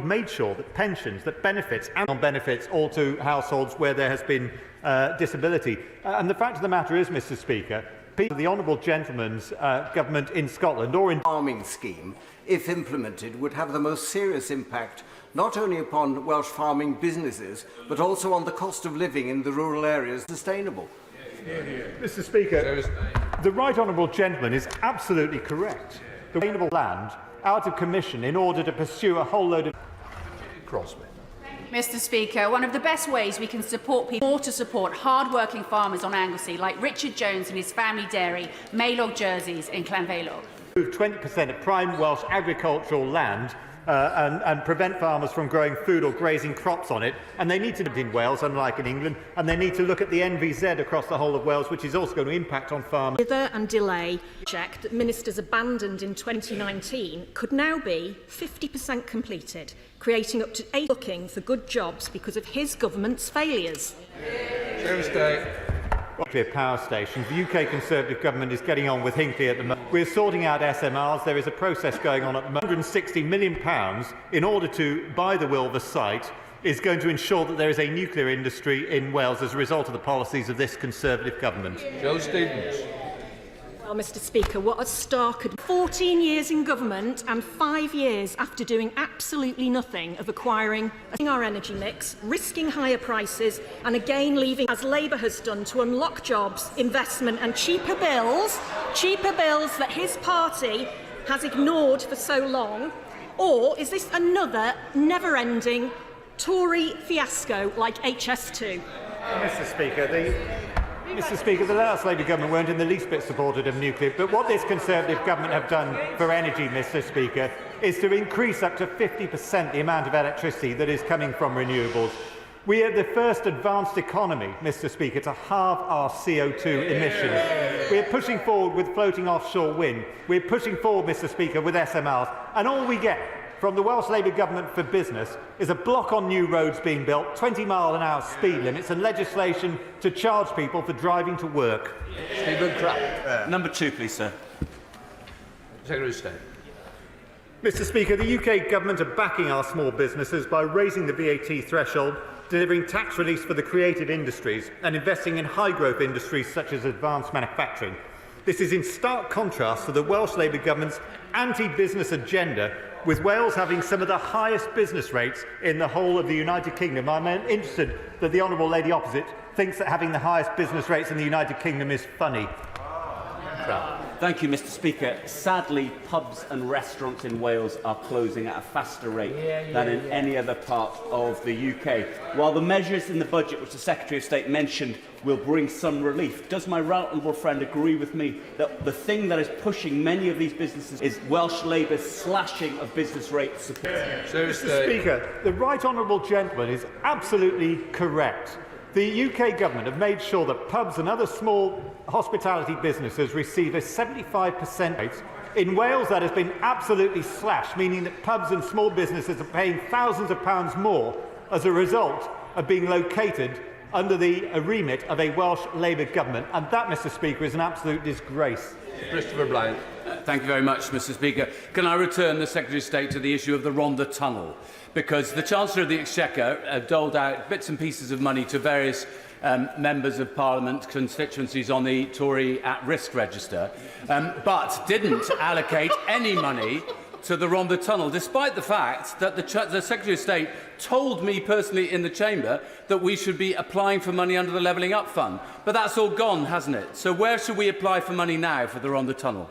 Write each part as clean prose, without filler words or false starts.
made sure that pensions, that benefits and non-benefits all to households where there has been disability. And the fact of the matter is, Mr. Speaker, the honourable gentleman's government in Scotland or in farming scheme, if implemented, would have the most serious impact not only upon Welsh farming businesses, but also on the cost of living in the rural areas sustainable. Mr. Speaker, the right honourable gentleman is absolutely correct. The sustainable land out of commission in order to pursue a whole load of Crosby. Mr. Speaker, one of the best ways we can support people more to support hard-working farmers on Anglesey, like Richard Jones and his family dairy, Maylog Jerseys in Llanfaelog. 20% of prime Welsh agricultural land and prevent farmers from growing food or grazing crops on it. And they need to do it in Wales, unlike in England, and they need to look at the NVZ across the whole of Wales, which is also going to impact on farmers. And delay check that ministers abandoned in 2019 could now be 50% completed, creating up to 8 looking for good jobs because of his government's failures. Nuclear power stations. The UK Conservative government is getting on with Hinkley at the moment. We're sorting out SMRs. There is a process going on at the moment. £160 million in order to buy the Wilver site is going to ensure that there is a nuclear industry in Wales as a result of the policies of this Conservative government. Joe Stevens. Well, Mr. Speaker, what a stark 14 years in government and 5 years after doing absolutely nothing of acquiring our energy mix, risking higher prices and again leaving, as Labour has done, to unlock jobs, investment and cheaper bills that his party has ignored for so long? Or is this another never-ending Tory fiasco like HS2? Mr. Speaker, the last Labour government weren't in the least bit supportive of nuclear, but what this Conservative government have done for energy, Mr. Speaker, is to increase up to 50% the amount of electricity that is coming from renewables. We are the first advanced economy, Mr. Speaker, to halve our CO2 emissions. We are pushing forward with floating offshore wind. We are pushing forward, Mr. Speaker, with SMRs, and all we get from the Welsh Labour government for business is a block on new roads being built, 20-mile-an-hour speed limits and legislation to charge people for driving to work. Stephen Crapp. Number 2, please, sir. Secretary of State. Mr. Speaker, the UK government are backing our small businesses by raising the VAT threshold, delivering tax relief for the creative industries and investing in high-growth industries such as advanced manufacturing. This is in stark contrast to the Welsh Labour government's anti-business agenda, with Wales having some of the highest business rates in the whole of the United Kingdom. I'm interested that the honourable lady opposite thinks that having the highest business rates in the United Kingdom is funny. Thank you, Mr. Speaker. Sadly, pubs and restaurants in Wales are closing at a faster rate than in any other part of the UK. While the measures in the budget which the Secretary of State mentioned will bring some relief, does my right honourable friend agree with me that the thing that is pushing many of these businesses is Welsh Labour's slashing of business rate support? Mr. Speaker, the right honourable gentleman is absolutely correct. The UK government have made sure that pubs and other small hospitality businesses receive a 75% rate. In Wales, that has been absolutely slashed, meaning that pubs and small businesses are paying thousands of pounds more as a result of being located under the remit of a Welsh Labour government. And that, Mr. Speaker, is an absolute disgrace. Christopher Bryant. Thank you very much, Mr. Speaker. Can I return the Secretary of State to the issue of the Rhondda Tunnel? Because the Chancellor of the Exchequer doled out bits and pieces of money to various members of Parliament constituencies on the Tory at-risk register, but didn't allocate any money to the Rhondda Tunnel, despite the fact that the Secretary of State told me personally in the Chamber that we should be applying for money under the Levelling Up Fund. But that's all gone, hasn't it? So where should we apply for money now for the Rhondda Tunnel?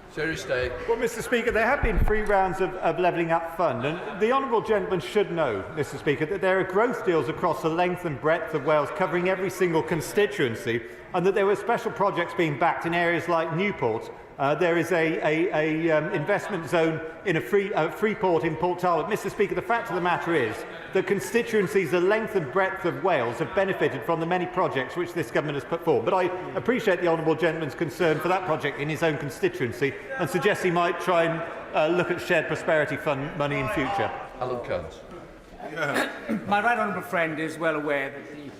Secretary of State. Well, Mr. Speaker, there have been 3 rounds of Levelling Up Fund, and the honourable gentleman should know, Mr. Speaker, that there are growth deals across the length and breadth of Wales covering every single constituency, and that there were special projects being backed in areas like Newport. There is a investment zone in a free port in Port Talbot. Mr. Speaker, the fact of the matter is that constituencies the length and breadth of Wales have benefited from the many projects which this government has put forward. But I appreciate the honourable gentleman's concern for that project in his own constituency and suggest he might try and look at shared prosperity fund money in future. Alan Kearns. My right honourable friend is well aware that the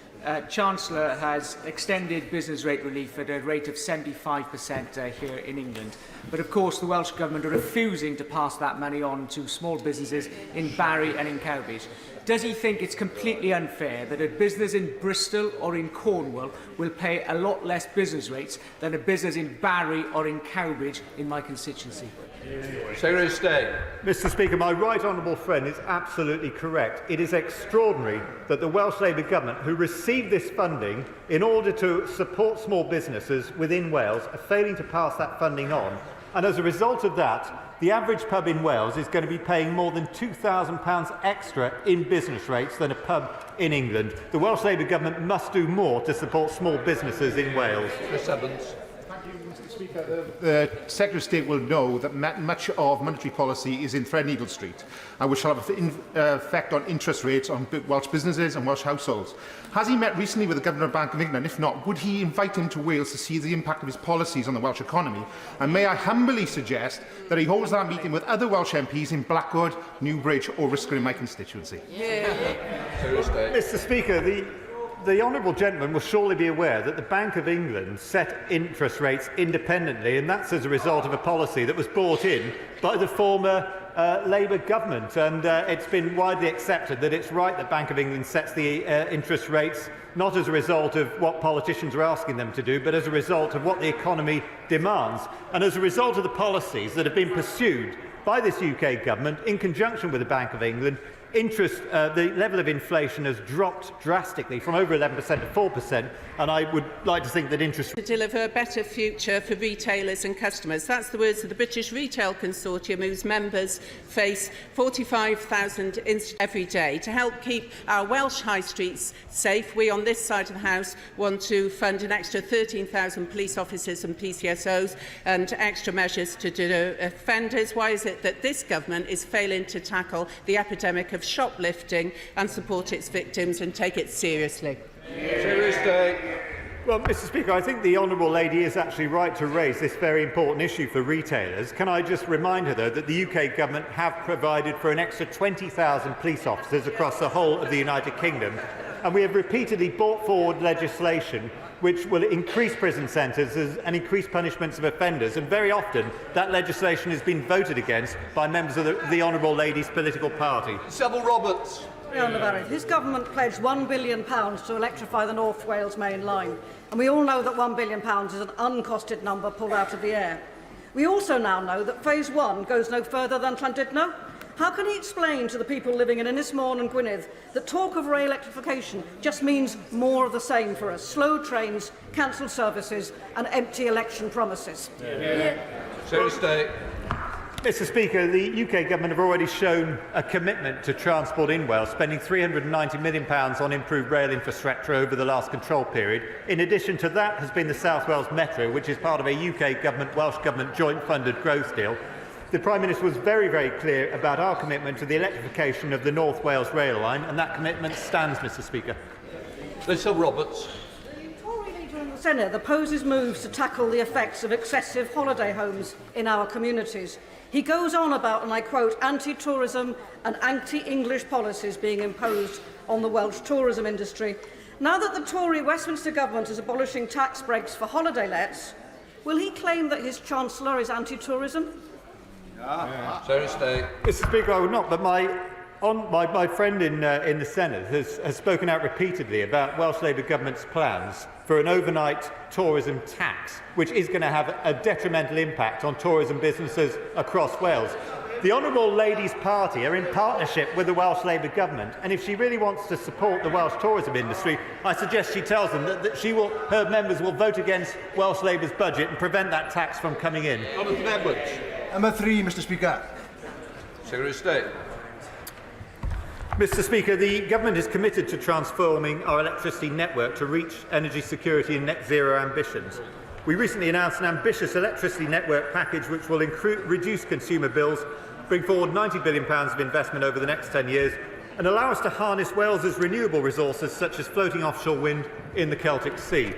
Chancellor has extended business rate relief at a rate of 75% here in England. But of course the Welsh Government are refusing to pass that money on to small businesses in Barry and in Cowbridge. Does he think it's completely unfair that a business in Bristol or in Cornwall will pay a lot less business rates than a business in Barry or in Cowbridge in my constituency? Secretary of State. Mr Speaker, my right honourable friend is absolutely correct. It is extraordinary that the Welsh Labour Government, who received this funding in order to support small businesses within Wales, are failing to pass that funding on. And as a result of that, the average pub in Wales is going to be paying more than £2,000 extra in business rates than a pub in England. The Welsh Labour Government must do more to support small businesses in Wales. Mr Evans. Mr Speaker, the Secretary of State will know that much of monetary policy is in Threadneedle Street, which shall have an effect on interest rates on Welsh businesses and Welsh households. Has he met recently with the Governor of Bank of England? If not, would he invite him to Wales to see the impact of his policies on the Welsh economy? And may I humbly suggest that he holds that meeting with other Welsh MPs in Blackwood, Newbridge or Ryscott in my constituency? Mr Speaker, the honourable gentleman will surely be aware that the Bank of England set interest rates independently, and that's as a result of a policy that was brought in by the former Labour government. And it's been widely accepted that it's right that Bank of England sets the interest rates not as a result of what politicians are asking them to do, but as a result of what the economy demands. And as a result of the policies that have been pursued by this UK government in conjunction with the Bank of England, the level of inflation has dropped drastically from over 11% to 4%, and I would like to think that interest to deliver a better future for retailers and customers. That's the words of the British Retail Consortium, whose members face 45,000 incidents every day. To help keep our Welsh high streets safe, we on this side of the House want to fund an extra 13,000 police officers and PCSOs and extra measures to deter offenders. Why is it that this government is failing to tackle the epidemic of shoplifting and support its victims and take it seriously? Secretary of State. Well, Mr Speaker, I think the honourable lady is actually right to raise this very important issue for retailers. Can I just remind her, though, that the UK government have provided for an extra 20,000 police officers across the whole of the United Kingdom, and we have repeatedly brought forward legislation which will increase prison sentences and increase punishments of offenders, and very often that legislation has been voted against by members of the honourable lady's political party. Sybil Roberts. His government pledged £1 billion to electrify the North Wales main line, and we all know that £1 billion is an uncosted number pulled out of the air. We also now know that Phase 1 goes no further than Llandudno. How can he explain to the people living in Ynys-Môn and Gwynedd that talk of rail electrification just means more of the same for us? Slow trains, cancelled services and empty election promises. Secretary of State. Mr Speaker, the UK government have already shown a commitment to transport in Wales, spending £390 million on improved rail infrastructure over the last control period. In addition to that has been the South Wales Metro, which is part of a UK government, Welsh government joint funded growth deal. The Prime Minister was very, very clear about our commitment to the electrification of the North Wales rail line, and that commitment stands, Mr Speaker. Sybil Roberts. The Tory leader in the Senate opposes moves to tackle the effects of excessive holiday homes in our communities. He goes on about, and I quote, anti-tourism and anti-English policies being imposed on the Welsh tourism industry. Now that the Tory Westminster government is abolishing tax breaks for holiday lets, will he claim that his Chancellor is anti-tourism? Secretary of State. Mr Speaker, I would not, but my friend in the Senate has spoken out repeatedly about Welsh Labour government's plans for an overnight tourism tax, which is going to have a detrimental impact on tourism businesses across Wales. The honourable lady's party are in partnership with the Welsh Labour government, and if she really wants to support the Welsh tourism industry, I suggest she tells them that her members will vote against Welsh Labour's budget and prevent that tax from coming in. Jonathan Edwards. Number 3, Mr Speaker. Secretary of State. Mr Speaker, the government is committed to transforming our electricity network to reach energy security and net zero ambitions. We recently announced an ambitious electricity network package which will reduce consumer bills, bring forward £90 billion of investment over the next 10 years and allow us to harness Wales's renewable resources such as floating offshore wind in the Celtic Sea.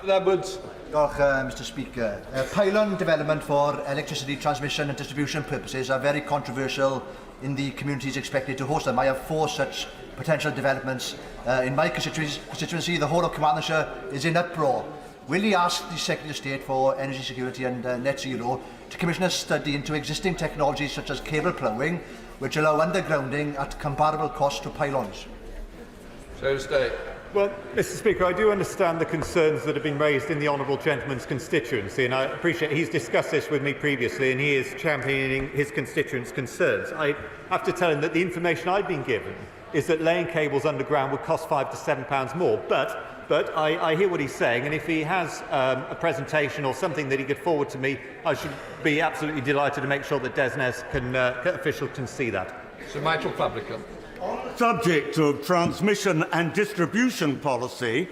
Edwards. Mr Speaker. Pylon development for electricity transmission and distribution purposes are very controversial in the communities expected to host them. I have 4 such potential developments. In my constituency, the whole of Carmarthenshire is in uproar. Will he ask the Secretary of State for Energy Security and Net Zero to commission a study into existing technologies such as cable ploughing, which allow undergrounding at comparable cost to pylons? Secretary of State. Well, Mr Speaker, I do understand the concerns that have been raised in the honourable gentleman's constituency, and I appreciate he's discussed this with me previously and he is championing his constituents' concerns. I have to tell him that the information I've been given is that laying cables underground would cost £5 to £7 more, but I hear what he's saying, and if he has a presentation or something that he could forward to me, I should be absolutely delighted to make sure that DESNZ officials can see that. Sir Michael Fabricant. Subject of transmission and distribution policy,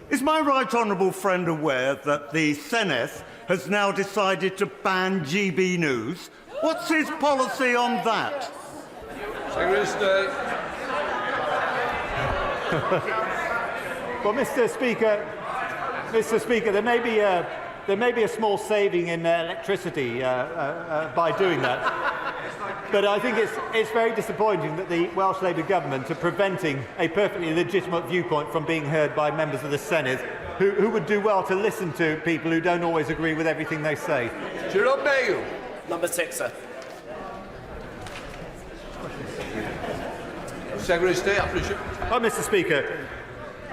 is my right honourable friend aware that the Senedd has now decided to ban GB News? What's his policy on that? Secretary of State. Well, Mr Speaker, there may be a small saving in electricity by doing that. But I think it's very disappointing that the Welsh Labour Government are preventing a perfectly legitimate viewpoint from being heard by members of the Senedd, who would do well to listen to people who don't always agree with everything they say. Gerard Mayo. Number 6, sir. Secretary of State, I presume. Oh, Mr Speaker,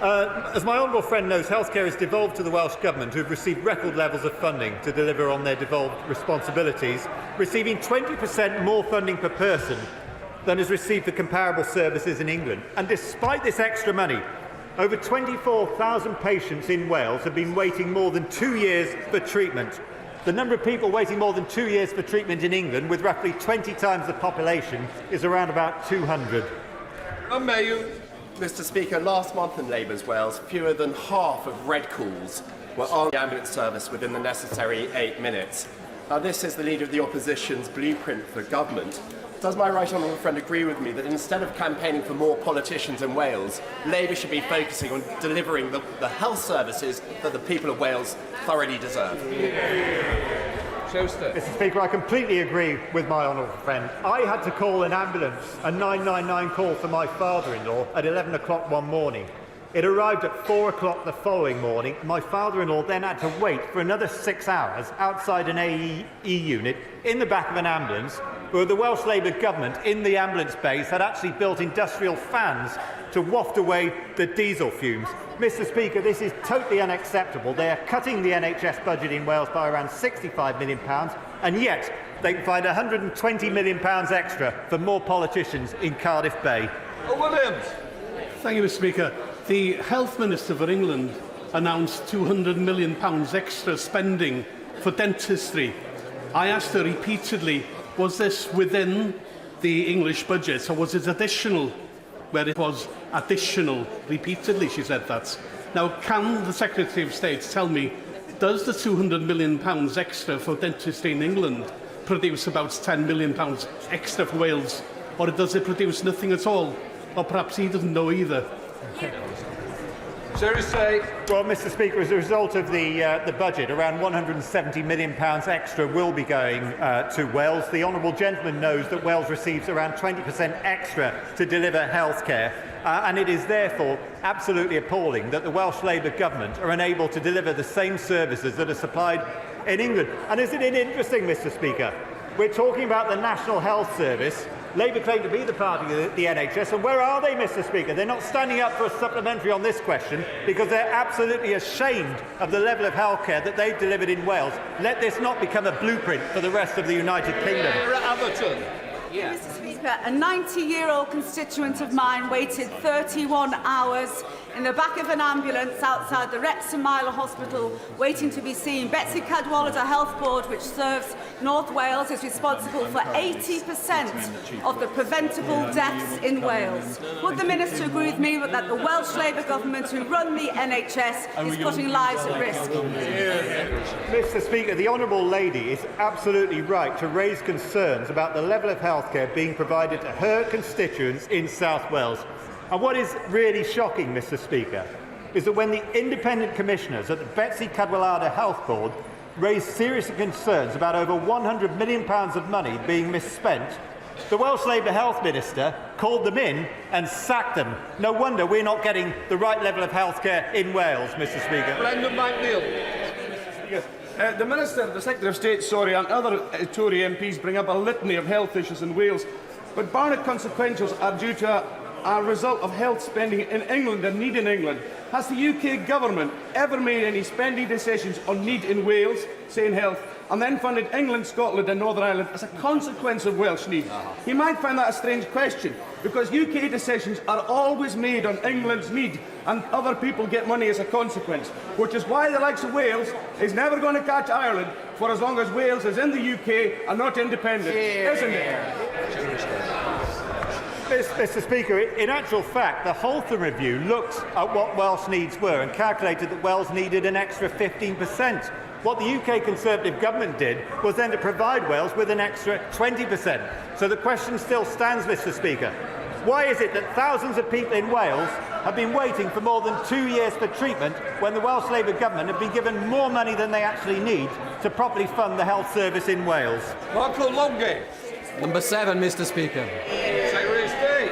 as my honourable friend knows, healthcare has devolved to the Welsh Government, who have received record levels of funding to deliver on their devolved responsibilities, receiving 20% more funding per person than is received for comparable services in England. And despite this extra money, over 24,000 patients in Wales have been waiting more than 2 years for treatment. The number of people waiting more than 2 years for treatment in England, with roughly 20 times the population, is around about 200. Mr Speaker, last month in Labour's Wales, fewer than half of red calls were on the ambulance service within the necessary 8 minutes. Now, this is the Leader of the Opposition's blueprint for government. Does my right honourable friend agree with me that instead of campaigning for more politicians in Wales, Labour should be focusing on delivering the health services that the people of Wales thoroughly deserve? Mr Speaker, I completely agree with my honourable friend. I had to call an ambulance, a 999 call for my father-in-law at 11 o'clock one morning. It arrived at 4 o'clock the following morning. My father-in-law then had to wait for another 6 hours outside an AE unit in the back of an ambulance, where the Welsh Labour Government in the ambulance base had actually built industrial fans to waft away the diesel fumes. Mr Speaker, this is totally unacceptable. They are cutting the NHS budget in Wales by around £65 million, and yet they can find £120 million extra for more politicians in Cardiff Bay. Williams. Thank you, Mr Speaker. The Health Minister for England announced £200 million extra spending for dentistry. I asked her repeatedly, was this within the English budget, or was it additional? Where it was additional. Repeatedly she said that. Now, can the Secretary of State tell me, does the £200 million extra for dentistry in England produce about £10 million extra for Wales, or does it produce nothing at all? Or perhaps he doesn't know either. Seriously? Well, Mr Speaker, as a result of the budget, around £170 million extra will be going to Wales. The honourable gentleman knows that Wales receives around 20% extra to deliver healthcare, and it is therefore absolutely appalling that the Welsh Labour Government are unable to deliver the same services that are supplied in England. And isn't it interesting, Mr Speaker? We're talking about the National Health Service. Labour claim to be the party of the NHS, and where are they, Mr Speaker? They're not standing up for a supplementary on this question because they're absolutely ashamed of the level of healthcare that they've delivered in Wales. Let this not become a blueprint for the rest of the United Kingdom. Everton. Mr Speaker, a 90-year-old constituent of mine waited 31 hours in the back of an ambulance outside the Wrexham Mile Hospital waiting to be seen. Betsy Cadwallader Health Board, which serves North Wales, is responsible for 80% of the preventable deaths in Wales. Would the Minister agree with me that the Welsh Labour Government who run the NHS is putting lives at risk? Mr Speaker, the Honourable Lady is absolutely right to raise concerns about the level of healthcare being provided to her constituents in South Wales. And what is really shocking, Mr Speaker, is that when the independent commissioners at the Betsy Cadwallader Health Board raised serious concerns about over £100 million of money being misspent, The Welsh Labour Health Minister called them in and sacked them. No wonder we're not getting the right level of healthcare in Wales, Mr. Speaker. Brendan McNeill. The Minister, the Secretary of State, and other Tory MPs bring up a litany of health issues in Wales, but Barnett consequentials are due to a result of health spending in England and need in England. Has the UK government ever made any spending decisions on need in Wales, say in health, and then funded England, Scotland and Northern Ireland as a consequence of Welsh need? You might find that a strange question, because UK decisions are always made on England's need, and other people get money as a consequence, which is why the likes of Wales is never going to catch Ireland for as long as Wales is in the UK and not independent, isn't it? Mr. Speaker, in actual fact, the Haltham Review looked at what Welsh needs were and calculated that Wales needed an extra 15%. What the UK Conservative government did was then to provide Wales with an extra 20%. So the question still stands, Mr. Speaker. Why is it that thousands of people in Wales have been waiting for more than 2 years for treatment when the Welsh Labour government have been given more money than they actually need to properly fund the health service in Wales? Michael Longay. Number 7, Mr. Speaker. Secretary of State.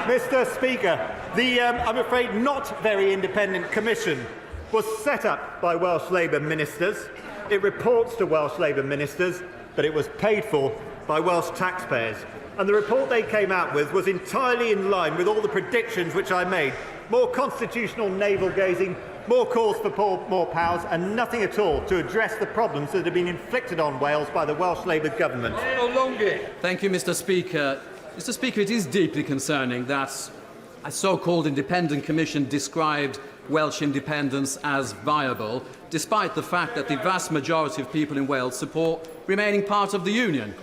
Mr. Speaker, the, I'm afraid, not very independent commission was set up by Welsh Labour ministers. It reports to Welsh Labour ministers, but it was paid for by Welsh taxpayers. And the report they came out with was entirely in line with all the predictions which I made. More constitutional navel-gazing, more calls for more powers, and nothing at all to address the problems that have been inflicted on Wales by the Welsh Labour government. Thank you, Mr. Speaker. Mr. Speaker, it is deeply concerning that a so-called independent commission described Welsh independence as viable, despite the fact that the vast majority of people in Wales support remaining part of the Union.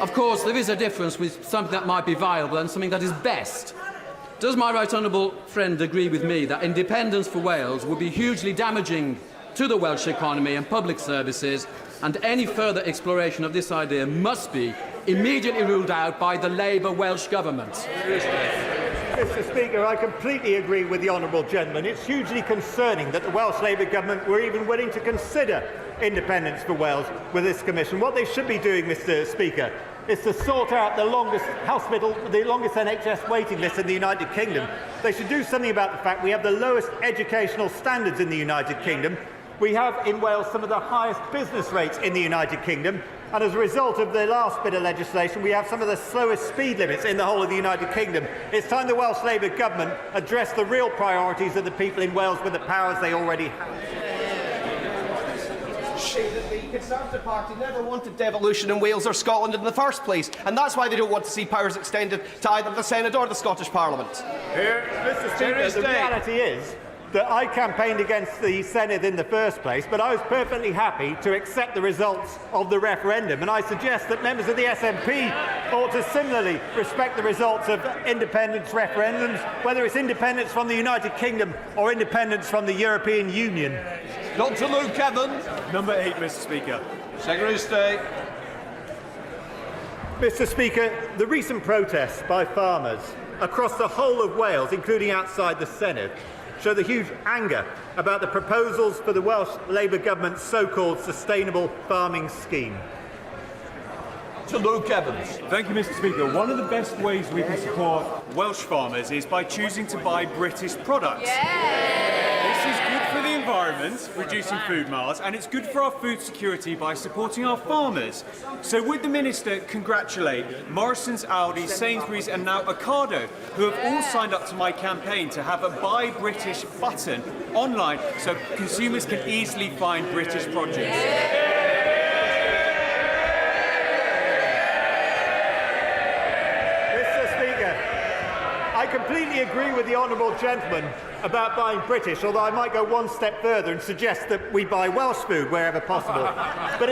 Of course, there is a difference with something that might be viable and something that is best. Does my right honourable friend agree with me that independence for Wales would be hugely damaging to the Welsh economy and public services, and any further exploration of this idea must be immediately ruled out by the Labour Welsh Government? Mr. Speaker, I completely agree with the honourable gentleman. It's hugely concerning that the Welsh Labour government were even willing to consider independence for Wales with this commission. What they should be doing, Mr. Speaker, is to sort out the longest NHS waiting list in the United Kingdom. They should do something about the fact we have the lowest educational standards in the United Kingdom. We have in Wales some of the highest business rates in the United Kingdom, and as a result of the last bit of legislation, we have some of the slowest speed limits in the whole of the United Kingdom. It's time the Welsh Labour government addressed the real priorities of the people in Wales with the powers they already have. The Conservative Party never wanted devolution in Wales or Scotland in the first place, and that's why they don't want to see powers extended to either the Senate or the Scottish Parliament. Mr. Speaker, the reality is that I campaigned against the Senate in the first place, but I was perfectly happy to accept the results of the referendum, and I suggest that members of the SNP ought to similarly respect the results of independence referendums, whether it's independence from the United Kingdom or independence from the European Union. Dr. Luke Evans. Number 8, Mr. Speaker. Secretary of State. Mr. Speaker, the recent protests by farmers across the whole of Wales, including outside the Senate, show the huge anger about the proposals for the Welsh Labour government's so-called sustainable farming scheme. To Luke Evans. Thank you, Mr. Speaker. One of the best ways we can support Welsh farmers is by choosing to buy British products. This is good for the environment, reducing food miles, and it's good for our food security by supporting our farmers. So would the Minister congratulate Morrison's, Aldi, Sainsbury's and now Ocado, who have all signed up to my campaign to have a Buy British button online so consumers can easily find British produce? I completely agree with the honourable gentleman about buying British, although I might go one step further and suggest that we buy Welsh food wherever possible. But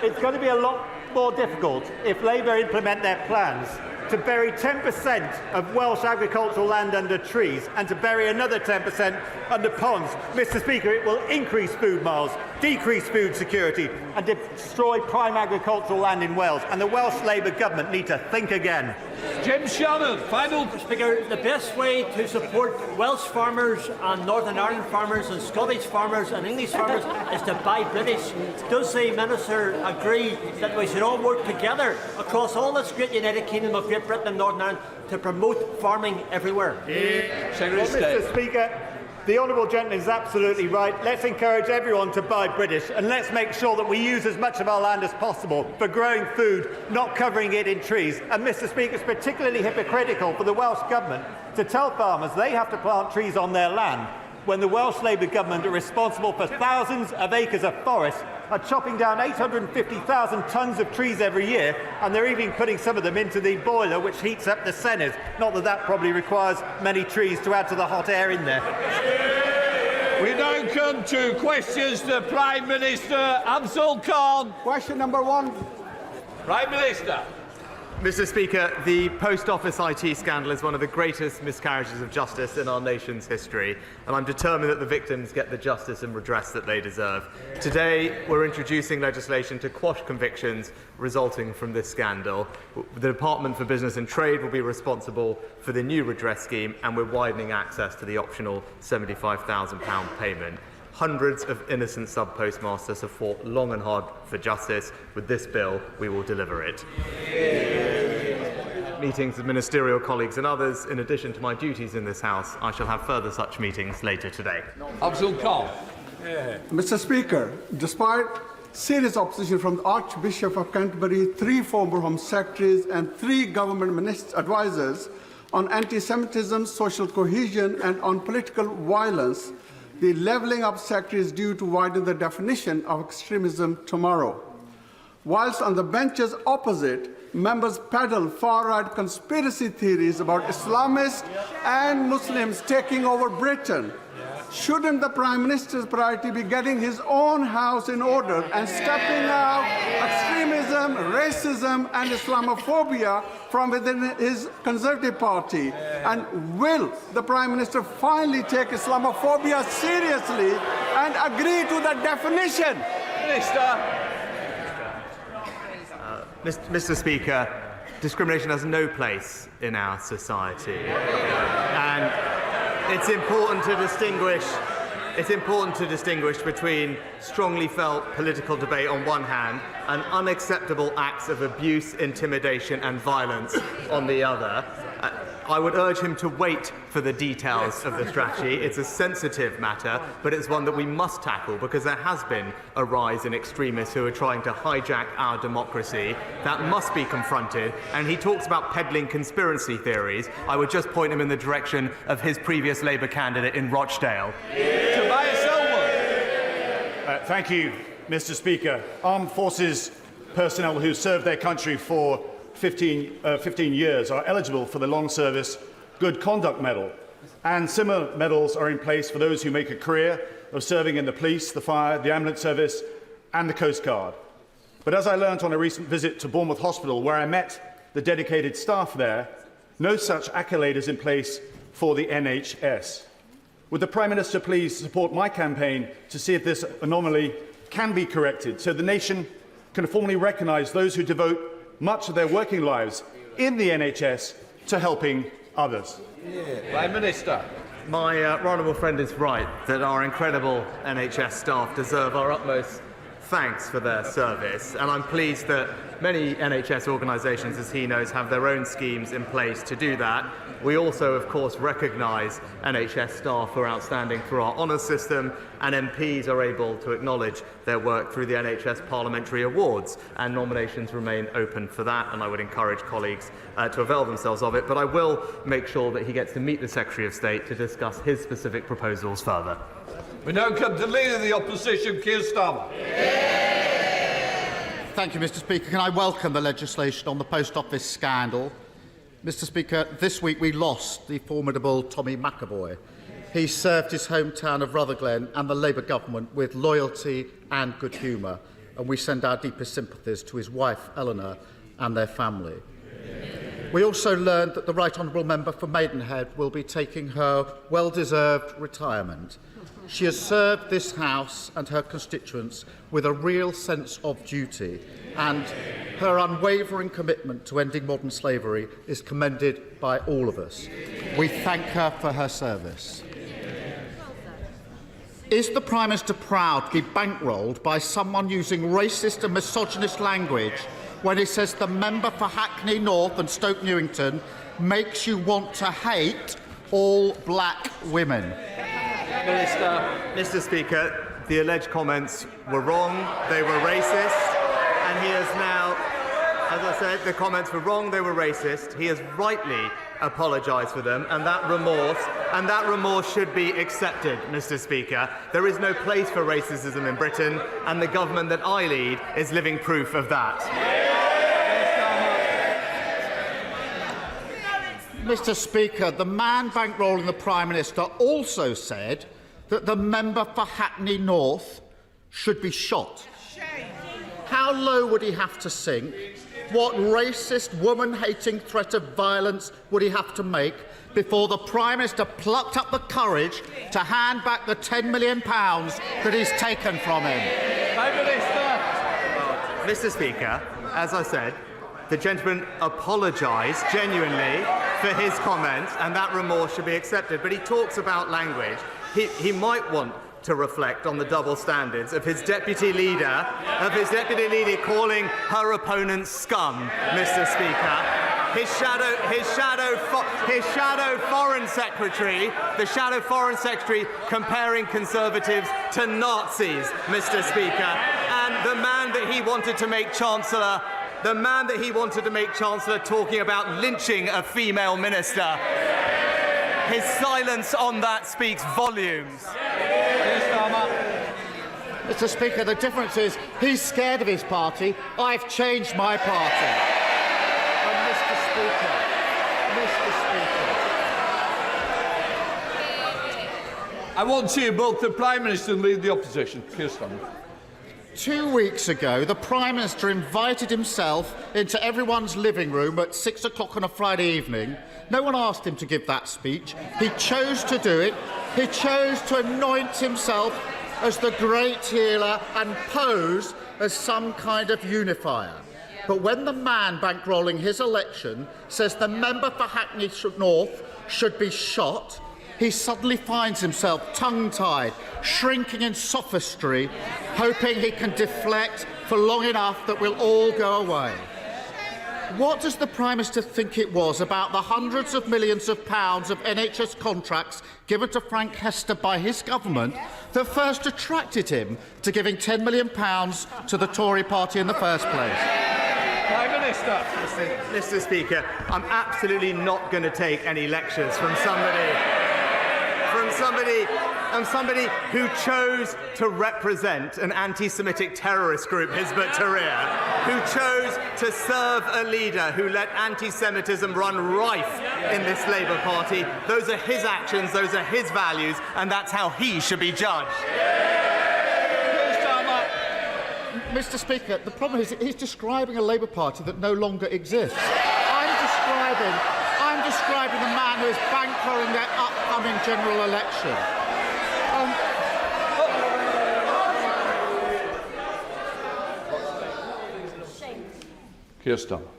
it's going to be a lot more difficult if Labour implement their plans to bury 10% of Welsh agricultural land under trees and to bury another 10% under ponds. Mr. Speaker, it will increase food miles decrease food security and destroy prime agricultural land in Wales. And the Welsh Labour government need to think again. Jim Shannon, final. Speaker, the best way to support Welsh farmers and Northern Ireland farmers and Scottish farmers and English farmers is to buy British. Does the Minister agree that we should all work together across all this great United Kingdom of Great Britain and Northern Ireland to promote farming everywhere? Secretary of State. Mr. Speaker, the honourable gentleman is absolutely right. Let's encourage everyone to buy British, and let's make sure that we use as much of our land as possible for growing food, not covering it in trees. And Mr. Speaker, it's particularly hypocritical for the Welsh Government to tell farmers they have to plant trees on their land when the Welsh Labour Government are responsible for thousands of acres of forest, are chopping down 850,000 tonnes of trees every year, and they're even putting some of them into the boiler which heats up the Senedd. Not that that probably requires many trees to add to the hot air in there. We now come to questions to Prime Minister Afzal Khan. Question number 1. Prime Minister. Mr. Speaker, the Post Office IT scandal is one of the greatest miscarriages of justice in our nation's history, and I'm determined that the victims get the justice and redress that they deserve. Today, we're introducing legislation to quash convictions resulting from this scandal. The Department for Business and Trade will be responsible for the new redress scheme, and we're widening access to the optional £75,000 payment. Hundreds of innocent sub-postmasters have fought long and hard for justice. With this bill, we will deliver it. Meetings with ministerial colleagues and others, in addition to my duties in this House, I shall have further such meetings later today. Afzal Khan. Mr. Speaker, despite serious opposition from the Archbishop of Canterbury, 3 former Home Secretaries and 3 government advisers on anti-Semitism, social cohesion and on political violence, the levelling up secretary is due to widen the definition of extremism tomorrow. Whilst on the benches opposite, members peddle far-right conspiracy theories about Islamists and Muslims taking over Britain, shouldn't the Prime Minister's priority be getting his own house in order and stepping out extremism, racism and Islamophobia from within his Conservative Party? And will the Prime Minister finally take Islamophobia seriously and agree to the definition? Mr. Speaker, discrimination has no place in our society. And it's important to distinguish between strongly felt political debate on one hand and unacceptable acts of abuse, intimidation and violence on the other. I would urge him to wait for the details of the strategy. It's a sensitive matter, but it's one that we must tackle because there has been a rise in extremists who are trying to hijack our democracy. That must be confronted. And he talks about peddling conspiracy theories. I would just point him in the direction of his previous Labour candidate in Rochdale. Thank you, Mr. Speaker. Armed Forces personnel who served their country for 15 years are eligible for the Long Service Good Conduct Medal, and similar medals are in place for those who make a career of serving in the police, the fire, the ambulance service and the Coast Guard. But as I learnt on a recent visit to Bournemouth Hospital, where I met the dedicated staff there, no such accolade is in place for the NHS. Would the Prime Minister please support my campaign to see if this anomaly can be corrected so the nation can formally recognise those who devote much of their working lives in the NHS to helping others? Prime Minister. My honourable friend is right that our incredible NHS staff deserve our utmost thanks for their service, and I'm pleased that many NHS organisations, as he knows, have their own schemes in place to do that. We also, of course, recognise NHS staff who are outstanding through our honours system, and MPs are able to acknowledge their work through the NHS Parliamentary Awards, and nominations remain open for that, and I would encourage colleagues to avail themselves of it. But I will make sure that he gets to meet the Secretary of State to discuss his specific proposals further. We now come to Leader of the Opposition, Keir Starmer. Thank you, Mr. Speaker. Can I welcome the legislation on the Post Office scandal? Mr. Speaker, this week we lost the formidable Tommy McAvoy. He served his hometown of Rutherglen and the Labour government with loyalty and good humour, and we send our deepest sympathies to his wife, Eleanor, and their family. We also learned that the Right Honourable Member for Maidenhead will be taking her well-deserved retirement. She has served this House and her constituents with a real sense of duty, and her unwavering commitment to ending modern slavery is commended by all of us. We thank her for her service. Is the Prime Minister proud to be bankrolled by someone using racist and misogynist language when he says the member for Hackney North and Stoke Newington makes you want to hate all black women? Mr. Speaker, the alleged comments were wrong, they were racist, and he has now, as I said, the comments were wrong, they were racist. He has rightly apologised for them, and that remorse should be accepted, Mr. Speaker. There is no place for racism in Britain, and the government that I lead is living proof of that. Mr. Speaker, the man bankrolling the Prime Minister also said that the member for Hackney North should be shot. How low would he have to sink? What racist, woman-hating threat of violence would he have to make before the Prime Minister plucked up the courage to hand back the £10 million that he's taken from him? Mr. Speaker, as I said, the gentleman apologised genuinely for his comments, and that remorse should be accepted. But he talks about language. He might want to reflect on the double standards of his deputy leader, calling her opponents scum, Mr. Speaker. His shadow foreign secretary, the shadow foreign secretary, comparing Conservatives to Nazis, Mr. Speaker, and the man that he wanted to make Chancellor. The man that he wanted to make Chancellor talking about lynching a female minister. His silence on that speaks volumes. Mr. Speaker, the difference is he's scared of his party. I've changed my party. And Mr. Speaker, I want to hear both the Prime Minister and lead the opposition. Keir Starmer. 2 weeks ago, the Prime Minister invited himself into everyone's living room at 6 o'clock on a Friday evening. No one asked him to give that speech. He chose to do it. He chose to anoint himself as the great healer and pose as some kind of unifier. But when the man bankrolling his election says the member for Hackney North should be shot, he suddenly finds himself tongue-tied, shrinking in sophistry, hoping he can deflect for long enough that we'll all go away. What does the Prime Minister think it was about the hundreds of millions of pounds of NHS contracts given to Frank Hester by his government that first attracted him to giving £10 million to the Tory party in the first place? Prime Minister. Mr. Speaker, I'm absolutely not going to take any lectures from somebody who chose to represent an anti-Semitic terrorist group, Hizb ut-Tahrir, who chose to serve a leader who let anti-Semitism run rife in this Labour Party. Those are his actions, those are his values, and that's how he should be judged. Mr. Speaker, the problem is he's describing a Labour Party that no longer exists. I'm describing the man who is bankrolling their upcoming general election. Keir Starmer.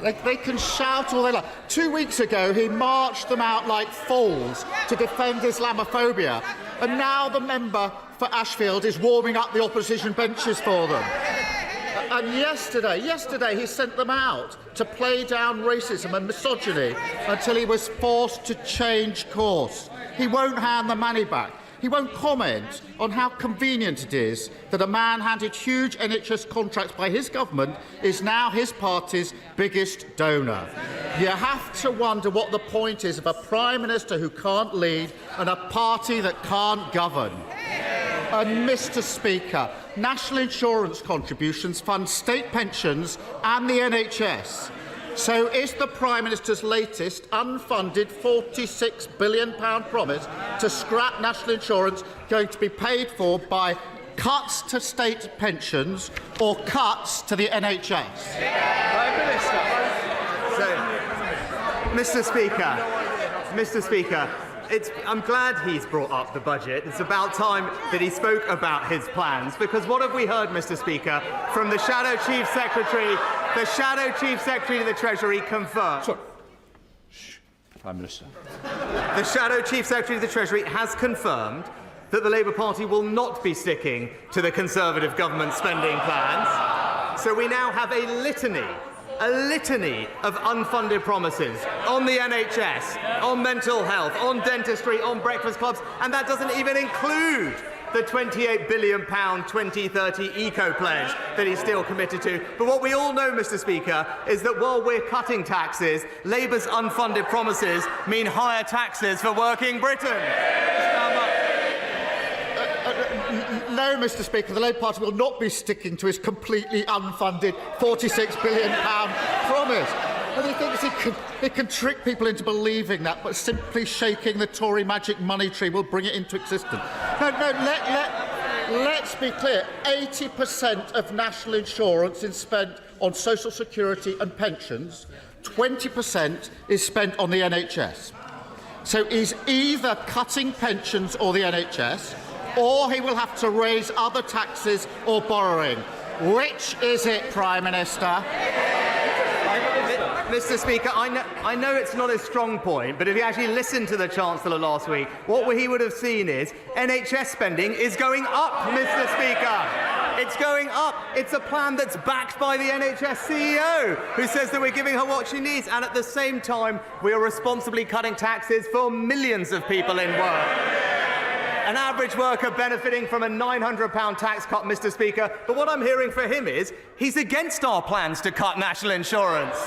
They can shout all they like. 2 weeks ago, he marched them out like fools to defend Islamophobia, and now the member for Ashfield is warming up the opposition benches for them. And yesterday he sent them out to play down racism and misogyny until he was forced to change course. He won't hand the money back. He won't comment on how convenient it is that a man handed huge NHS contracts by his government is now his party's biggest donor. You have to wonder what the point is of a Prime Minister who can't lead and a party that can't govern. And Mr. Speaker, national insurance contributions fund state pensions and the NHS. So is the Prime Minister's latest unfunded £46 billion promise to scrap national insurance going to be paid for by cuts to state pensions or cuts to the NHS? Prime Minister. So, Mr. Speaker, I'm glad he's brought up the budget. It's about time that he spoke about his plans, because what have we heard, Mr. Speaker, from the Shadow Chief Secretary? The Shadow Chief Secretary of the Treasury confirmed. Sorry. Prime Minister. The Shadow Chief Secretary of the Treasury has confirmed that the Labour Party will not be sticking to the Conservative government spending plans. So we now have a litany of unfunded promises on the NHS, on mental health, on dentistry, on breakfast clubs, and that doesn't even include the £28 billion 2030 eco-pledge that he's still committed to. But what we all know, Mr. Speaker, is that while we're cutting taxes, Labour's unfunded promises mean higher taxes for working Britain. No, Mr. Speaker, the Labour Party will not be sticking to his completely unfunded £46 billion promise. But he thinks he can trick people into believing that, but simply shaking the Tory magic money tree will bring it into existence. Let's be clear. 80% of national insurance is spent on social security and pensions. 20% is spent on the NHS. So he's either cutting pensions or the NHS, or he will have to raise other taxes or borrowing. Which is it, Prime Minister? Mr. Speaker, I know it's not a strong point, but if you actually listened to the Chancellor last week, what he would have seen is NHS spending is going up, Mr. Speaker. It's going up. It's a plan that's backed by the NHS CEO, who says that we're giving her what she needs, and at the same time, we are responsibly cutting taxes for millions of people in work. An average worker benefiting from a £900 tax cut, Mr. Speaker. But what I'm hearing for him is he's against our plans to cut national insurance.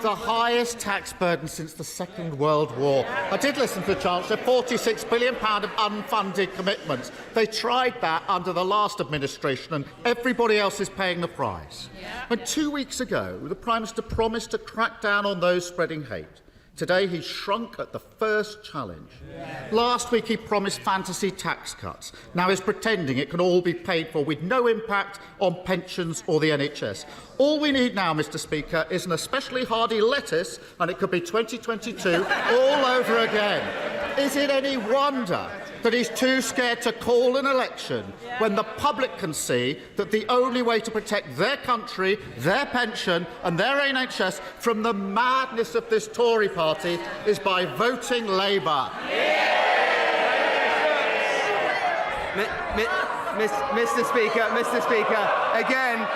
The highest tax burden since the Second World War. I did listen to the Chancellor, £46 billion of unfunded commitments. They tried that under the last administration, and everybody else is paying the price. And 2 weeks ago, the Prime Minister promised to crack down on those spreading hate. Today, he shrunk at the first challenge. Last week, he promised fantasy tax cuts. Now he's pretending it can all be paid for with no impact on pensions or the NHS. All we need now, Mr. Speaker, is an especially hardy lettuce, and it could be 2022 all over again. Is it any wonder that he's too scared to call an election when the public can see that the only way to protect their country, their pension and their NHS from the madness of this Tory party is by voting Labour? Mr. Speaker, again...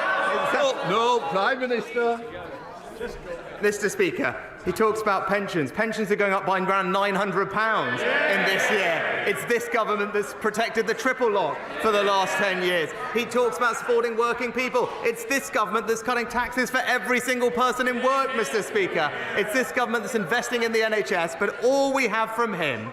No, Prime Minister. Mr. Speaker, he talks about pensions. Pensions are going up by around £900 in this year. It's this government that's protected the triple lock for the last 10 years. He talks about supporting working people. It's this government that's cutting taxes for every single person in work, Mr. Speaker. It's this government that's investing in the NHS, but all we have from him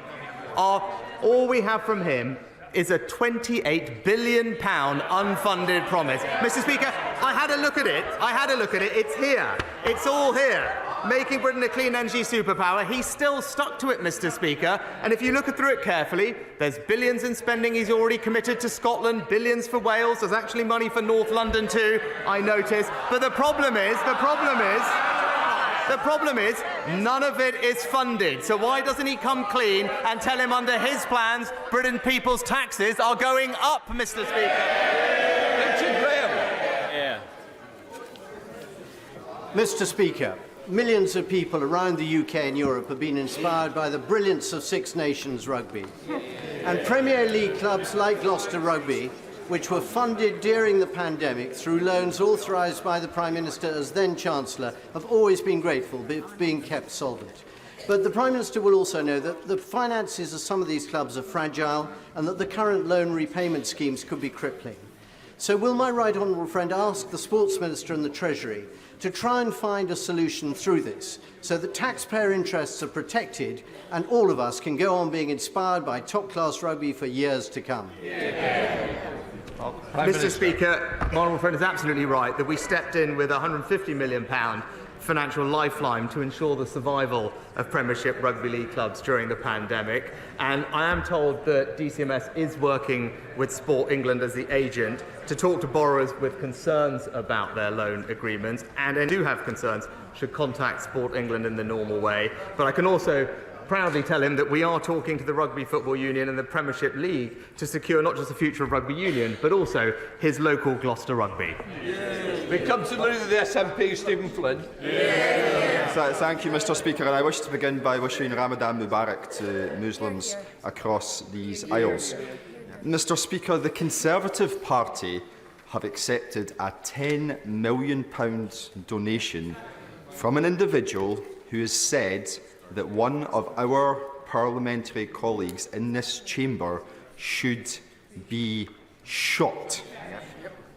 is a £28 billion unfunded promise. Mr. Speaker, I had a look at it. It's here. It's all here. Making Britain a clean energy superpower. He's still stuck to it, Mr. Speaker. And if you look through it carefully, there's billions in spending he's already committed to Scotland, billions for Wales. There's actually money for North London too, I notice. But the problem is, none of it is funded. So why doesn't he come clean and tell him under his plans, Britain people's taxes are going up, Mr. Speaker? Richard Graham. Mr. Speaker, millions of people around the UK and Europe have been inspired by the brilliance of Six Nations rugby. And Premier League clubs like Gloucester Rugby, which were funded during the pandemic through loans authorised by the Prime Minister as then Chancellor, have always been grateful for being kept solvent. But the Prime Minister will also know that the finances of some of these clubs are fragile and that the current loan repayment schemes could be crippling. So will my right honourable friend ask the Sports Minister and the Treasury to try and find a solution through this so that taxpayer interests are protected and all of us can go on being inspired by top-class rugby for years to come? Mr. Speaker, my honourable friend is absolutely right that we stepped in with a £150 million financial lifeline to ensure the survival of Premiership rugby league clubs during the pandemic. And I am told that DCMS is working with Sport England as the agent to talk to borrowers with concerns about their loan agreements, and do have concerns should contact Sport England in the normal way. But I can also proudly tell him that we are talking to the Rugby Football Union and the Premiership League to secure not just the future of Rugby Union, but also his local Gloucester Rugby. We come to the leader of the SNP, Stephen Flynn. Thank you, Mr. Speaker. And I wish to begin by wishing Ramadan Mubarak to Muslims across these aisles. Mr. Speaker, the Conservative Party have accepted a £10 million donation from an individual who has said that one of our parliamentary colleagues in this chamber should be shot.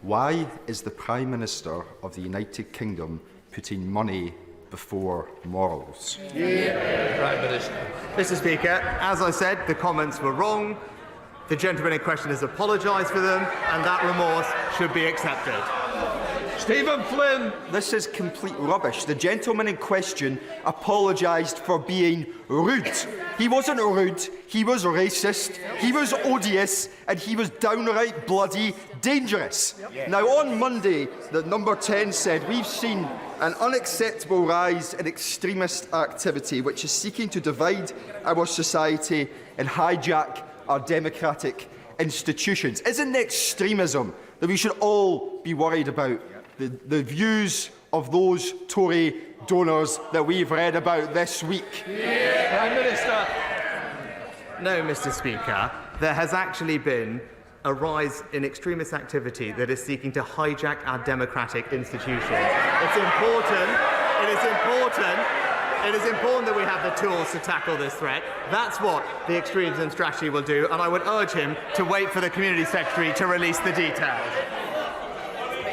Why is the Prime Minister of the United Kingdom putting money before morals? Prime Minister. Mr. Speaker, as I said, the comments were wrong. The gentleman in question has apologised for them, and that remorse should be accepted. Stephen Flynn. This is complete rubbish. The gentleman in question apologised for being rude. He wasn't rude, he was racist, he was odious, and he was downright bloody dangerous. Now, on Monday, the number 10 said, we've seen an unacceptable rise in extremist activity which is seeking to divide our society and hijack our democratic institutions. Isn't it extremism that we should all be worried about? The views of those Tory donors that we've read about this week. Prime Minister. No, Mr. Speaker. There has actually been a rise in extremist activity that is seeking to hijack our democratic institutions. It's important. It is important that we have the tools to tackle this threat. That's what the extremism strategy will do, and I would urge him to wait for the Community Secretary to release the details.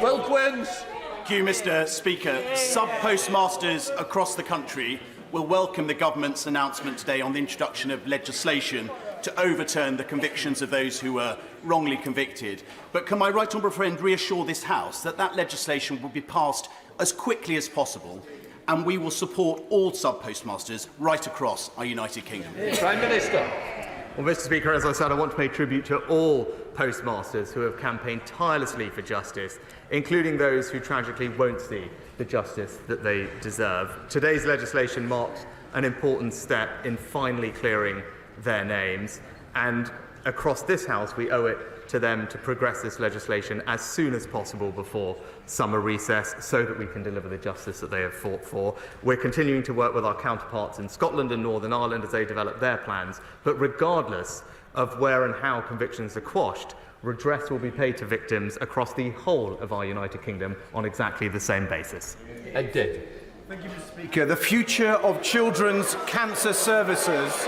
Will Quins. Thank you, Mr. Speaker. Sub-postmasters across the country will welcome the government's announcement today on the introduction of legislation to overturn the convictions of those who were wrongly convicted. But can my right honourable friend reassure this House that that legislation will be passed as quickly as possible, and we will support all sub-postmasters right across our United Kingdom? Prime Minister. Well, Mr. Speaker, as I said, I want to pay tribute to all postmasters who have campaigned tirelessly for justice, including those who tragically won't see the justice that they deserve. Today's legislation marks an important step in finally clearing their names, and across this House we owe it to them to progress this legislation as soon as possible before summer recess so that we can deliver the justice that they have fought for. We're continuing to work with our counterparts in Scotland and Northern Ireland as they develop their plans, but regardless of where and how convictions are quashed, redress will be paid to victims across the whole of our United Kingdom on exactly the same basis. And David. Thank you, Mr. Speaker. The future of children's cancer services.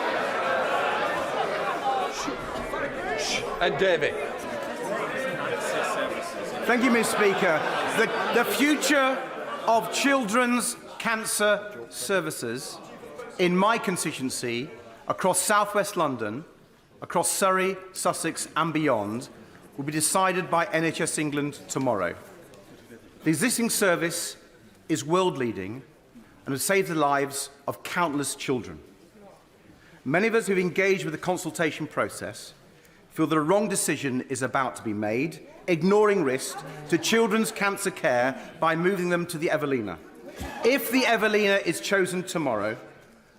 And David. Thank you, Mr. Speaker. The future of children's cancer services in my constituency, across South West London, across Surrey, Sussex and beyond, will be decided by NHS England tomorrow. The existing service is world-leading and has saved the lives of countless children. Many of us who have engaged with the consultation process feel that a wrong decision is about to be made, ignoring risk to children's cancer care by moving them to the Evelina. If the Evelina is chosen tomorrow,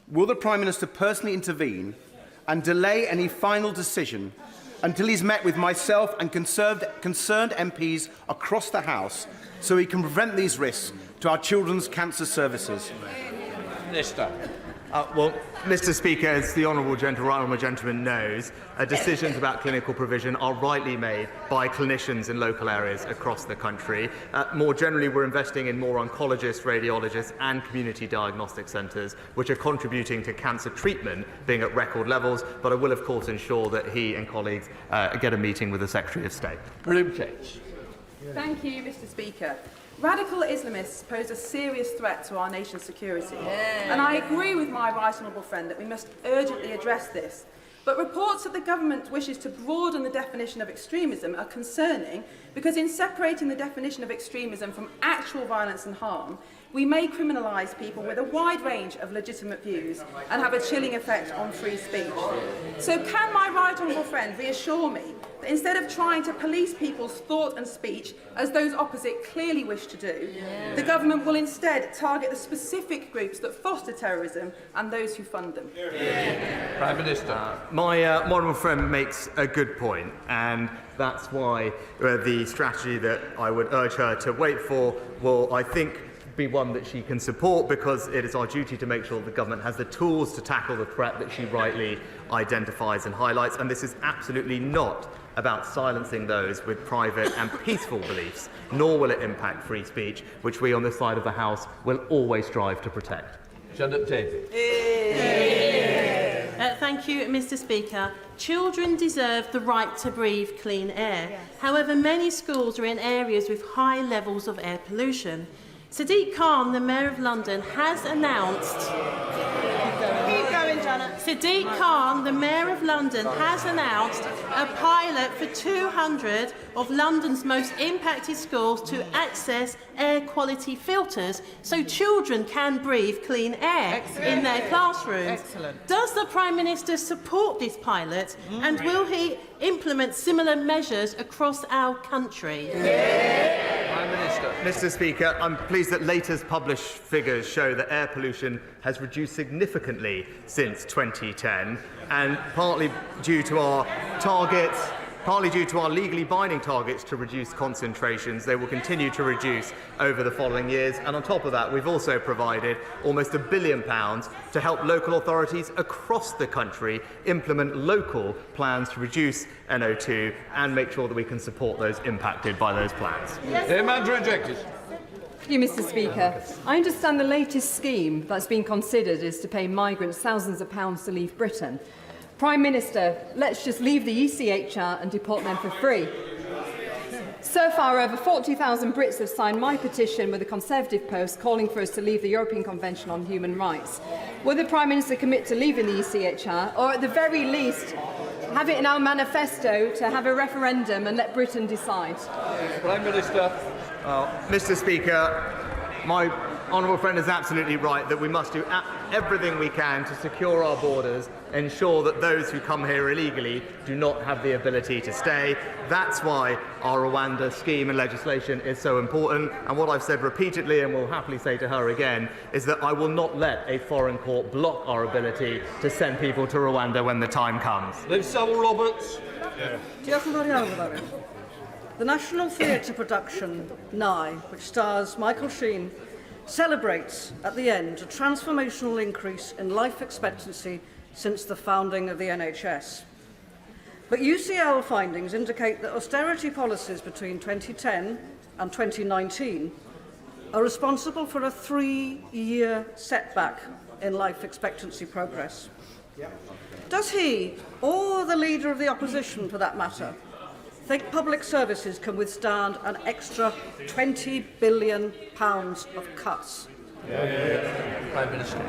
will the Prime Minister personally intervene and delay any final decision until he's met with myself and concerned MPs across the House so he can prevent these risks to our children's cancer services? Minister. Well, Mr. Speaker, as the honourable gentleman knows, decisions about clinical provision are rightly made by clinicians in local areas across the country. More generally, we're investing in more oncologists, radiologists and community diagnostic centres, which are contributing to cancer treatment being at record levels, but I will, of course, ensure that he and colleagues get a meeting with the Secretary of State. Thank you, Mr. Speaker. Radical Islamists pose a serious threat to our nation's security. And I agree with my right honourable friend that we must urgently address this. But reports that the government wishes to broaden the definition of extremism are concerning because in separating the definition of extremism from actual violence and harm, we may criminalise people with a wide range of legitimate views and have a chilling effect on free speech. So can my right honourable friend reassure me that instead of trying to police people's thought and speech, as those opposite clearly wish to do, the government will instead target the specific groups that foster terrorism and those who fund them? Prime Minister. My honourable friend makes a good point, and that's why the strategy that I would urge her to wait for will, I think, be one that she can support, because it is our duty to make sure the government has the tools to tackle the threat that she rightly identifies and highlights. And this is absolutely not about silencing those with private and peaceful beliefs, nor will it impact free speech, which we on this side of the House will always strive to protect. Thank you, Mr. Speaker. Children deserve the right to breathe clean air. However, many schools are in areas with high levels of air pollution. Sadiq Khan, the Mayor of London, has announced... Keep going, Janet. Sadiq Khan, the Mayor of London, has announced a pilot for 200 of London's most impacted schools to access air quality filters so children can breathe clean air in their classrooms. Excellent. Does the Prime Minister support this pilot, and will he implement similar measures across our country? Prime Minister. Mr. Speaker, I'm pleased that latest published figures show that air pollution has reduced significantly since 2010, and partly due to our legally binding targets to reduce concentrations. They will continue to reduce over the following years. And on top of that, we've also provided almost £1 billion to help local authorities across the country implement local plans to reduce NO2 and make sure that we can support those impacted by those plans. Thank you, Mr. Speaker. I understand the latest scheme that's been considered is to pay migrants thousands of pounds to leave Britain. Prime Minister, let's just leave the ECHR and deport them for free. So far, over 40,000 Brits have signed my petition with a Conservative post calling for us to leave the European Convention on Human Rights. Will the Prime Minister commit to leaving the ECHR, or at the very least, have it in our manifesto to have a referendum and let Britain decide? Prime Minister. Mr. Speaker, my honourable friend is absolutely right that we must do everything we can to secure our borders, ensure that those who come here illegally do not have the ability to stay. That's why our Rwanda scheme and legislation is so important. And what I've said repeatedly, and will happily say to her again, is that I will not let a foreign court block our ability to send people to Rwanda when the time comes. Liv Sowell-Roberts. The National Theatre production, Nye, which stars Michael Sheen, celebrates at the end a transformational increase in life expectancy since the founding of the NHS. But UCL findings indicate that austerity policies between 2010 and 2019 are responsible for a 3-year setback in life expectancy progress. Does he, or the Leader of the Opposition for that matter, think public services can withstand an extra £20 billion of cuts? Prime Minister.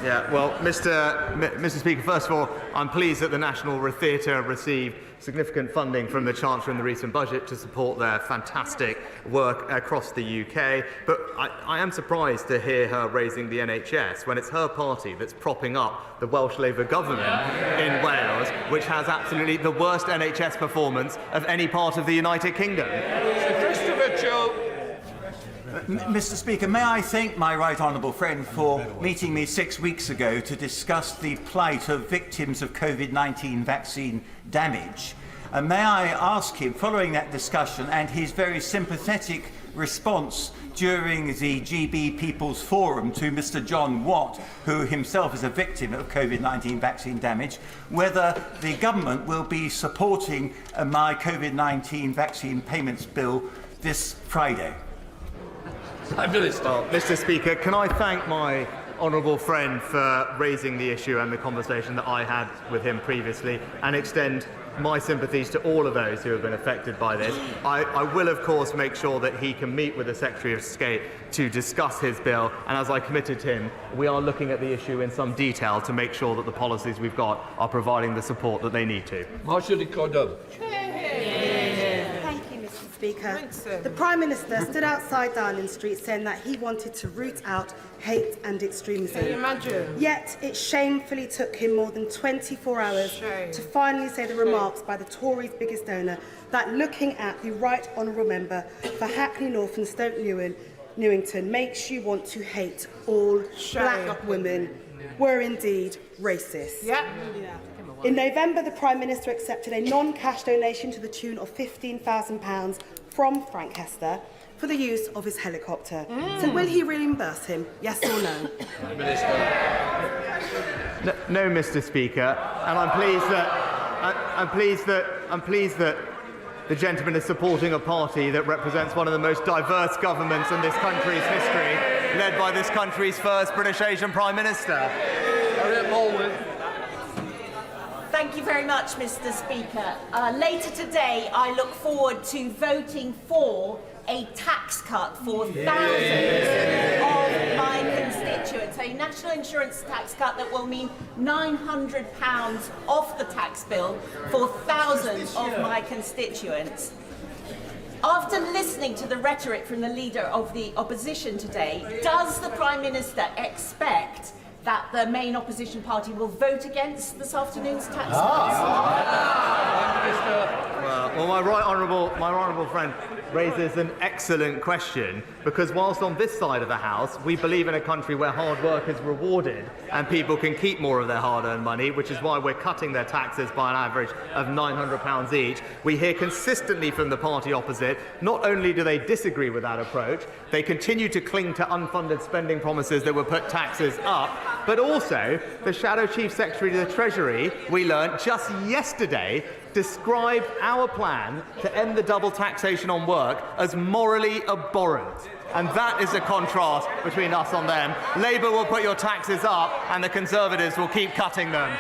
Yeah, well, Mr. Speaker, first of all, I'm pleased that the National Theatre received significant funding from the Chancellor in the recent budget to support their fantastic work across the UK. But I am surprised to hear her raising the NHS when it's her party that's propping up the Welsh Labour government in Wales, which has absolutely the worst NHS performance of any part of the United Kingdom. Mr. Speaker, may I thank my right honourable friend for meeting me 6 weeks ago to discuss the plight of victims of COVID-19 vaccine damage. And may I ask him, following that discussion and his very sympathetic response during the GB People's Forum to Mr. John Watt, who himself is a victim of COVID-19 vaccine damage, whether the government will be supporting my COVID-19 vaccine payments bill this Friday. Well, Mr. Speaker, can I thank my honourable friend for raising the issue and the conversation that I had with him previously, and extend my sympathies to all of those who have been affected by this. I will, of course, make sure that he can meet with the Secretary of State to discuss his bill, and as I committed to him, we are looking at the issue in some detail to make sure that the policies we've got are providing the support that they need to. Marshall Cordon. Thank you, Mr. Speaker. The Prime Minister stood outside Downing Street saying that he wanted to root out hate and extremism. Can you imagine? Yet it shamefully took him more than 24 hours to finally say the remarks by the Tories' biggest donor that looking at the Right Honourable Member for Hackney North and Stoke Newington makes you want to hate all black women were indeed racist. In November, the Prime Minister accepted a non-cash donation to the tune of £15,000 from Frank Hester for the use of his helicopter. So will he reimburse him, yes or no? No, Mr. Speaker, and I'm pleased that the gentleman is supporting a party that represents one of the most diverse governments in this country's history, led by this country's first British Asian Prime Minister. Thank you very much, Mr. Speaker. Later today, I look forward to voting for a tax cut for thousands of my constituents, a national insurance tax cut that will mean £900 off the tax bill for thousands of my constituents. After listening to the rhetoric from the leader of the opposition today, does the Prime Minister expect that the main opposition party will vote against this afternoon's tax cuts? Well, my right honourable friend raises an excellent question, because whilst on this side of the House we believe in a country where hard work is rewarded and people can keep more of their hard-earned money, which is why we're cutting their taxes by an average of £900 each, we hear consistently from the party opposite, not only do they disagree with that approach, they continue to cling to unfunded spending promises that would put taxes up, but also the Shadow Chief Secretary to the Treasury, we learnt just yesterday, described our plan to end the double taxation on work as morally abhorrent. And that is a contrast between us and them. Labour will put your taxes up and the Conservatives will keep cutting them.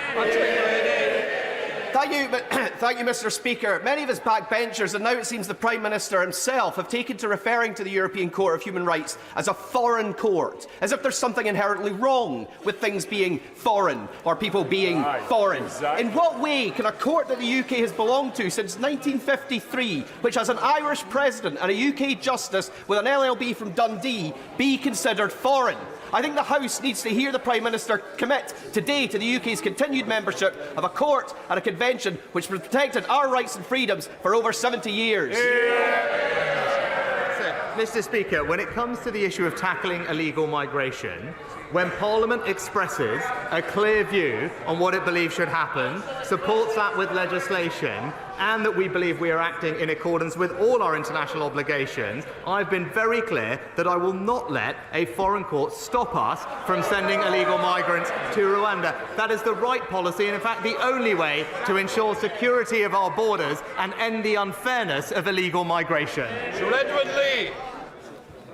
Thank you, Mr. Speaker. Many of his backbenchers, and now it seems the Prime Minister himself, have taken to referring to the European Court of Human Rights as a foreign court, as if there's something inherently wrong with things being foreign or people being foreign. In what way can a court that the UK has belonged to since 1953, which has an Irish president and a UK justice with an LLB from Dundee, be considered foreign? I think the House needs to hear the Prime Minister commit today to the UK's continued membership of a court and a convention which has protected our rights and freedoms for over 70 years. Mr. Speaker, when it comes to the issue of tackling illegal migration, when Parliament expresses a clear view on what it believes should happen, supports that with legislation, and that we believe we are acting in accordance with all our international obligations, I've been very clear that I will not let a foreign court stop us from sending illegal migrants to Rwanda. That is the right policy, and in fact the only way to ensure security of our borders and end the unfairness of illegal migration. Sir Edward Lee.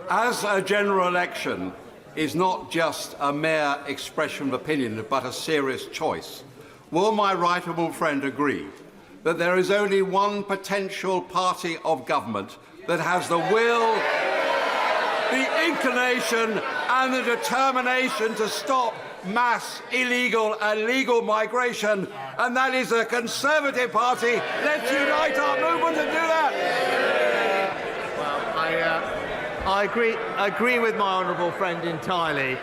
As a general election is not just a mere expression of opinion, but a serious choice, will my right honourable friend agree that there is only one potential party of government that has the will, the inclination and the determination to stop mass illegal and legal migration, and that is the Conservative Party? Let's unite our movement and do that. I agree with my honourable friend entirely.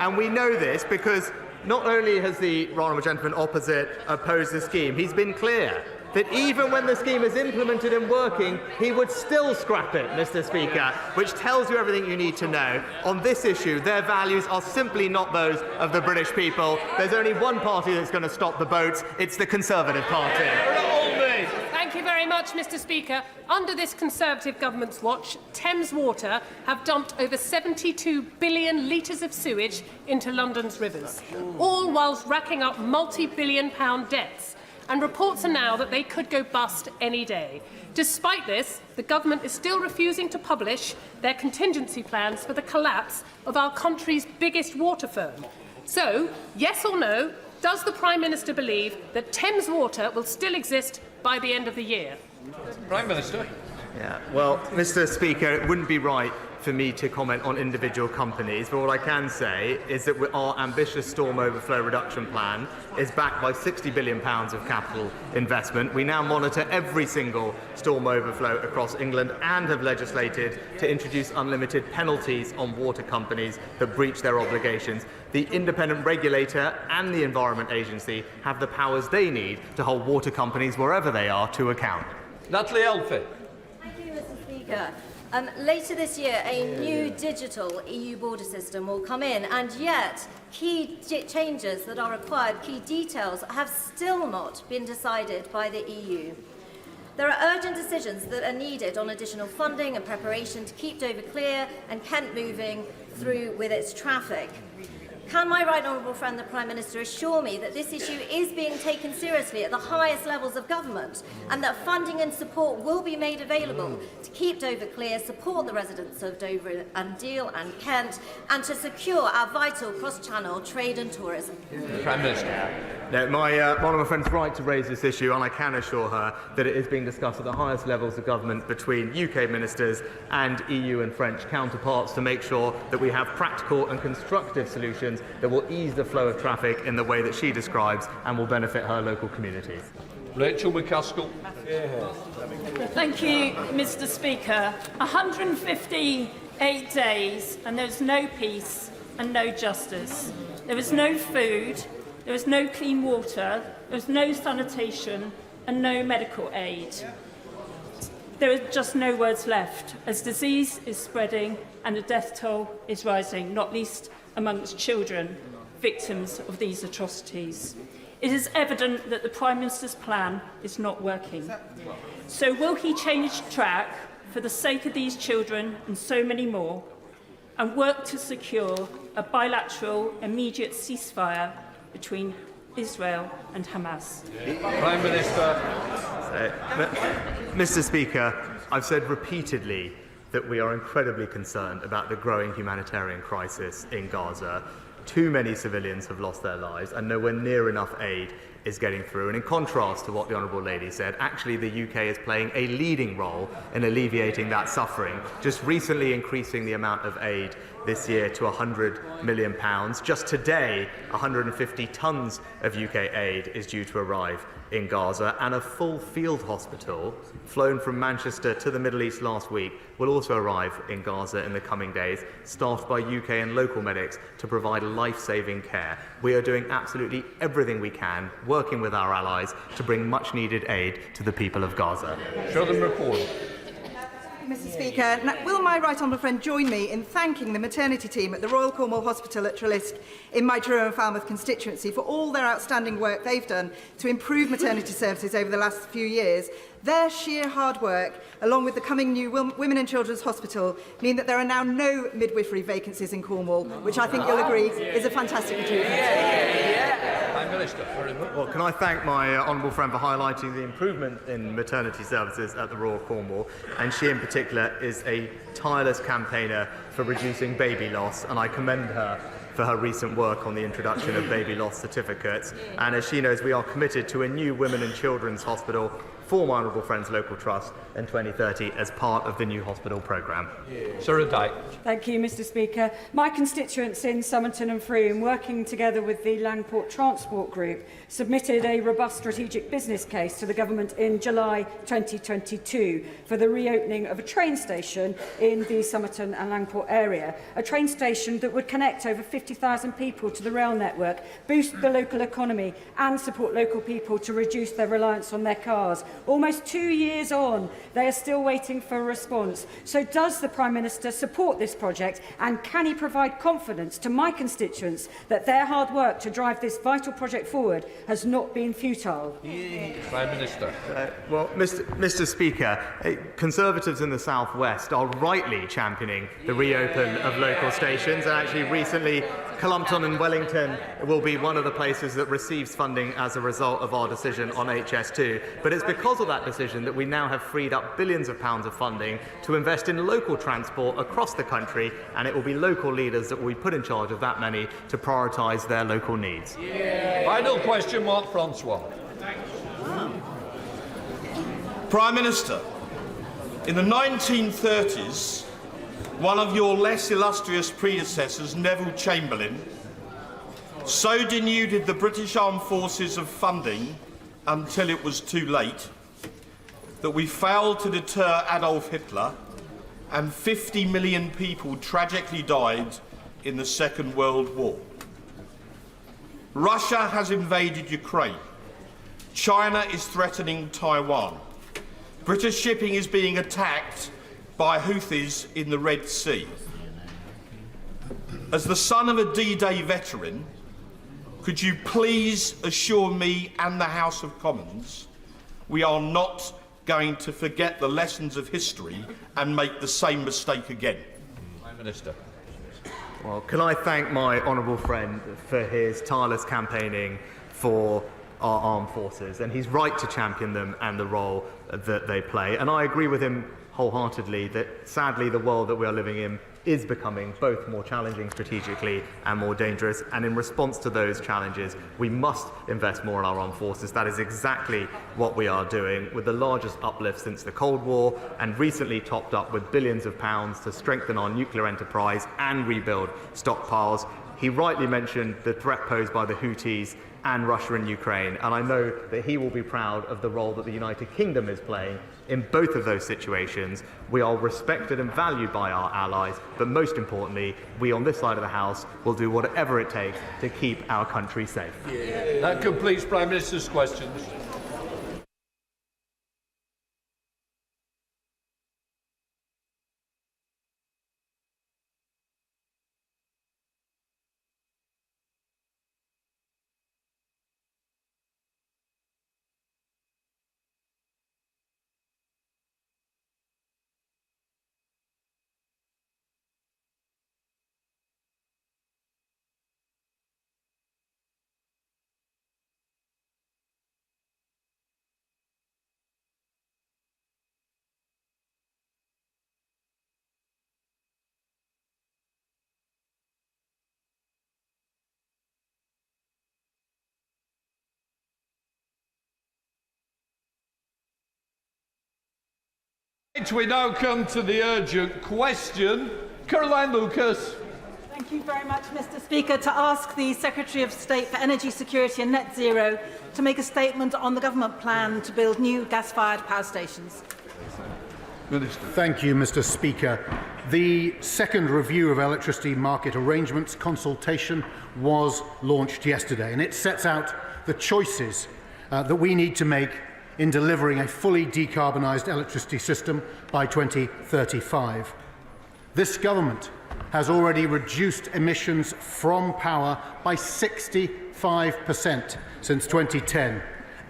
And we know this because not only has the honourable gentleman opposite opposed the scheme, he's been clear that even when the scheme is implemented and working, he would still scrap it, Mr. Speaker, which tells you everything you need to know. On this issue, their values are simply not those of the British people. There's only one party that's going to stop the boats. It's the Conservative Party. Thank you very much, Mr. Speaker. Under this Conservative government's watch, Thames Water have dumped over 72 billion litres of sewage into London's rivers, all whilst racking up multi-billion-pound debts. And reports are now that they could go bust any day. Despite this, the government is still refusing to publish their contingency plans for the collapse of our country's biggest water firm. So, yes or no, does the Prime Minister believe that Thames Water will still exist by the end of the year? Prime Minister. Yeah, well, Mr. Speaker, it wouldn't be right for me to comment on individual companies, but what I can say is that our ambitious storm overflow reduction plan is backed by £60 billion of capital investment. We now monitor every single storm overflow across England and have legislated to introduce unlimited penalties on water companies that breach their obligations. The independent regulator and the Environment Agency have the powers they need to hold water companies wherever they are to account. Natalie Elphie. Thank you, Mr. Speaker. Later this year, a new digital EU border system will come in, and yet key changes that are required, key details, have still not been decided by the EU. There are urgent decisions that are needed on additional funding and preparation to keep Dover clear and Kent moving through with its traffic. Can my right honourable friend, the Prime Minister, assure me that this issue is being taken seriously at the highest levels of government and that funding and support will be made available to keep Dover clear, support the residents of Dover and Deal and Kent, and to secure our vital cross-channel trade and tourism? Prime Minister. No, one of my friends is right to raise this issue, and I can assure her that it is being discussed at the highest levels of government between UK ministers and EU and French counterparts to make sure that we have practical and constructive solutions that will ease the flow of traffic in the way that she describes and will benefit her local communities. Rachel McCaskill. Thank you, Mr. Speaker. 158 days and there's no peace and no justice. There was no food, there was no clean water, there was no sanitation and no medical aid. There are just no words left as disease is spreading and the death toll is rising, not least amongst children, victims of these atrocities. It is evident that the Prime Minister's plan is not working. So will he change track for the sake of these children and so many more and work to secure a bilateral immediate ceasefire between Israel and Hamas? Prime Minister. Mr. Speaker, I've said repeatedly that we are incredibly concerned about the growing humanitarian crisis in Gaza. Too many civilians have lost their lives and nowhere near enough aid is getting through. And in contrast to what the Honourable Lady said, actually the UK is playing a leading role in alleviating that suffering, just recently increasing the amount of aid this year to £100 million. Just today, 150 tonnes of UK aid is due to arrive in Gaza, and a full field hospital flown from Manchester to the Middle East last week will also arrive in Gaza in the coming days, staffed by UK and local medics to provide life-saving care. We are doing absolutely everything we can, working with our allies to bring much-needed aid to the people of Gaza. Show them report. Mr. Speaker, now, will my right honourable friend join me in thanking the maternity team at the Royal Cornwall Hospital at Treliske in my Truro and Falmouth constituency for all their outstanding work they've done to improve maternity services over the last few years? Their sheer hard work, along with the coming new Women and Children's Hospital, mean that there are now no midwifery vacancies in Cornwall, which I think you'll agree is a fantastic achievement. Prime Minister. Well, can I thank my honourable friend for highlighting the improvement in maternity services at the Royal Cornwall, and she in particular is a tireless campaigner for reducing baby loss, and I commend her for her recent work on the introduction of baby loss certificates. And as she knows, we are committed to a new Women and Children's Hospital for my honourable friend's local trust in 2030 as part of the new hospital programme. Sir Dyke. Thank you, Mr. Speaker. My constituents in Somerton and Frome, working together with the Langport Transport Group, submitted a robust strategic business case to the government in July 2022 for the reopening of a train station in the Somerton and Langport area, a train station that would connect over 50,000 people to the rail network, boost the local economy and support local people to reduce their reliance on their cars. Almost 2 years on, they are still waiting for a response. So does the Prime Minister support this project, and can he provide confidence to my constituents that their hard work to drive this vital project forward has not been futile? Prime Minister. Well, Mr. Speaker, Conservatives in the South West are rightly championing the reopen of local stations, and actually recently Cullompton and Wellington will be one of the places that receives funding as a result of our decision on HS2. But it's because of that decision that we now have freed up billions of pounds of funding to invest in local transport across the country, and it will be local leaders that will be put in charge of that money to prioritise their local needs. Final question, Mark Francois. Prime Minister, In the 1930s, one of your less illustrious predecessors, Neville Chamberlain, so denuded the British Armed Forces of funding until it was too late that we failed to deter Adolf Hitler, and 50 million people tragically died in the Second World War. Russia has invaded Ukraine. China is threatening Taiwan. British shipping is being attacked by Houthis in the Red Sea. As the son of a D-Day veteran, could you please assure me and the House of Commons we are not going to forget the lessons of history and make the same mistake again? Prime Minister. Well, can I thank my honourable friend for his tireless campaigning for our armed forces, and he's right to champion them and the role that they play. And I agree with him wholeheartedly that sadly the world that we are living in is becoming both more challenging strategically and more dangerous, and in response to those challenges we must invest more in our armed forces. That is exactly what we are doing, with the largest uplift since the Cold War, and recently topped up with billions of pounds to strengthen our nuclear enterprise and rebuild stockpiles. He rightly mentioned the threat posed by the Houthis and Russia and Ukraine, and I know that he will be proud of the role that the United Kingdom is playing in both of those situations. We are respected and valued by our allies, but most importantly, we on this side of the House will do whatever it takes to keep our country safe. That completes Prime Minister's questions. We now come to the urgent question. Caroline Lucas. Thank you very much, Mr. Speaker. To ask the Secretary of State for Energy Security and Net Zero to make a statement on the government plan to build new gas-fired power stations. Minister. Thank you, Mr. Speaker. The second review of electricity market arrangements consultation was launched yesterday, and it sets out the choices that we need to make in delivering a fully decarbonised electricity system by 2035. This government has already reduced emissions from power by 65% since 2010,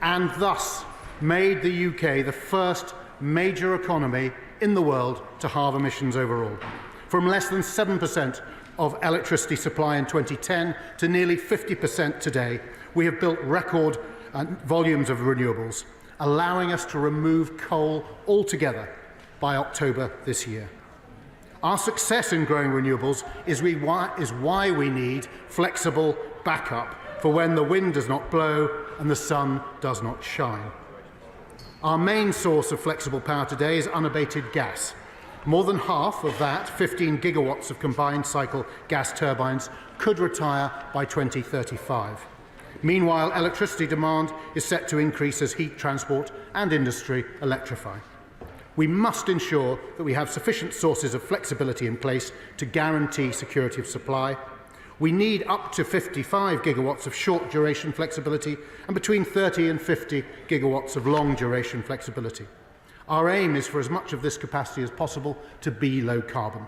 and thus made the UK the first major economy in the world to halve emissions overall. From less than 7% of electricity supply in 2010 to nearly 50% today, we have built record volumes of renewables, allowing us to remove coal altogether by October this year. Our success in growing renewables is why we need flexible backup for when the wind does not blow and the sun does not shine. Our main source of flexible power today is unabated gas. More than half of that, 15 gigawatts of combined cycle gas turbines, could retire by 2035. Meanwhile, electricity demand is set to increase as heat transport and industry electrify. We must ensure that we have sufficient sources of flexibility in place to guarantee security of supply. We need up to 55 gigawatts of short-duration flexibility and between 30 and 50 gigawatts of long-duration flexibility. Our aim is for as much of this capacity as possible to be low-carbon.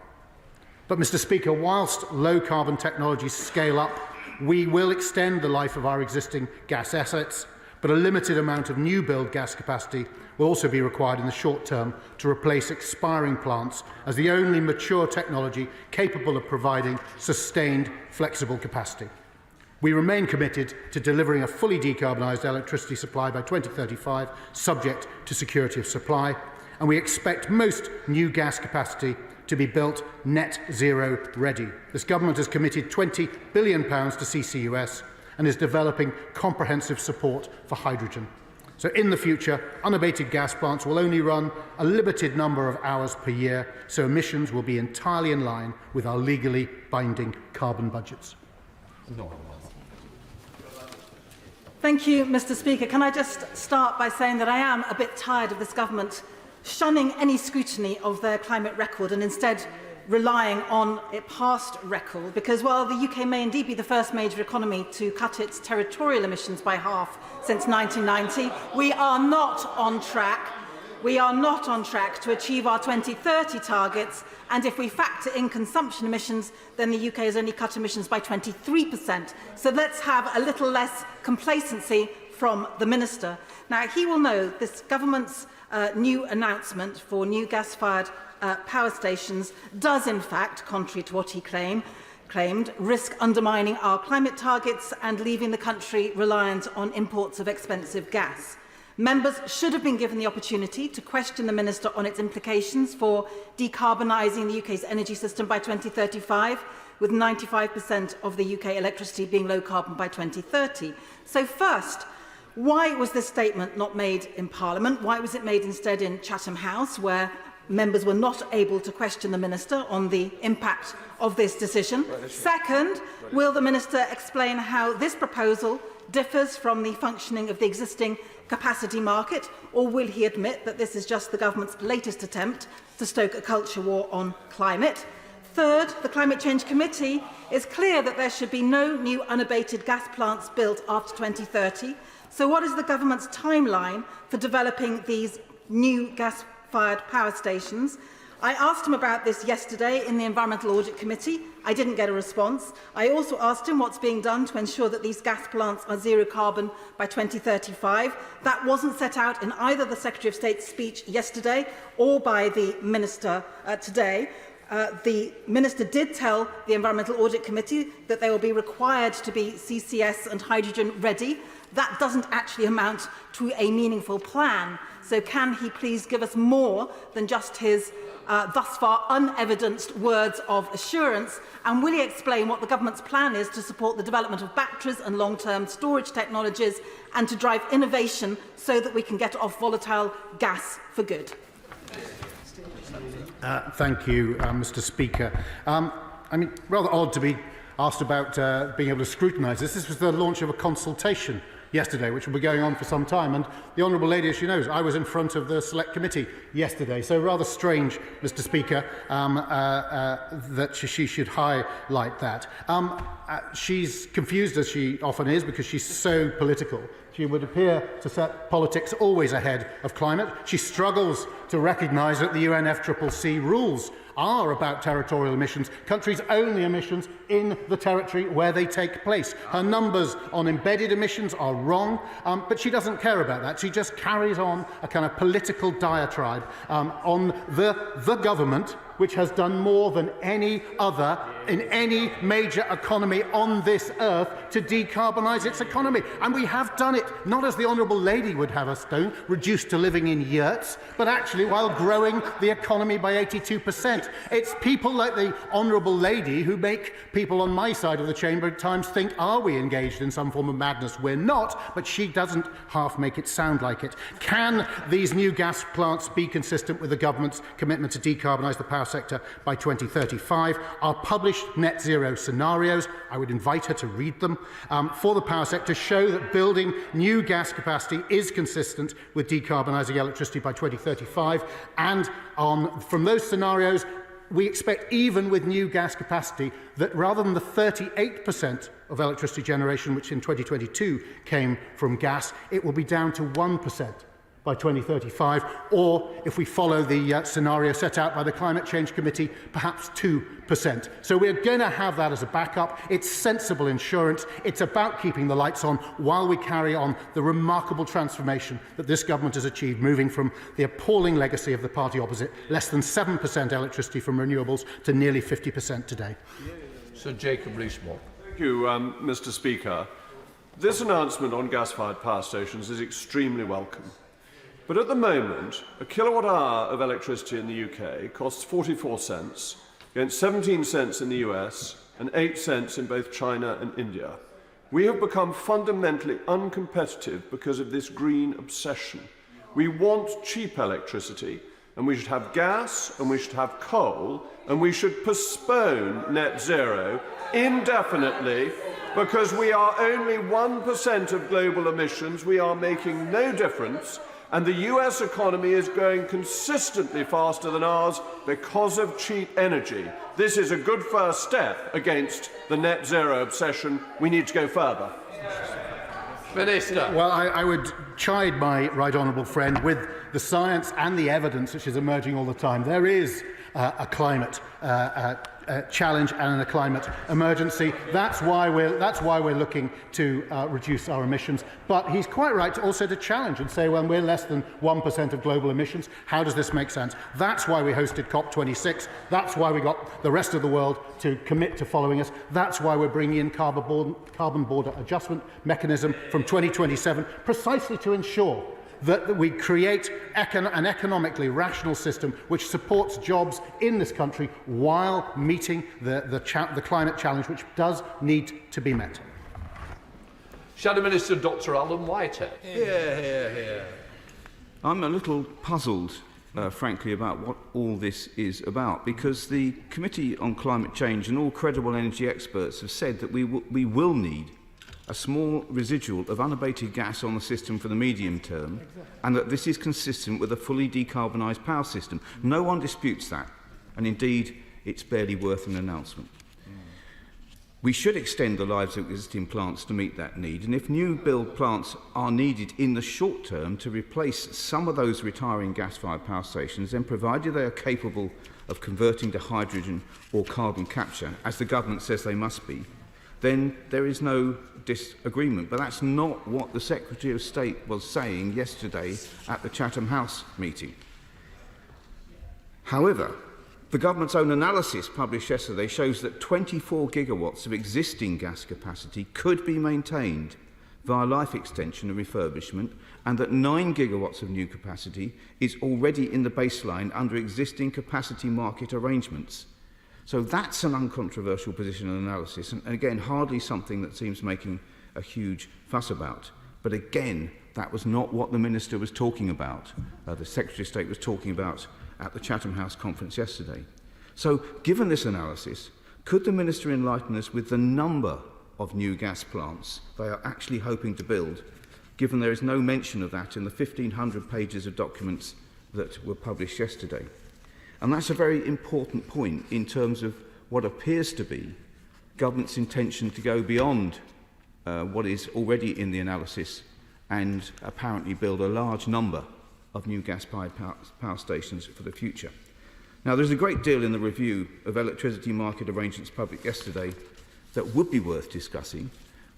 But, Mr. Speaker, whilst low-carbon technologies scale up, we will extend the life of our existing gas assets, but a limited amount of new build gas capacity will also be required in the short term to replace expiring plants as the only mature technology capable of providing sustained, flexible capacity. We remain committed to delivering a fully decarbonised electricity supply by 2035, subject to security of supply, and we expect most new gas capacity to be built net zero ready. This government has committed £20 billion to CCUS and is developing comprehensive support for hydrogen. So in the future, unabated gas plants will only run a limited number of hours per year, so emissions will be entirely in line with our legally binding carbon budgets. Thank you, Mr. Speaker. Can I just start by saying that I am a bit tired of this government shunning any scrutiny of their climate record and instead relying on a past record, because while the UK may indeed be the first major economy to cut its territorial emissions by half since 1990, we are not on track. We are not on track to achieve our 2030 targets, and if we factor in consumption emissions, then the UK has only cut emissions by 23%. So let's have a little less complacency from the Minister. Now, he will know this government's new announcement for new gas-fired power stations does, in fact, contrary to what he claimed, risk undermining our climate targets and leaving the country reliant on imports of expensive gas. Members should have been given the opportunity to question the Minister on its implications for decarbonising the UK's energy system by 2035, with 95% of the UK electricity being low carbon by 2030. So first, why was this statement not made in Parliament? Why was it made instead in Chatham House, where members were not able to question the Minister on the impact of this decision? Second, will the Minister explain how this proposal differs from the functioning of the existing capacity market, or will he admit that this is just the government's latest attempt to stoke a culture war on climate? Third, the Climate Change Committee is clear that there should be no new unabated gas plants built after 2030. So what is the government's timeline for developing these new gas-fired power stations? I asked him about this yesterday in the Environmental Audit Committee. I didn't get a response. I also asked him what's being done to ensure that these gas plants are zero carbon by 2035. That wasn't set out in either the Secretary of State's speech yesterday or by the Minister today. The Minister did tell the Environmental Audit Committee that they will be required to be CCS and hydrogen ready. That doesn't actually amount to a meaningful plan. So can he please give us more than just his thus far unevidenced words of assurance? And will he explain what the government's plan is to support the development of batteries and long-term storage technologies and to drive innovation so that we can get off volatile gas for good? Thank you, Mr. Speaker. I mean, rather odd to be asked about being able to scrutinise this. This was the launch of a consultation yesterday, which will be going on for some time. And the Honourable Lady, as she knows, I was in front of the Select Committee yesterday. So rather strange, Mr. Speaker, that she should highlight that. She's confused, as she often is, because she's so political. She would appear to set politics always ahead of climate. She struggles to recognise that the UNFCCC rules are about territorial emissions, countries' only emissions in the territory where they take place. Her numbers on embedded emissions are wrong, but she doesn't care about that. She just carries on a kind of political diatribe on the government, which has done more than any other in any major economy on this earth to decarbonise its economy. And we have done it, not as the Honourable Lady would have us do, reduced to living in yurts, but actually while growing the economy by 82%. It's people like the Honourable Lady who make people on my side of the chamber at times think, are we engaged in some form of madness? We're not, but she doesn't half make it sound like it. Can these new gas plants be consistent with the government's commitment to decarbonise the power sector by 2035? Our published net zero scenarios, I would invite her to read them, for the power sector show that building new gas capacity is consistent with decarbonising electricity by 2035. And from those scenarios, we expect, even with new gas capacity, that rather than the 38% of electricity generation, which in 2022 came from gas, it will be down to 1% by 2035, or if we follow the scenario set out by the Climate Change Committee, perhaps 2%. So we're going to have that as a backup. It's sensible insurance. It's about keeping the lights on while we carry on the remarkable transformation that this government has achieved, moving from the appalling legacy of the party opposite, less than 7% electricity from renewables, to nearly 50% today. Sir Jacob Rees-Mogg. Thank you, Mr. Speaker. This announcement on gas-fired power stations is extremely welcome. But at the moment, a kilowatt hour of electricity in the UK costs 44 cents, against 17 cents in the US and 8 cents in both China and India. We have become fundamentally uncompetitive because of this green obsession. We want cheap electricity, and we should have gas, and we should have coal, and we should postpone net zero indefinitely because we are only 1% of global emissions. We are making no difference, and the US economy is growing consistently faster than ours because of cheap energy. This is a good first step against the net zero obsession. We need to go further. Minister. Well, I would chide my right honourable friend with the science and the evidence which is emerging all the time. There is a climate challenge and a climate emergency. That's why we're looking to reduce our emissions. But he's quite right also to challenge and say, well, we're less than 1% of global emissions. How does this make sense? That's why we hosted COP26. That's why we got the rest of the world to commit to following us. That's why we're bringing in carbon border adjustment mechanism from 2027, precisely to ensure that we create an economically rational system which supports jobs in this country while meeting the climate challenge, which does need to be met. Shadow Minister Dr. Alan Whitehead. I'm a little puzzled, frankly, about what all this is about, because the Committee on Climate Change and all credible energy experts have said that we will need a small residual of unabated gas on the system for the medium term, and that this is consistent with a fully decarbonised power system. No one disputes that, and indeed it's barely worth an announcement. We should extend the lives of existing plants to meet that need, and if new build plants are needed in the short term to replace some of those retiring gas-fired power stations, then provided they are capable of converting to hydrogen or carbon capture, as the government says they must be, then there is no disagreement. But that's not what the Secretary of State was saying yesterday at the Chatham House meeting. However, the government's own analysis published yesterday shows that 24 gigawatts of existing gas capacity could be maintained via life extension and refurbishment, and that 9 gigawatts of new capacity is already in the baseline under existing capacity market arrangements. So that's an uncontroversial position and analysis, and again, hardly something that seems making a huge fuss about. But again, that was not what the Minister was talking about. The Secretary of State was talking about at the Chatham House conference yesterday. So, given this analysis, could the Minister enlighten us with the number of new gas plants they are actually hoping to build, given there is no mention of that in the 1,500 pages of documents that were published yesterday? And that's a very important point in terms of what appears to be government's intention to go beyond what is already in the analysis and apparently build a large number of new gas-fired power stations for the future. Now, there's a great deal in the review of electricity market arrangements published yesterday that would be worth discussing,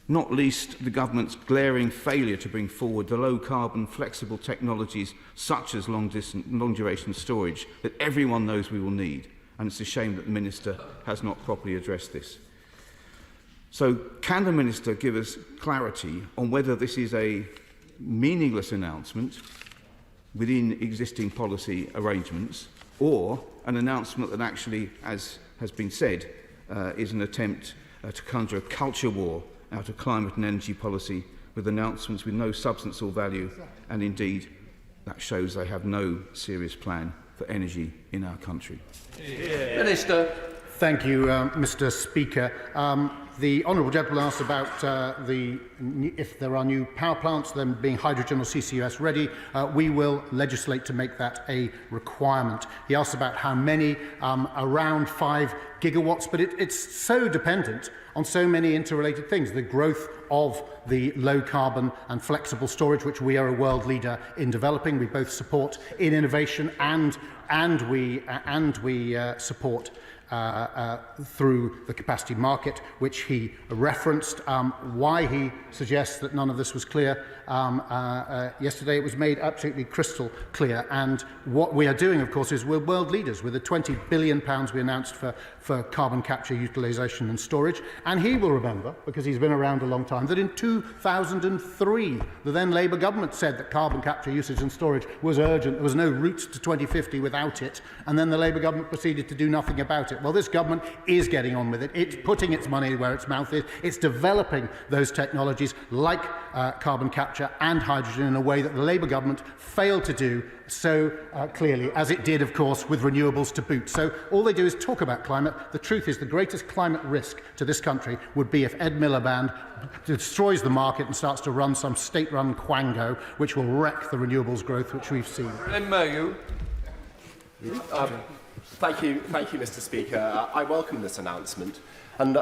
not least the government's glaring failure to bring forward the low-carbon, flexible technologies such as long-duration storage that everyone knows we will need, and it's a shame that the Minister has not properly addressed this. So, can the Minister give us clarity on whether this is a meaningless announcement within existing policy arrangements, or an announcement that actually, as has been said, is an attempt to conjure a culture war out of climate and energy policy with announcements with no substance or value, and indeed that shows they have no serious plan for energy in our country. Minister. Thank you, Mr. Speaker. The honourable gentleman asked about if there are new power plants, them being hydrogen or CCUS ready. We will legislate to make that a requirement. He asked about how many, around 5 gigawatts, but it's so dependent on so many interrelated things. The growth of the low carbon and flexible storage, which we are a world leader in developing. We both support in innovation and we support through the capacity market, which he referenced. Why he suggests that none of this was clear yesterday, it was made absolutely crystal clear. And what we are doing, of course, is we're world leaders with the £20 billion we announced for carbon capture, utilisation and storage. And he will remember, because he's been around a long time, that in 2003, the then Labour government said that carbon capture, usage and storage was urgent. There was no route to 2050 without it. And then the Labour government proceeded to do nothing about it. it. Well, this government is getting on with it. It's putting its money where its mouth is. It's developing those technologies like carbon capture and hydrogen in a way that the Labour government failed to do so clearly, as it did, of course, with renewables to boot. So all they do is talk about climate. The truth is the greatest climate risk to this country would be if Ed Miliband destroys the market and starts to run some state-run quango, which will wreck the renewables growth which we've seen. Thank you, Mr. Speaker. I welcome this announcement. And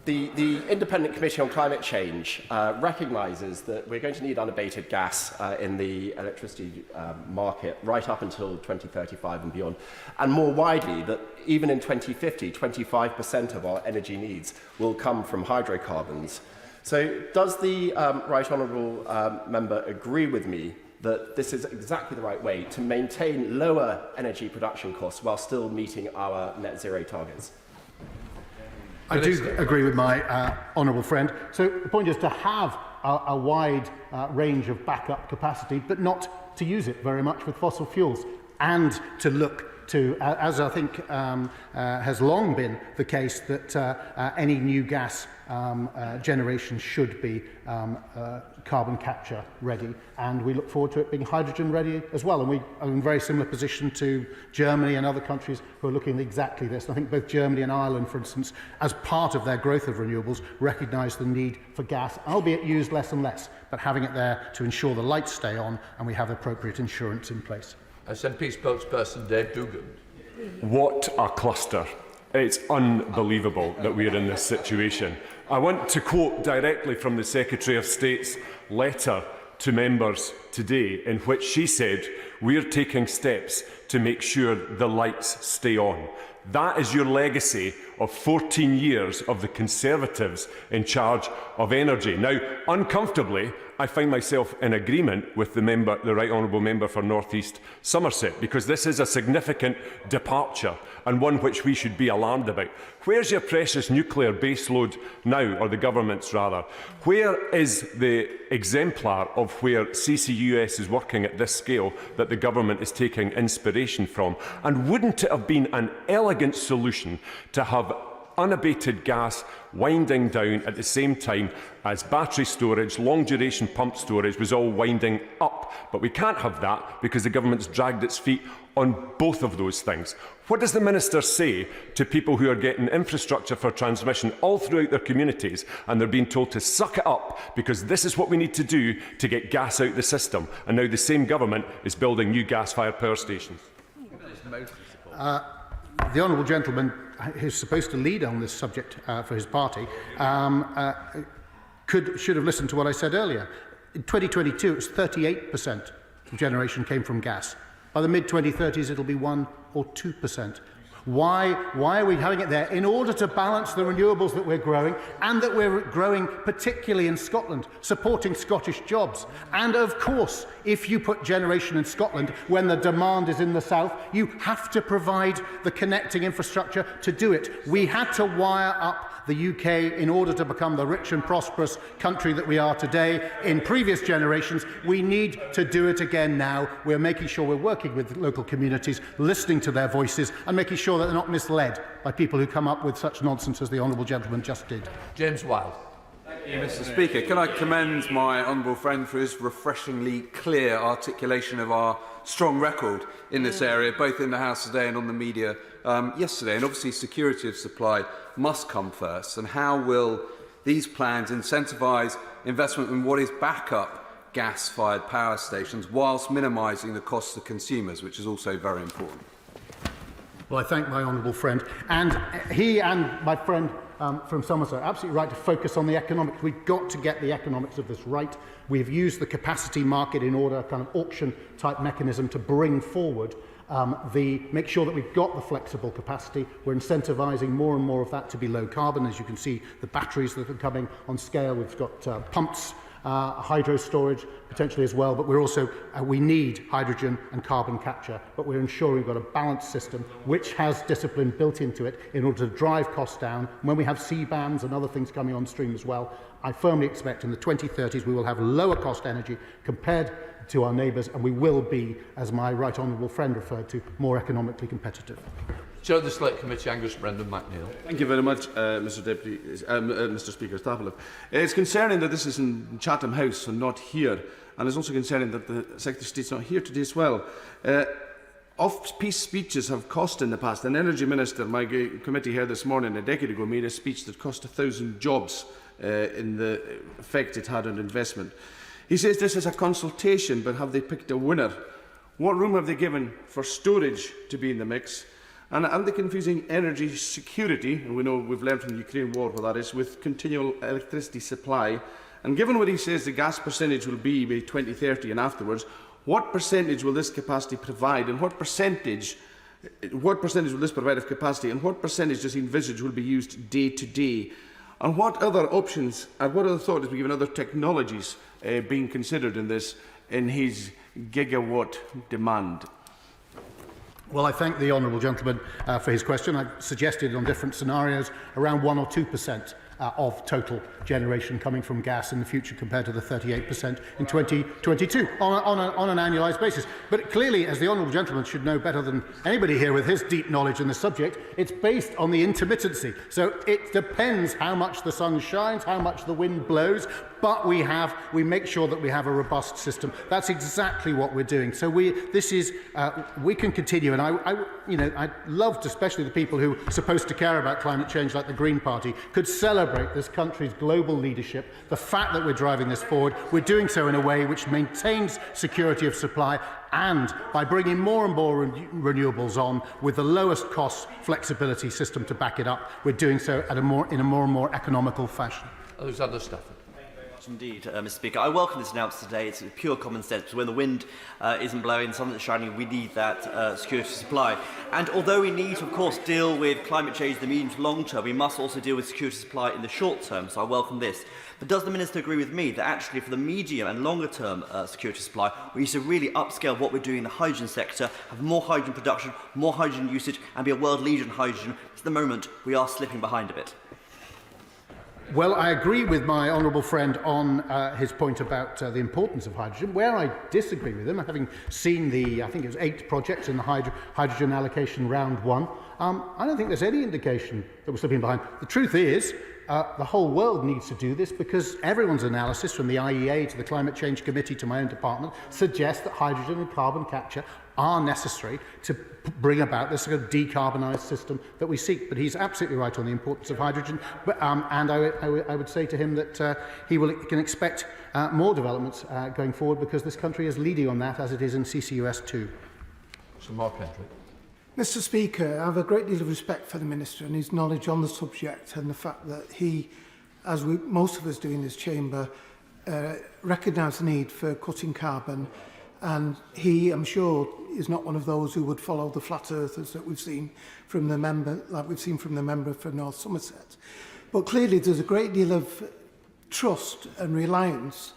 the Independent Committee on Climate Change recognises that we're going to need unabated gas in the electricity market right up until 2035 and beyond. And more widely, that even in 2050, 25% of our energy needs will come from hydrocarbons. So does the Right Honourable Member agree with me that this is exactly the right way to maintain lower energy production costs while still meeting our net zero targets? I do agree with my honourable friend. So the point is to have a wide range of backup capacity, but not to use it very much with fossil fuels, and to look to, as I think has long been the case, that any new gas generation should be carbon capture ready, and we look forward to it being hydrogen ready as well. And we are in a very similar position to Germany and other countries who are looking at exactly this. And I think both Germany and Ireland, for instance, as part of their growth of renewables, recognise the need for gas, albeit used less and less, but having it there to ensure the lights stay on and we have appropriate insurance in place. SNP spokesperson Dave Dugan. What a cluster. It's unbelievable that we're in this situation. I want to quote directly from the Secretary of State's letter to members today, in which she said, "We're taking steps to make sure the lights stay on." That is your legacy of 14 years of the Conservatives in charge of energy. Now, uncomfortably, I find myself in agreement with the Right Honourable Member for North East Somerset, because this is a significant departure and one which we should be alarmed about. Where's your precious nuclear baseload now, or the government's rather? Where is the exemplar of where CCUS is working at this scale that the government is taking inspiration from? And wouldn't it have been an elegant solution to have unabated gas winding down at the same time as battery storage, long-duration pump storage was all winding up? But we can't have that because the government's dragged its feet on both of those things. What does the Minister say to people who are getting infrastructure for transmission all throughout their communities and they're being told to suck it up because this is what we need to do to get gas out of the system, and now the same government is building new gas-fired power stations? The honourable gentleman who's supposed to lead on this subject for his party should have listened to what I said earlier. In 2022, it was 38% of generation came from gas. By the mid-2030s, it'll be 1 or 2%. Why are we having it there? In order to balance the renewables that we're growing, and that we're growing particularly in Scotland, supporting Scottish jobs. And of course, if you put generation in Scotland when the demand is in the south, you have to provide the connecting infrastructure to do it. We had to wire up the UK in order to become the rich and prosperous country that we are today in previous generations. We need to do it again now. We're making sure we're working with local communities, listening to their voices and making sure that they're not misled by people who come up with such nonsense as the honourable gentleman just did. James Wilde. Thank you, Mr. Speaker. Can I commend my honourable friend for his refreshingly clear articulation of our strong record in this area, both in the House today and on the media yesterday. And obviously security of supply must come first. And how will these plans incentivise investment in what is backup gas-fired power stations whilst minimising the costs to consumers, which is also very important? Well, I thank my honourable friend. And he and my friend from Somerset are absolutely right to focus on the economics. We've got to get the economics of this right. We've used the capacity market in order, kind of auction-type mechanism, to bring forward make sure that we've got the flexible capacity. We're incentivising more and more of that to be low carbon. As you can see, the batteries that are coming on scale. We've got pumps, hydro storage potentially as well, but we're also we need hydrogen and carbon capture, but we're ensuring we've got a balanced system which has discipline built into it in order to drive costs down. When we have CBAMs and other things coming on stream as well, I firmly expect in the 2030s we will have lower cost energy compared to our neighbours, and we will be, as my right honourable friend referred to, more economically competitive. Chair of the Select Committee, Angus Brendan McNeill. Thank you very much, Mr. Speaker Stapleton. It's concerning that this is in Chatham House and not here, and it's also concerning that the Secretary of State's not here today as well. Off-peace speeches have cost in the past. An Energy Minister, my committee here this morning, a decade ago, made a speech that cost 1,000 jobs in the effect it had on investment. He says this is a consultation, but have they picked a winner? What room have they given for storage to be in the mix? And are they confusing energy security, and we know we've learned from the Ukraine war what that is, with continual electricity supply? And given what he says the gas percentage will be by 2030 and afterwards, what percentage will this capacity provide, and what percentage will this provide of capacity, and what percentage does he envisage will be used day to day? And what other options, and what other thought has been given, other technologies being considered in this, in his gigawatt demand? Well, I thank the honourable gentleman for his question. I suggested on different scenarios around 1 or 2% of total generation coming from gas in the future compared to the 38% in 2022 on an annualised basis. But clearly, as the honourable gentleman should know better than anybody here with his deep knowledge in the subject, it's based on the intermittency. So it depends how much the sun shines, how much the wind blows, but we make sure that we have a robust system. That's exactly what we're doing. So we can continue, and I loved, especially the people who are supposed to care about climate change, like the Green Party, could celebrate this country's global leadership, the fact that we're driving this forward. We're doing so in a way which maintains security of supply, and by bringing more and more renewables on with the lowest cost flexibility system to back it up, we're doing so in a more and more economical fashion. Alexander Stafford. Indeed, Mr. Speaker. I welcome this announcement today. It's pure common sense, because when the wind isn't blowing, the sun isn't shining, we need that security of supply. And although we need to, of course, deal with climate change in the medium to long term, we must also deal with security of supply in the short term, so I welcome this. But does the Minister agree with me that actually for the medium and longer term security of supply, we need to really upscale what we're doing in the hydrogen sector, have more hydrogen production, more hydrogen usage, and be a world leader in hydrogen? At the moment, we are slipping behind a bit. Well, I agree with my honourable friend on his point about the importance of hydrogen. Where I disagree with him, having seen I think it was 8 projects in the hydrogen allocation round 1, I don't think there's any indication that we're slipping behind. The truth is, the whole world needs to do this, because everyone's analysis, from the IEA to the Climate Change Committee to my own department, suggests that hydrogen and carbon capture are necessary to bring about this sort of decarbonised system that we seek. But he's absolutely right on the importance of hydrogen. But, and I would say to him that he can expect more developments going forward, because this country is leading on that, as it is in CCUS too. Sir Mark Hendrick. Mr. Speaker, I have a great deal of respect for the Minister and his knowledge on the subject, and the fact that he, as most of us do in this chamber, recognise the need for cutting carbon. And he, I'm sure, is not one of those who would follow the flat earthers that we've seen from the member, for North Somerset. But clearly there's a great deal of trust and reliance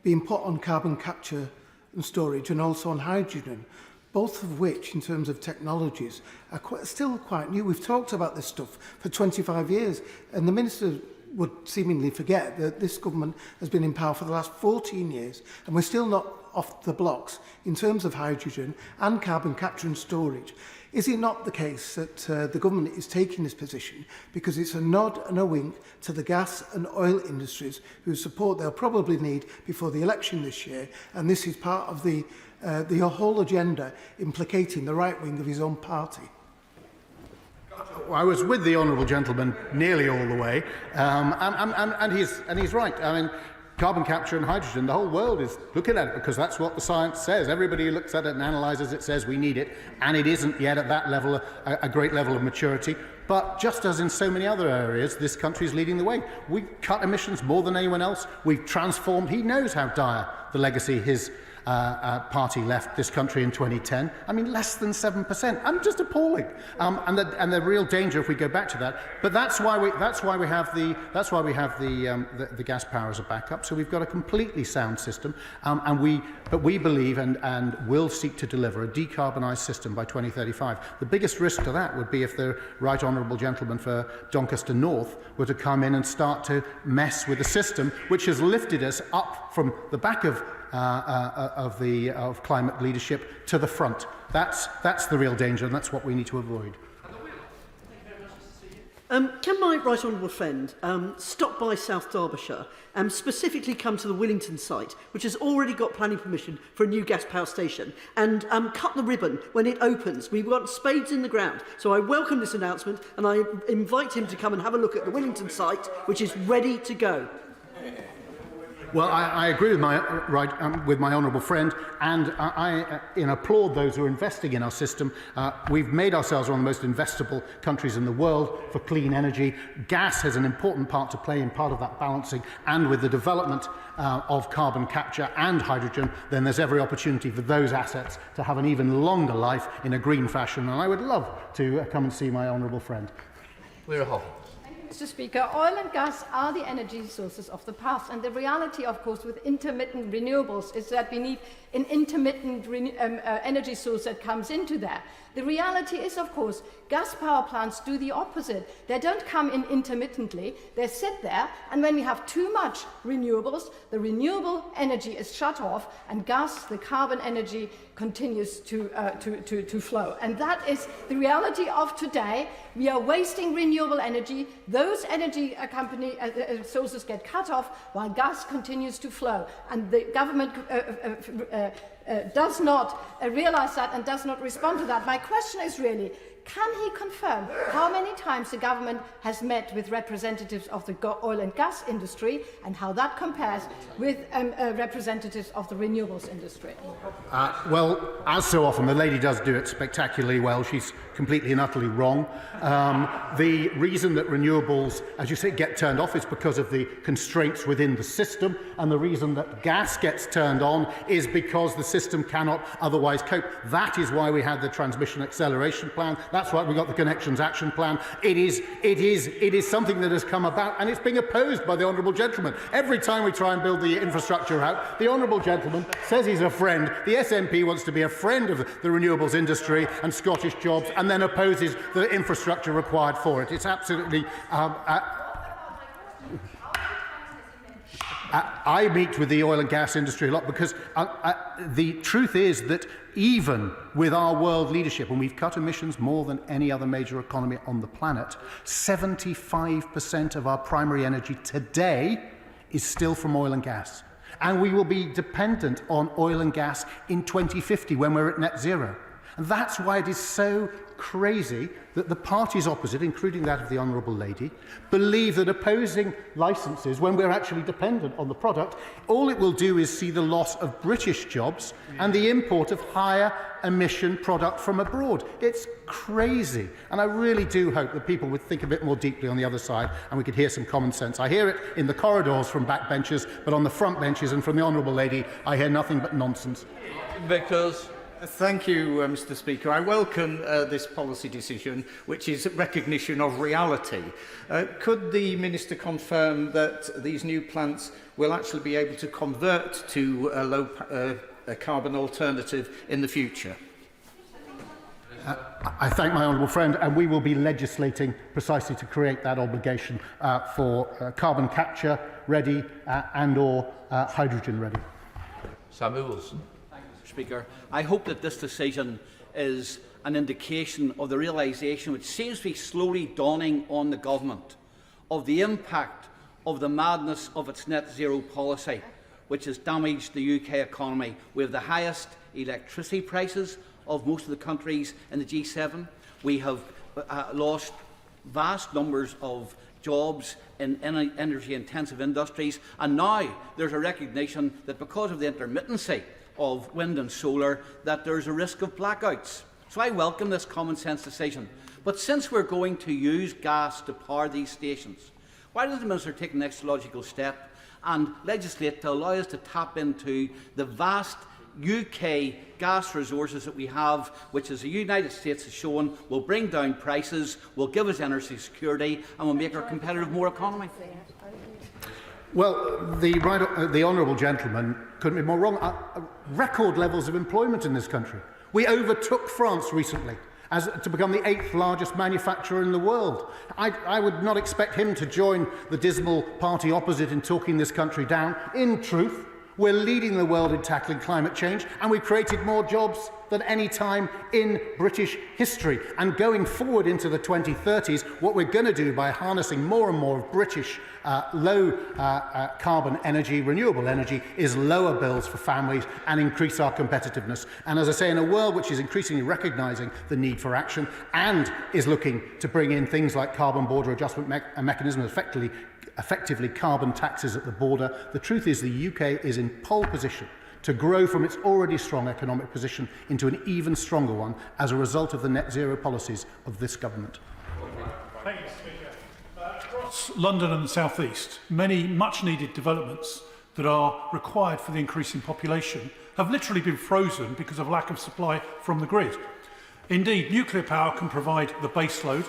being put on carbon capture and storage, and also on hydrogen, both of which, in terms of technologies, are still quite new. We've talked about this stuff for 25 years, and the Minister would seemingly forget that this government has been in power for the last 14 years, and we're still not off the blocks in terms of hydrogen and carbon capture and storage. Is it not the case that the government is taking this position because it's a nod and a wink to the gas and oil industries, whose support they'll probably need before the election this year, and this is part of the whole agenda implicating the right wing of his own party? I was with the honourable gentleman nearly all the way, and he's right. I mean, carbon capture and hydrogen, the whole world is looking at it, because that's what the science says. Everybody who looks at it and analyses it says we need it, and it isn't yet at that level, a great level of maturity. But just as in so many other areas, this country is leading the way. We've cut emissions more than anyone else. We've transformed. He knows how dire the legacy his party left this country in 2010. I mean, less than 7%. I'm just appalling. And the real danger if we go back to that. But that's why we have the gas power as a backup. So we've got a completely sound system, but we believe and will seek to deliver a decarbonised system by 2035. The biggest risk to that would be if the right honourable gentleman for Doncaster North were to come in and start to mess with the system, which has lifted us up from the back of climate leadership to the front. That's the real danger, and that's what we need to avoid. Can my right honourable friend stop by South Derbyshire and specifically come to the Willington site, which has already got planning permission for a new gas power station, and cut the ribbon when it opens? We've got spades in the ground. So I welcome this announcement and I invite him to come and have a look at the Willington site, which is ready to go. Well, I agree with my honourable friend, and I applaud those who are investing in our system. We've made ourselves one of the most investable countries in the world for clean energy. Gas has an important part to play in part of that balancing, and with the development of carbon capture and hydrogen, then there's every opportunity for those assets to have an even longer life in a green fashion. And I would love to come and see my honourable friend. Mr. Speaker, oil and gas are the energy sources of the past, and the reality, of course, with intermittent renewables is that we need an intermittent energy source that comes into there. The reality is, of course, gas power plants do the opposite. They don't come in intermittently, they sit there, and when we have too much renewables, the renewable energy is shut off, and gas, the carbon energy, continues to flow. And that is the reality of today. We are wasting renewable energy. Those energy sources get cut off while gas continues to flow. And the government does not realise that and does not respond to that. My question is really, can he confirm how many times the government has met with representatives of the oil and gas industry and how that compares with representatives of the renewables industry? Well, as so often, the lady does do it spectacularly well. She's completely and utterly wrong. The reason that renewables, as you say, get turned off is because of the constraints within the system, and the reason that gas gets turned on is because the system cannot otherwise cope. That is why we had the transmission acceleration plan. That's why we got the Connections Action Plan. It is something that has come about, and it's being opposed by the honourable gentleman. Every time we try and build the infrastructure out, the honourable gentleman says he's a friend. The SNP wants to be a friend of the renewables industry and Scottish jobs, and then opposes the infrastructure required for it. It's absolutely... I meet with the oil and gas industry a lot because the truth is that even with our world leadership, and we've cut emissions more than any other major economy on the planet, 75% of our primary energy today is still from oil and gas. And we will be dependent on oil and gas in 2050 when we're at net zero. And that's why it is so crazy that the parties opposite, including that of the Honourable Lady, believe that opposing licences when we're actually dependent on the product, all it will do is see the loss of British jobs and the import of higher emission product from abroad. It's crazy. And I really do hope that people would think a bit more deeply on the other side and we could hear some common sense. I hear it in the corridors from backbenchers, but on the front benches and from the Honourable Lady, I hear nothing but nonsense. Because thank you, Mr. Speaker. I welcome this policy decision, which is recognition of reality. Could the Minister confirm that these new plants will actually be able to convert to a low carbon alternative in the future? I thank my honourable friend, and we will be legislating precisely to create that obligation for carbon capture ready and/or hydrogen ready. Samuel Wilson. Speaker, I hope that this decision is an indication of the realisation which seems to be slowly dawning on the government of the impact of the madness of its net zero policy, which has damaged the UK economy. We have the highest electricity prices of most of the countries in the G7. We have lost vast numbers of jobs in energy-intensive industries, and now there's a recognition that because of the intermittency of wind and solar, that there's a risk of blackouts. So I welcome this common sense decision. But since we're going to use gas to power these stations, why doesn't the Minister take the next logical step and legislate to allow us to tap into the vast UK gas resources that we have, which, as the United States has shown, will bring down prices, will give us energy security, and will make our competitive more economy? Well, the honourable gentleman couldn't be more wrong. Record levels of employment in this country. We overtook France recently to become the 8th largest manufacturer in the world. I would not expect him to join the dismal party opposite in talking this country down. In truth, We're leading the world in tackling climate change, and we've created more jobs than any time in British history. And going forward into the 2030s, what we're going to do by harnessing more and more of British low carbon energy, renewable energy, is lower bills for families and increase our competitiveness. And as I say, in a world which is increasingly recognising the need for action and is looking to bring in things like carbon border adjustment mechanisms, effectively carbon taxes at the border, the truth is the UK is in pole position to grow from its already strong economic position into an even stronger one as a result of the net zero policies of this government. Thank you, Speaker. Across London and the South East, many much-needed developments that are required for the increasing population have literally been frozen because of lack of supply from the grid. Indeed, nuclear power can provide the baseload,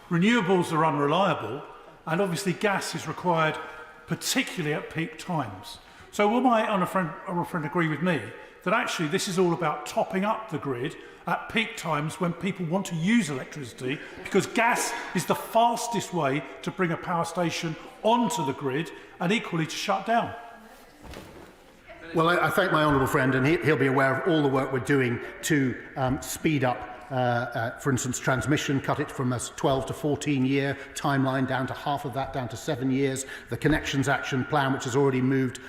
renewables are unreliable, and obviously gas is required, particularly at peak times. So will my honourable friend agree with me that actually this is all about topping up the grid at peak times when people want to use electricity, because gas is the fastest way to bring a power station onto the grid and equally to shut down? Well, I thank my honourable friend, and he'll be aware of all the work we're doing to speed up for instance, transmission, cut it from a 12 to 14-year timeline down to half of that, down to 7 years. The Connections Action Plan, which has already moved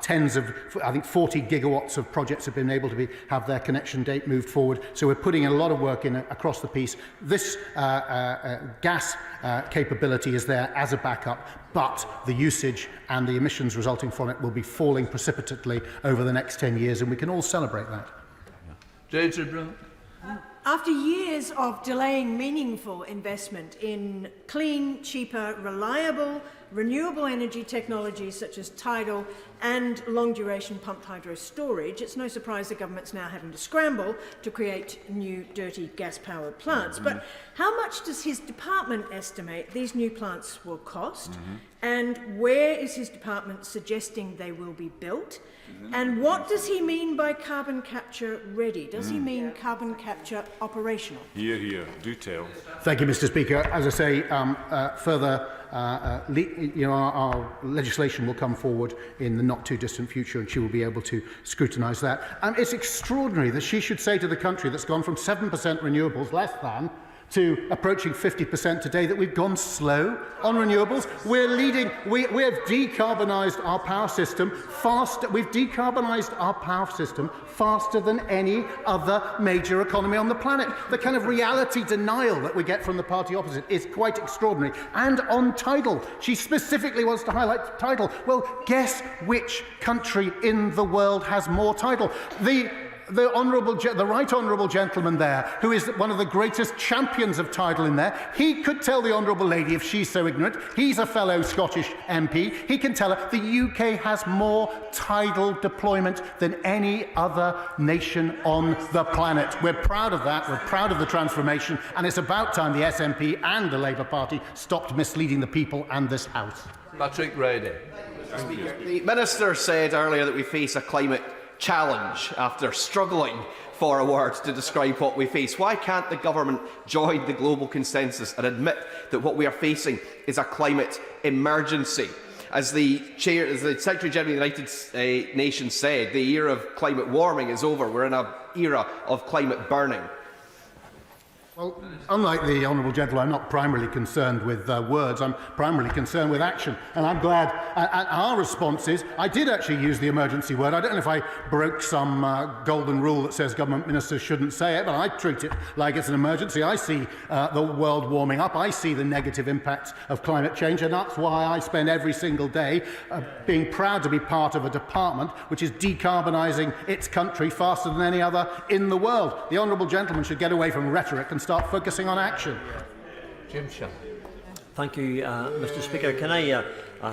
tens of, I think 40 gigawatts of projects have been able to have their connection date moved forward. So we're putting a lot of work in across the piece. This gas capability is there as a backup, but the usage and the emissions resulting from it will be falling precipitately over the next 10 years, and we can all celebrate that. James Brown. After years of delaying meaningful investment in clean, cheaper, reliable, renewable energy technologies such as tidal and long-duration pumped hydro storage, it's no surprise the government's now having to scramble to create new dirty gas-powered plants. But how much does his department estimate these new plants will cost? And where is his department suggesting they will be built? And what does he mean by carbon capture ready? Does he mean carbon capture operational? Here, here. Do tell. Thank you, Mr. Speaker. As I say, further our legislation will come forward in the not-too-distant future, and she will be able to scrutinise that. It's extraordinary that she should say to the country that's gone from 7% renewables, less than, to approaching 50% today, that we've gone slow on renewables. We're leading. We have decarbonised our power system faster. We've decarbonised our power system faster than any other major economy on the planet. The kind of reality denial that we get from the party opposite is quite extraordinary. And on tidal, she specifically wants to highlight tidal. Well, guess which country in the world has more tidal? The right honourable gentleman there, who is one of the greatest champions of tidal in there, he could tell the honourable lady, if she's so ignorant, he's a fellow Scottish MP, he can tell her the UK has more tidal deployment than any other nation on the planet. We're proud of that, we're proud of the transformation, and it's about time the SNP and the Labour Party stopped misleading the people and this House. Patrick Ready. The Minister said earlier that we face a climate challenge after struggling for a word to describe what we face. Why can't the government join the global consensus and admit that what we are facing is a climate emergency? As the Secretary-General of the United Nations said, the era of climate warming is over. We're in an era of climate burning. Well, unlike the honourable gentleman, I'm not primarily concerned with words, I'm primarily concerned with action. And I'm glad our response is, I did actually use the emergency word. I don't know if I broke some golden rule that says government ministers shouldn't say it, but I treat it like it's an emergency. I see the world warming up, I see the negative impacts of climate change, and that's why I spend every single day being proud to be part of a department which is decarbonising its country faster than any other in the world. The honourable gentleman should get away from rhetoric and start focusing on action. Jim Shaw. Thank you, Mr. Speaker. Can I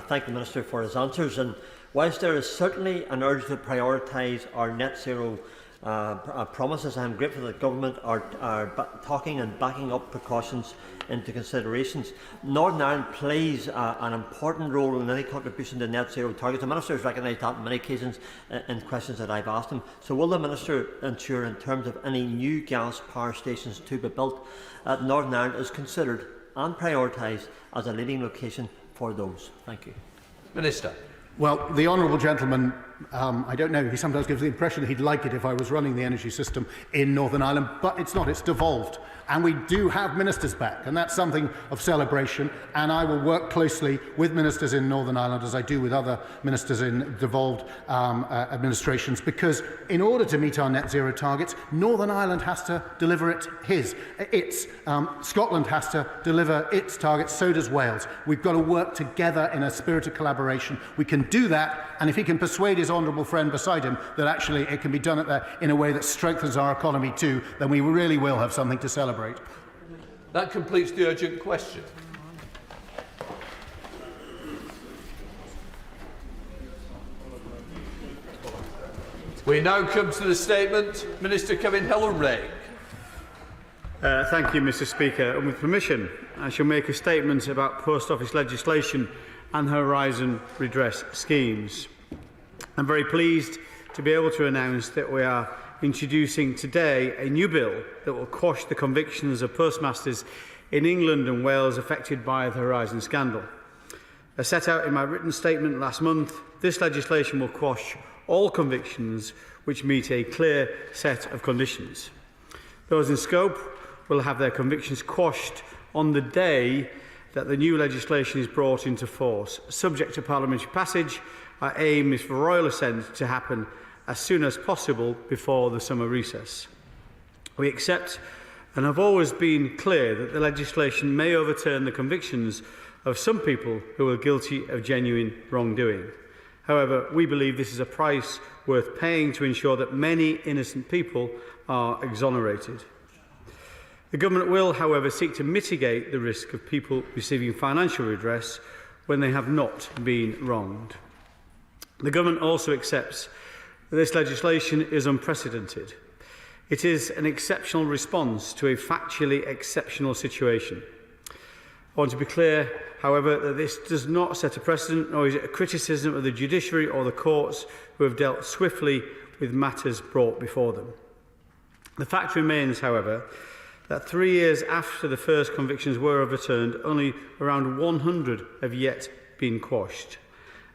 thank the Minister for his answers? And whilst there is certainly an urge to prioritise our net zero promises, I am grateful that government are talking and backing up precautions into considerations. Northern Ireland plays an important role in any contribution to net zero targets. The Minister has recognised that in many occasions in questions that I've asked him. So will the Minister ensure, in terms of any new gas power stations to be built, that Northern Ireland is considered and prioritised as a leading location for those? Thank you. Minister. Well, the honourable gentleman I don't know, he sometimes gives the impression that he'd like it if I was running the energy system in Northern Ireland, but it's not, it's devolved. And we do have ministers back, and that's something of celebration, and I will work closely with ministers in Northern Ireland as I do with other ministers in devolved administrations, because in order to meet our net zero targets, Northern Ireland has to deliver its. Scotland has to deliver its targets, so does Wales. We've got to work together in a spirit of collaboration. We can do that, and if he can persuade his honourable friend beside him that actually it can be done in a way that strengthens our economy too, then we really will have something to celebrate. That completes the urgent question. We now come to the statement. Minister Kevin Helen-Rake. Thank you, Mr. Speaker. And with permission, I shall make a statement about post office legislation and Horizon redress schemes. I'm very pleased to be able to announce that we are introducing today a new bill that will quash the convictions of postmasters in England and Wales affected by the Horizon scandal. As set out in my written statement last month, this legislation will quash all convictions which meet a clear set of conditions. Those in scope will have their convictions quashed on the day that the new legislation is brought into force. Subject to parliamentary passage, our aim is for royal assent to happen as soon as possible before the summer recess. We accept and have always been clear that the legislation may overturn the convictions of some people who are guilty of genuine wrongdoing. However, we believe this is a price worth paying to ensure that many innocent people are exonerated. The Government will, however, seek to mitigate the risk of people receiving financial redress when they have not been wronged. The Government also accepts that this legislation is unprecedented. It is an exceptional response to a factually exceptional situation. I want to be clear, however, that this does not set a precedent, nor is it a criticism of the judiciary or the courts who have dealt swiftly with matters brought before them. The fact remains, however, that 3 years after the first convictions were overturned, only around 100 have yet been quashed,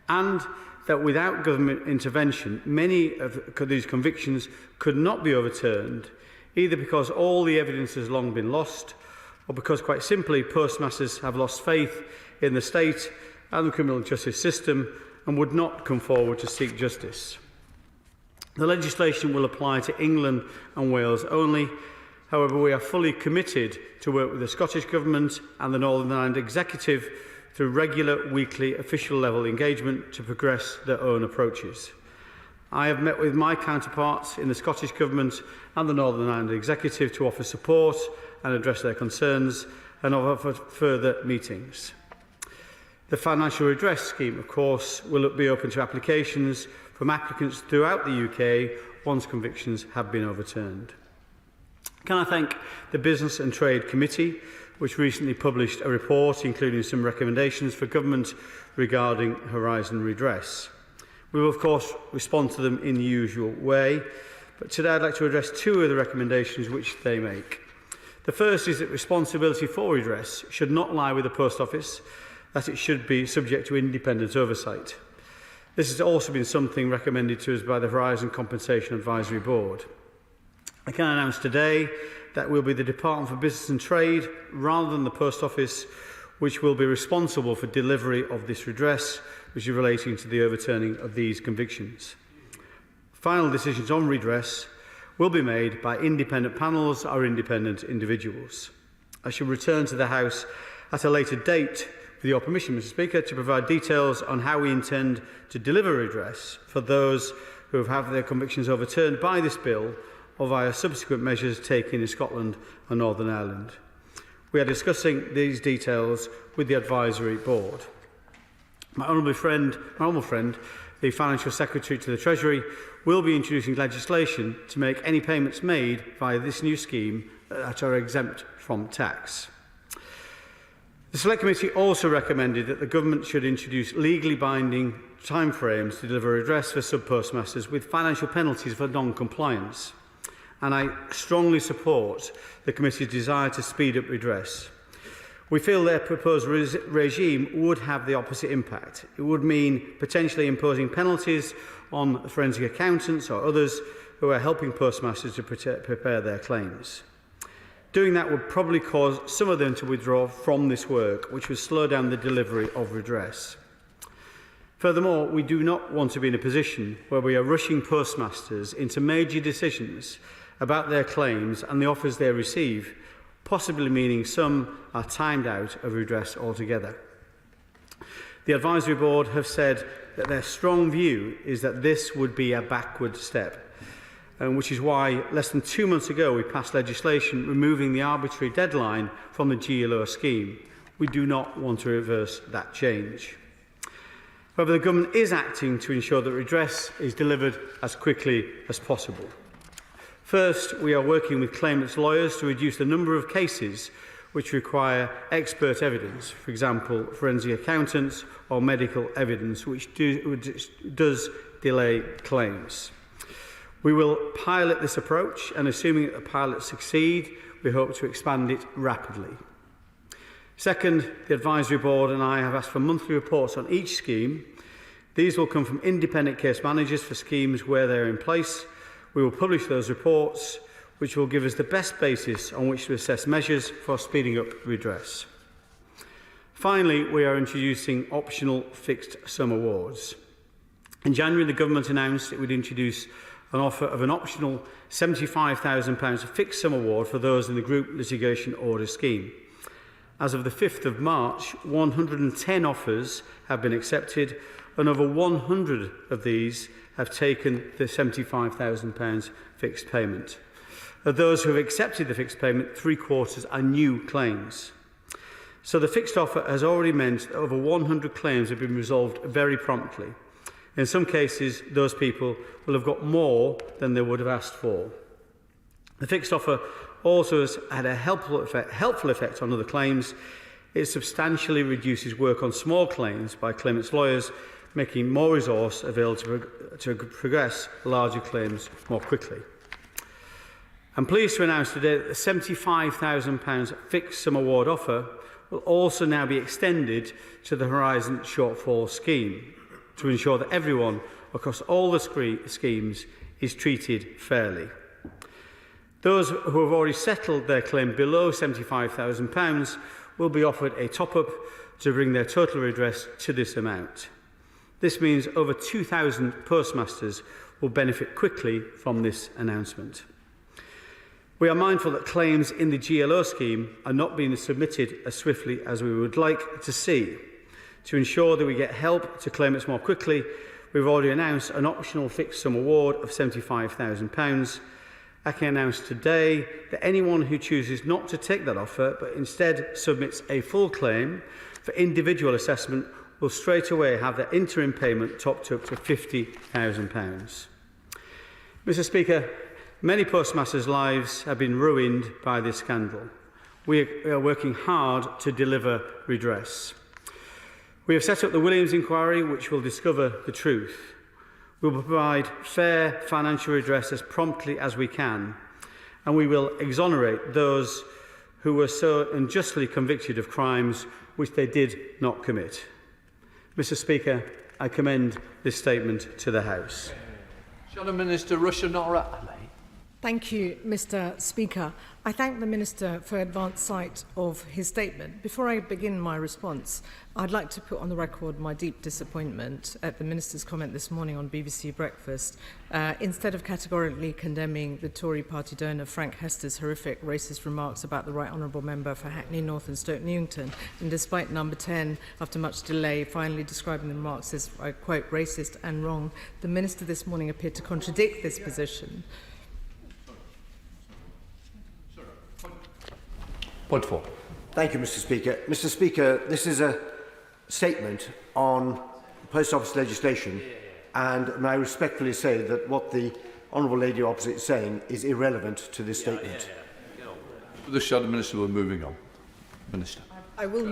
and that without government intervention, many of these convictions could not be overturned, either because all the evidence has long been lost, or because, quite simply, postmasters have lost faith in the state and the criminal justice system and would not come forward to seek justice. The legislation will apply to England and Wales only. However, we are fully committed to work with the Scottish Government and the Northern Ireland Executive through regular weekly official level engagement to progress their own approaches. I have met with my counterparts in the Scottish Government and the Northern Ireland Executive to offer support and address their concerns and offer further meetings. The financial redress scheme, of course, will be open to applications from applicants throughout the UK once convictions have been overturned. Can I thank the Business and Trade Committee, which recently published a report including some recommendations for government regarding Horizon redress. We will, of course, respond to them in the usual way, but today I'd like to address two of the recommendations which they make. The first is that responsibility for redress should not lie with the Post Office, that it should be subject to independent oversight. This has also been something recommended to us by the Horizon Compensation Advisory Board. I can announce today that it will be the Department for Business and Trade, rather than the Post Office, which will be responsible for delivery of this redress, which is relating to the overturning of these convictions. Final decisions on redress will be made by independent panels or independent individuals. I shall return to the House at a later date, with your permission, Mr. Speaker, to provide details on how we intend to deliver redress for those who have had their convictions overturned by this bill or via subsequent measures taken in Scotland and Northern Ireland. We are discussing these details with the Advisory Board. My honourable friend, the Financial Secretary to the Treasury, will be introducing legislation to make any payments made via this new scheme that are exempt from tax. The Select Committee also recommended that the Government should introduce legally binding timeframes to deliver redress for sub-postmasters with financial penalties for non-compliance. And I strongly support the Committee's desire to speed up redress. We feel their proposed regime would have the opposite impact. It would mean potentially imposing penalties on forensic accountants or others who are helping postmasters to prepare their claims. Doing that would probably cause some of them to withdraw from this work, which would slow down the delivery of redress. Furthermore, we do not want to be in a position where we are rushing postmasters into major decisions about their claims and the offers they receive, possibly meaning some are timed out of redress altogether. The Advisory Board have said that their strong view is that this would be a backward step, which is why less than 2 months ago we passed legislation removing the arbitrary deadline from the GLO scheme. We do not want to reverse that change. However, the Government is acting to ensure that redress is delivered as quickly as possible. First, we are working with claimants' lawyers to reduce the number of cases which require expert evidence, for example, forensic accountants or medical evidence, which does delay claims. We will pilot this approach, and assuming that the pilots succeed, we hope to expand it rapidly. Second, the Advisory Board and I have asked for monthly reports on each scheme. These will come from independent case managers for schemes where they are in place. We will publish those reports, which will give us the best basis on which to assess measures for speeding up redress. Finally, we are introducing optional fixed sum awards. In January, the Government announced it would introduce an offer of an optional £75,000 fixed sum award for those in the Group Litigation Order scheme. As of the 5th of March, 110 offers have been accepted, and over 100 of these have taken the £75,000 fixed payment. Of those who have accepted the fixed payment, 3/4 are new claims. So the fixed offer has already meant that over 100 claims have been resolved very promptly. In some cases, those people will have got more than they would have asked for. The fixed offer also has had a helpful effect on other claims. It substantially reduces work on small claims by claimants' lawyers, making more resource available to progress larger claims more quickly. I'm pleased to announce today that the £75,000 fixed sum award offer will also now be extended to the Horizon Shortfall scheme to ensure that everyone across all the schemes is treated fairly. Those who have already settled their claim below £75,000 will be offered a top-up to bring their total redress to this amount. This means over 2,000 postmasters will benefit quickly from this announcement. We are mindful that claims in the GLO scheme are not being submitted as swiftly as we would like to see. To ensure that we get help to claimants more quickly, we've already announced an optional fixed sum award of £75,000. I can announce today that anyone who chooses not to take that offer but instead submits a full claim for individual assessment will straight away have their interim payment topped up to £50,000. Mr. Speaker, many postmasters' lives have been ruined by this scandal. We are working hard to deliver redress. We have set up the Williams inquiry, which will discover the truth. We will provide fair financial redress as promptly as we can, and we will exonerate those who were so unjustly convicted of crimes which they did not commit. Mr. Speaker, I commend this statement to the House. Minister Rishi Sunak. Thank you, Mr. Speaker. I thank the Minister for advance sight of his statement. Before I begin my response, I'd like to put on the record my deep disappointment at the Minister's comment this morning on BBC Breakfast. Instead of categorically condemning the Tory party donor Frank Hester's horrific racist remarks about the Right Honourable Member for Hackney North and Stoke Newington, and despite Number 10, after much delay, finally describing the remarks as, I quote, racist and wrong, the Minister this morning appeared to contradict this position. Point 4. Thank you, Mr. Speaker. Mr. Speaker, this is a statement on post office legislation, and may I respectfully say that what the honourable lady opposite is saying is irrelevant to this statement. The Shadow Minister, we're moving on. Minister. I will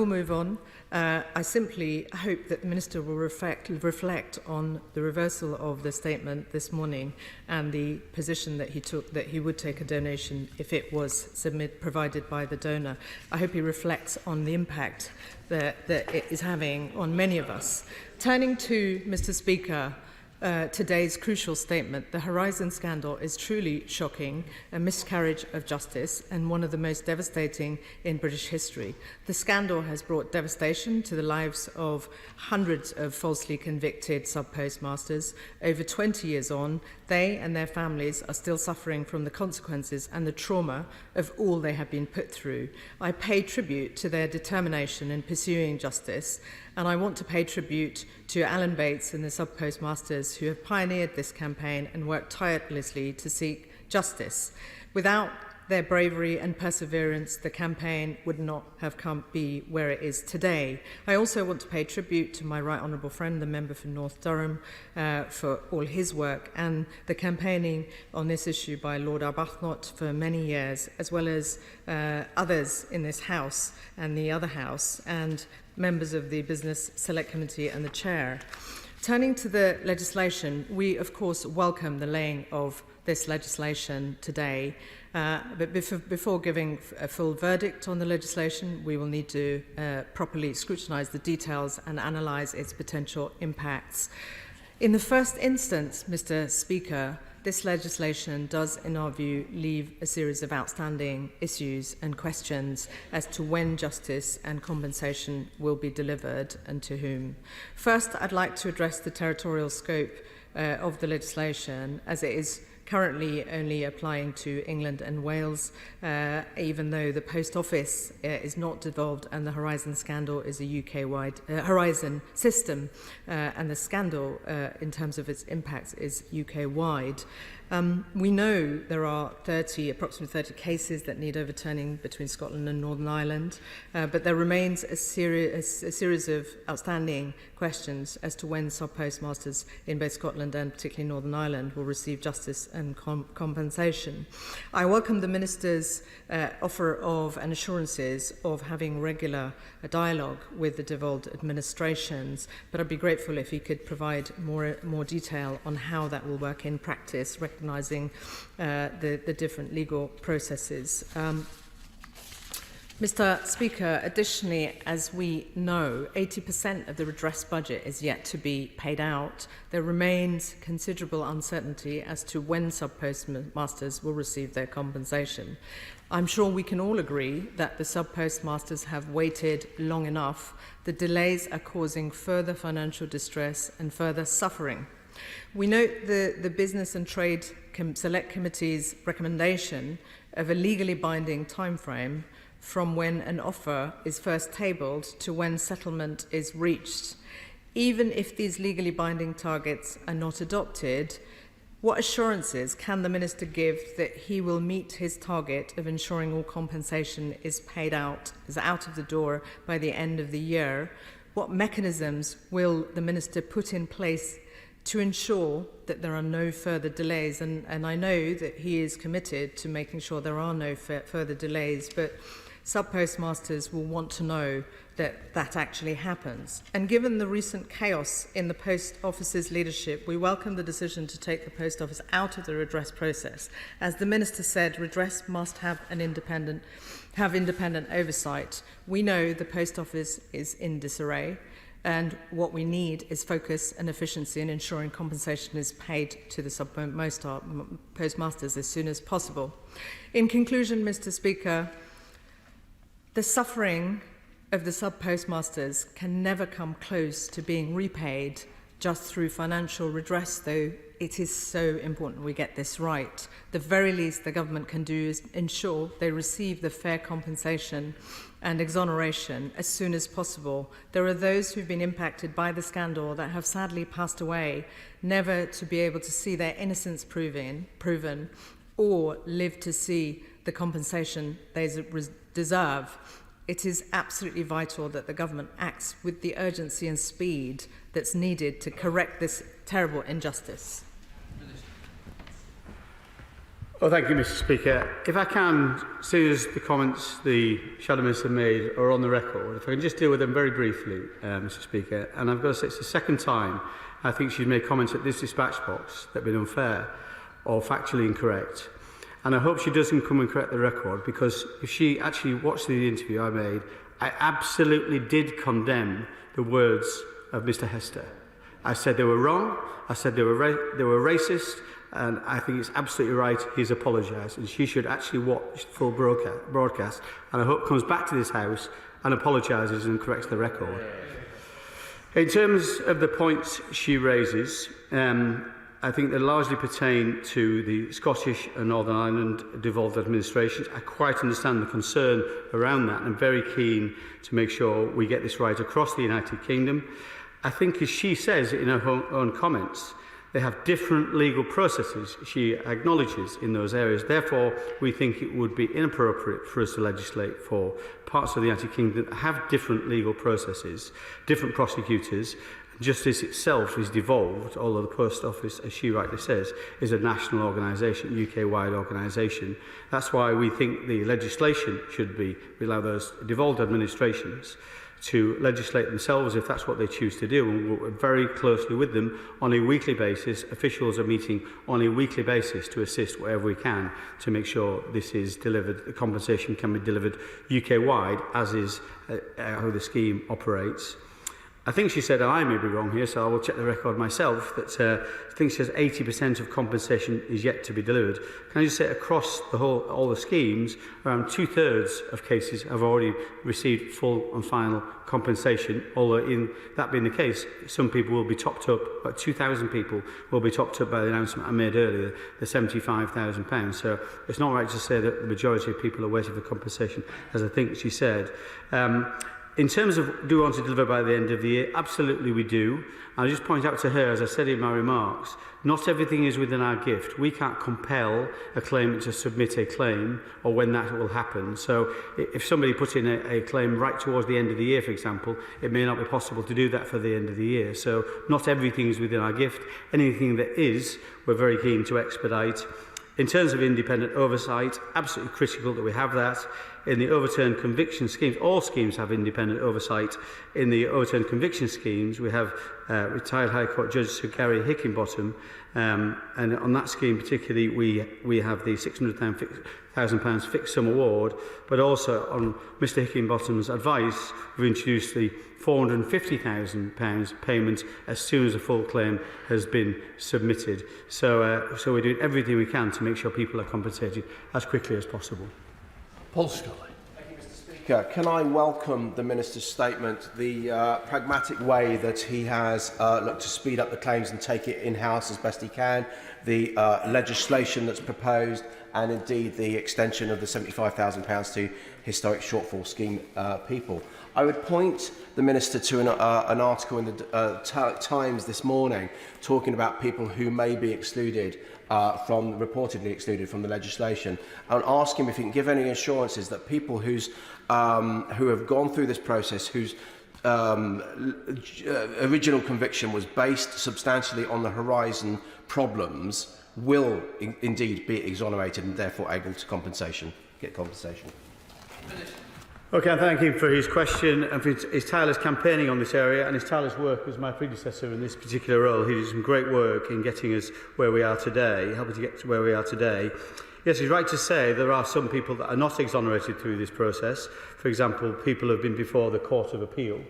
move on. I simply hope that the Minister will reflect on the reversal of the statement this morning and the position that he took, that he would take a donation if it was provided by the donor. I hope he reflects on the impact that it is having on many of us. Turning to, Mr. Speaker, today's crucial statement, the Horizon scandal is truly shocking, a miscarriage of justice and one of the most devastating in British history. The scandal has brought devastation to the lives of hundreds of falsely convicted sub-postmasters. Over 20 years on, they and their families are still suffering from the consequences and the trauma of all they have been put through. I pay tribute to their determination in pursuing justice, and I want to pay tribute to Alan Bates and the sub-postmasters who have pioneered this campaign and worked tirelessly to seek justice. Without their bravery and perseverance, the campaign would not have be where it is today. I also want to pay tribute to my right honourable friend, the member for North Durham, for all his work and the campaigning on this issue by Lord Arbuthnot for many years, as well as others in this House and the other House, and members of the Business Select Committee and the Chair. Turning to the legislation, we of course welcome the laying of this legislation today. But before giving a full verdict on the legislation, we will need to properly scrutinise the details and analyse its potential impacts. In the first instance, Mr. Speaker, this legislation does, in our view, leave a series of outstanding issues and questions as to when justice and compensation will be delivered and to whom. First, I'd like to address the territorial scope of the legislation, as it is currently only applying to England and Wales, even though the Post Office is not devolved and the Horizon scandal is a UK-wide Horizon system, and the scandal, in terms of its impacts, is UK-wide. We know there are approximately 30 cases that need overturning between Scotland and Northern Ireland, but there remains a series of outstanding questions as to when sub-postmasters in both Scotland and particularly Northern Ireland will receive justice and compensation. I welcome the Minister's offer of and assurances of having regular dialogue with the devolved administrations, but I'd be grateful if he could provide more detail on how that will work in practice, recognising the different legal processes. Mr. Speaker, additionally, as we know, 80% of the redress budget is yet to be paid out. There remains considerable uncertainty as to when sub-postmasters will receive their compensation. I'm sure we can all agree that the sub-postmasters have waited long enough. The delays are causing further financial distress and further suffering. We note the Business and Trade Select Committee's recommendation of a legally binding timeframe from when an offer is first tabled to when settlement is reached. Even if these legally binding targets are not adopted, what assurances can the Minister give that he will meet his target of ensuring all compensation is out of the door by the end of the year? What mechanisms will the Minister put in place to ensure that there are no further delays? And I know that he is committed to making sure there are no further delays, but sub-postmasters will want to know that that actually happens. And given the recent chaos in the Post Office's leadership, we welcome the decision to take the Post Office out of the redress process. As the Minister said, redress must have independent oversight. We know the Post Office is in disarray, and what we need is focus and efficiency in ensuring compensation is paid to the postmasters as soon as possible. In conclusion, Mr. Speaker, the suffering of the sub-postmasters can never come close to being repaid just through financial redress, though it is so important we get this right. The very least the government can do is ensure they receive the fair compensation and exoneration as soon as possible. There are those who've been impacted by the scandal that have sadly passed away, never to be able to see their innocence proven or live to see the compensation they deserve. It is absolutely vital that the government acts with the urgency and speed that's needed to correct this terrible injustice. Well, thank you, Mr. Speaker. If I can, soon as the comments the Shadow Minister made are on the record, if I can just deal with them very briefly, Mr. Speaker. And I've got to say it's the second time I think she's made comments at this dispatch box that have been unfair or factually incorrect. And I hope she doesn't come and correct the record, because if she actually watched the interview I made, I absolutely did condemn the words of Mr. Hester. I said they were wrong, I said they were racist, and I think it's absolutely right he's apologised, and she should actually watch the full broadcast, and I hope comes back to this House and apologises and corrects the record. In terms of the points she raises, I think they largely pertain to the Scottish and Northern Ireland devolved administrations. I quite understand the concern around that, and I'm very keen to make sure we get this right across the United Kingdom. I think, as she says in her own comments, they have different legal processes, she acknowledges, in those areas. Therefore, we think it would be inappropriate for us to legislate for parts of the United Kingdom that have different legal processes, different prosecutors. Justice itself is devolved, although the Post Office, as she rightly says, is a national organisation, UK-wide organisation. That's why we think the legislation should be, we allow those devolved administrations to legislate themselves if that's what they choose to do, and we work very closely with them on a weekly basis. Officials are meeting on a weekly basis to assist wherever we can to make sure this is delivered, the compensation can be delivered UK-wide, as is how the scheme operates. I think she said, and I may be wrong here, so I will check the record myself, that I think she says 80% of compensation is yet to be delivered. Can I just say, across the all the schemes, around 2/3 of cases have already received full and final compensation, although in that being the case, some people will be topped up, about 2,000 people will be topped up by the announcement I made earlier, the £75,000. So it's not right to say that the majority of people are waiting for compensation, as I think she said. In terms of do we want to deliver by the end of the year, absolutely we do. I'll just point out to her, as I said in my remarks, not everything is within our gift. We can't compel a claimant to submit a claim or when that will happen. So if somebody puts in a claim right towards the end of the year, for example, it may not be possible to do that for the end of the year. So not everything is within our gift. Anything that is, we're very keen to expedite. In terms of independent oversight, absolutely critical that we have that. In the overturned conviction schemes, all schemes have independent oversight. In the overturned conviction schemes, we have retired High Court Judge Sir Keir Hickinbottom, and on that scheme particularly, we have the £600,000 fixed sum award, but also on Mr Hickinbottom's advice, we've introduced the £450,000 payment as soon as a full claim has been submitted. So we're doing everything we can to make sure people are compensated as quickly as possible. Paul Scully. Thank you, Mr. Speaker. Can I welcome the Minister's statement, the pragmatic way that he has looked to speed up the claims and take it in-house as best he can, the legislation that's proposed, and indeed the extension of the £75,000 to historic shortfall scheme people. I would point the Minister to an article in the Times this morning talking about people who may be excluded reportedly excluded from the legislation, and ask him if he can give any assurances that people who have gone through this process, whose original conviction was based substantially on the Horizon problems, will indeed be exonerated and therefore able to get compensation. Okay, I thank him for his question and for his tireless campaigning on this area and his tireless work as my predecessor in this particular role. He did some great work in getting us where we are today, helping to get to where we are today. Yes, he's right to say there are some people that are not exonerated through this process. For example, people who have been before the Court of Appeal.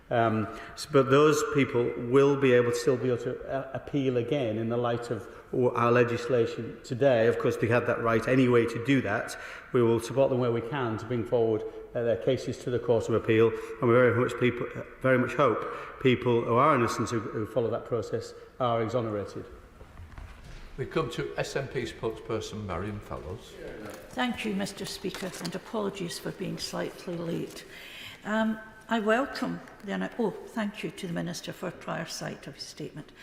But those people will be able to still be able to appeal again in the light of our legislation today. Of course, they had that right anyway to do that. We will support them where we can to bring forward their cases to the Court of Appeal, and we very much hope people who are innocent who follow that process are exonerated. We come to SNP spokesperson Mariam Fellows. Thank you, Mr. Speaker, and apologies for being slightly late. I welcome thank you to the Minister for prior sight of his statement.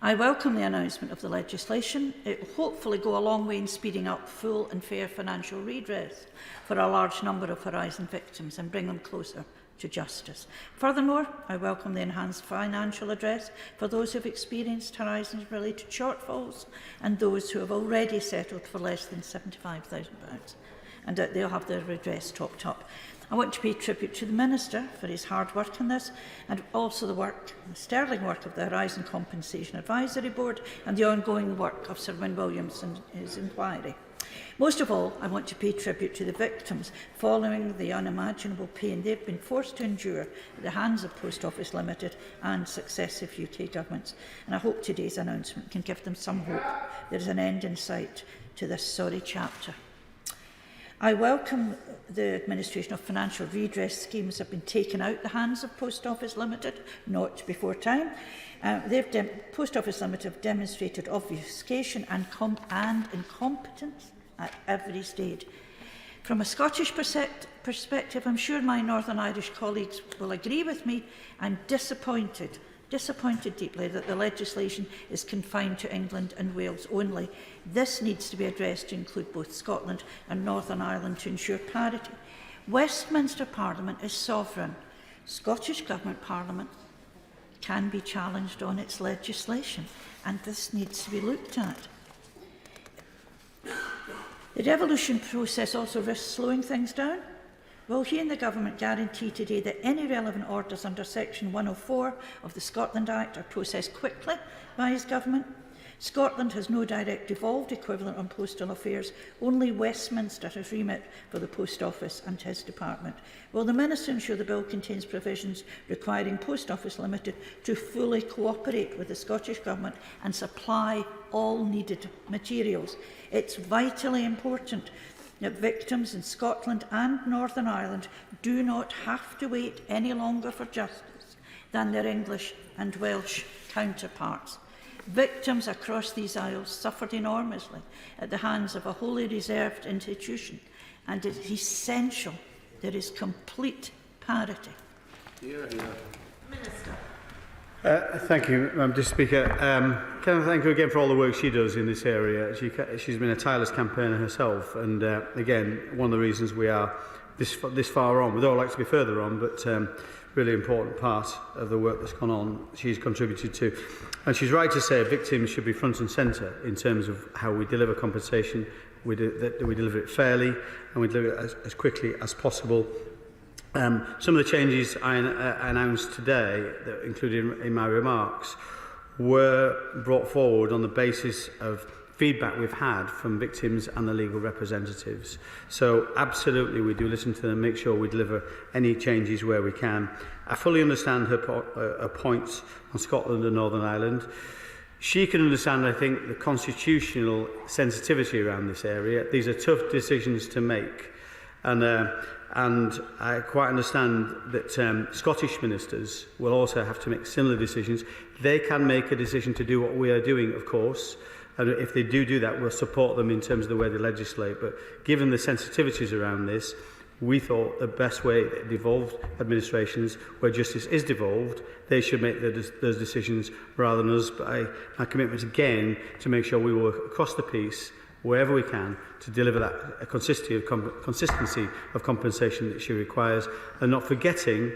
I welcome the announcement of the legislation. It will hopefully go a long way in speeding up full and fair financial redress for a large number of Horizon victims and bring them closer to justice. Furthermore, I welcome the enhanced financial address for those who have experienced Horizons-related shortfalls and those who have already settled for less than £75,000, and that they'll have their redress topped up. I want to pay tribute to the Minister for his hard work on this, and also the sterling work of the Horizon Compensation Advisory Board and the ongoing work of Sir Wyn Williams and his inquiry. Most of all, I want to pay tribute to the victims following the unimaginable pain they've been forced to endure at the hands of Post Office Limited and successive UK governments. And I hope today's announcement can give them some hope there is an end in sight to this sorry chapter. I welcome the administration of financial redress schemes have been taken out the hands of Post Office Limited, not before time. Post Office Limited have demonstrated obfuscation and incompetence at every stage. From a Scottish perspective, I'm sure my Northern Irish colleagues will agree with me. I'm disappointed deeply that the legislation is confined to England and Wales only. This needs to be addressed to include both Scotland and Northern Ireland to ensure parity. Westminster Parliament is sovereign. Scottish Government Parliament can be challenged on its legislation, and this needs to be looked at. The devolution process also risks slowing things down. Will he and the Government guarantee today that any relevant orders under Section 104 of the Scotland Act are processed quickly by his Government? Scotland has no direct devolved equivalent on postal affairs. Only Westminster has remit for the Post Office and his department. Will the Minister ensure the bill contains provisions requiring Post Office Limited to fully cooperate with the Scottish Government and supply all needed materials? It's vitally important that victims in Scotland and Northern Ireland do not have to wait any longer for justice than their English and Welsh counterparts. Victims across these isles suffered enormously at the hands of a wholly reserved institution, and it is essential there is complete parity. Minister. Thank you, Mr. Speaker. Can I thank her again for all the work she does in this area? She's been a tireless campaigner herself, and again, one of the reasons we are this far on. We'd all like to be further on, but really important part of the work that's gone on she's contributed to. And she's right to say victims should be front and centre in terms of how we deliver compensation, that we deliver it fairly, and we deliver it as quickly as possible. Some of the changes I announced today, that included in my remarks, were brought forward on the basis of feedback we've had from victims and the legal representatives. So absolutely we do listen to them, make sure we deliver any changes where we can. I fully understand her points on Scotland and Northern Ireland. She can understand, I think, the constitutional sensitivity around this area. These are tough decisions to make. And I quite understand that Scottish ministers will also have to make similar decisions. They can make a decision to do what we are doing, of course, and if they do that, we'll support them in terms of the way they legislate. But given the sensitivities around this, we thought the best way, devolved administrations, where justice is devolved, they should make those decisions rather than us. But my commitment again to make sure we work across the piece wherever we can to deliver that consistency of compensation that she requires, and not forgetting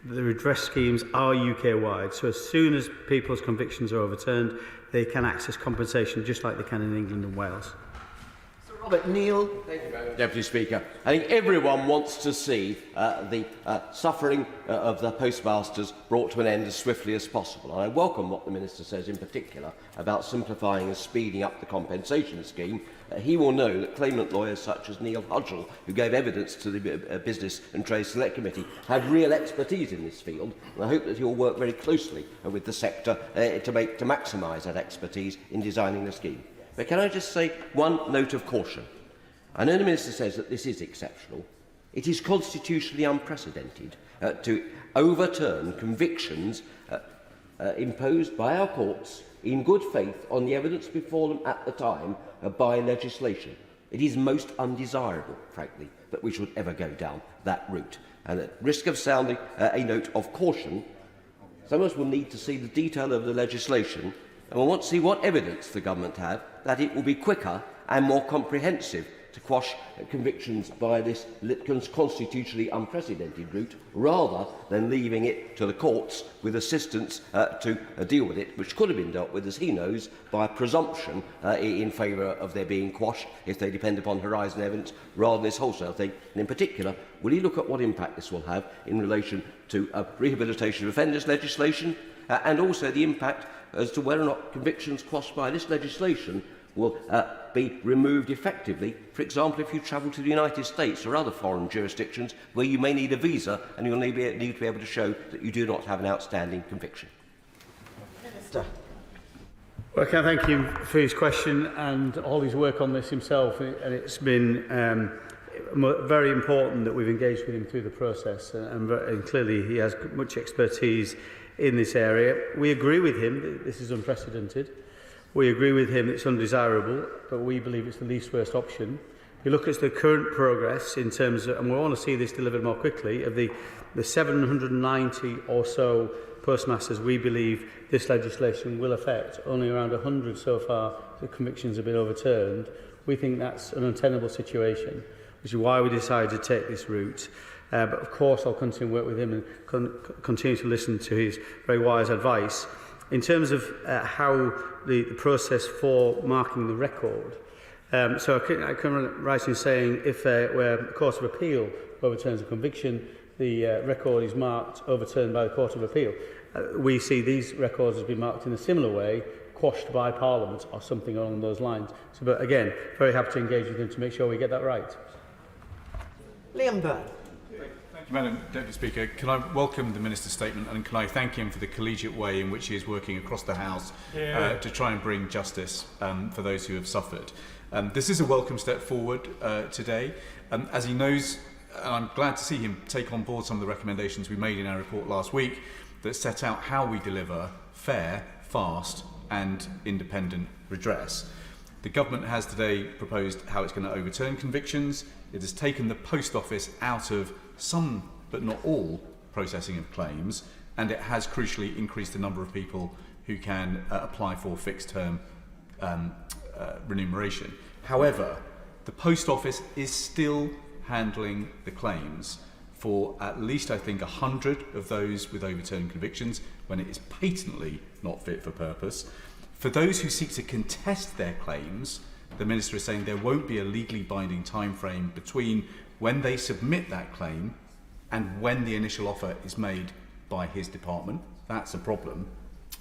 that the redress schemes are UK-wide. So as soon as people's convictions are overturned, they can access compensation just like they can in England and Wales. Sir Robert Neal. Thank you, Deputy Speaker. I think everyone wants to see the suffering of the postmasters brought to an end as swiftly as possible. And I welcome what the Minister says in particular about simplifying and speeding up the compensation scheme. He will know that claimant lawyers such as Neil Hudgell, who gave evidence to the Business and Trade Select Committee, have real expertise in this field, and I hope that he will work very closely with the sector to maximise that expertise in designing the scheme. But can I just say one note of caution? I know the Minister says that this is exceptional. It is constitutionally unprecedented to overturn convictions imposed by our courts in good faith on the evidence before them at the time by legislation. It is most undesirable, frankly, that we should ever go down that route. And at risk of sounding a note of caution, some of us will need to see the detail of the legislation, and we'll want to see what evidence the government have that it will be quicker and more comprehensive to quash convictions by this constitutionally unprecedented route, rather than leaving it to the courts with assistance to deal with it, which could have been dealt with, as he knows, by presumption in favour of their being quashed if they depend upon horizon evidence rather than this wholesale thing. And in particular, will he look at what impact this will have in relation to rehabilitation of offenders legislation and also the impact as to whether or not convictions quashed by this legislation will be removed effectively, for example, if you travel to the United States or other foreign jurisdictions where you may need a visa and you'll need to be able to show that you do not have an outstanding conviction. Minister. Well, can I thank him for his question and all his work on this himself, and it's been very important that we've engaged with him through the process, and clearly he has much expertise in this area. We agree with him that this is unprecedented. We agree with him that it's undesirable, but we believe it's the least worst option. If you look at the current progress in terms of, and we want to see this delivered more quickly, of the 790 or so postmasters we believe this legislation will affect, only around 100 so far the convictions have been overturned. We think that's an untenable situation, which is why we decided to take this route. But of course I'll continue to work with him and continue to listen to his very wise advice. In terms of how the process for marking the record, so I can write in saying if where the Court of Appeal overturns a conviction, the record is marked overturned by the Court of Appeal. We see these records as being marked in a similar way, quashed by Parliament or something along those lines. So, but again, very happy to engage with him to make sure we get that right. Liam Byrne. Thank you, Madam Deputy Speaker. Can I welcome the Minister's statement, and can I thank him for the collegiate way in which he is working across the House to try and bring justice for those who have suffered. This is a welcome step forward today. As he knows, and I'm glad to see him take on board some of the recommendations we made in our report last week that set out how we deliver fair, fast and independent redress. The government has today proposed how it's going to overturn convictions. It has taken the Post Office out of some, but not all, processing of claims, and it has crucially increased the number of people who can apply for fixed-term remuneration. However, the Post Office is still handling the claims for at least, I think, 100 of those with overturned convictions when it is patently not fit for purpose. For those who seek to contest their claims, the Minister is saying there won't be a legally binding timeframe between when they submit that claim and when the initial offer is made by his department. That's a problem.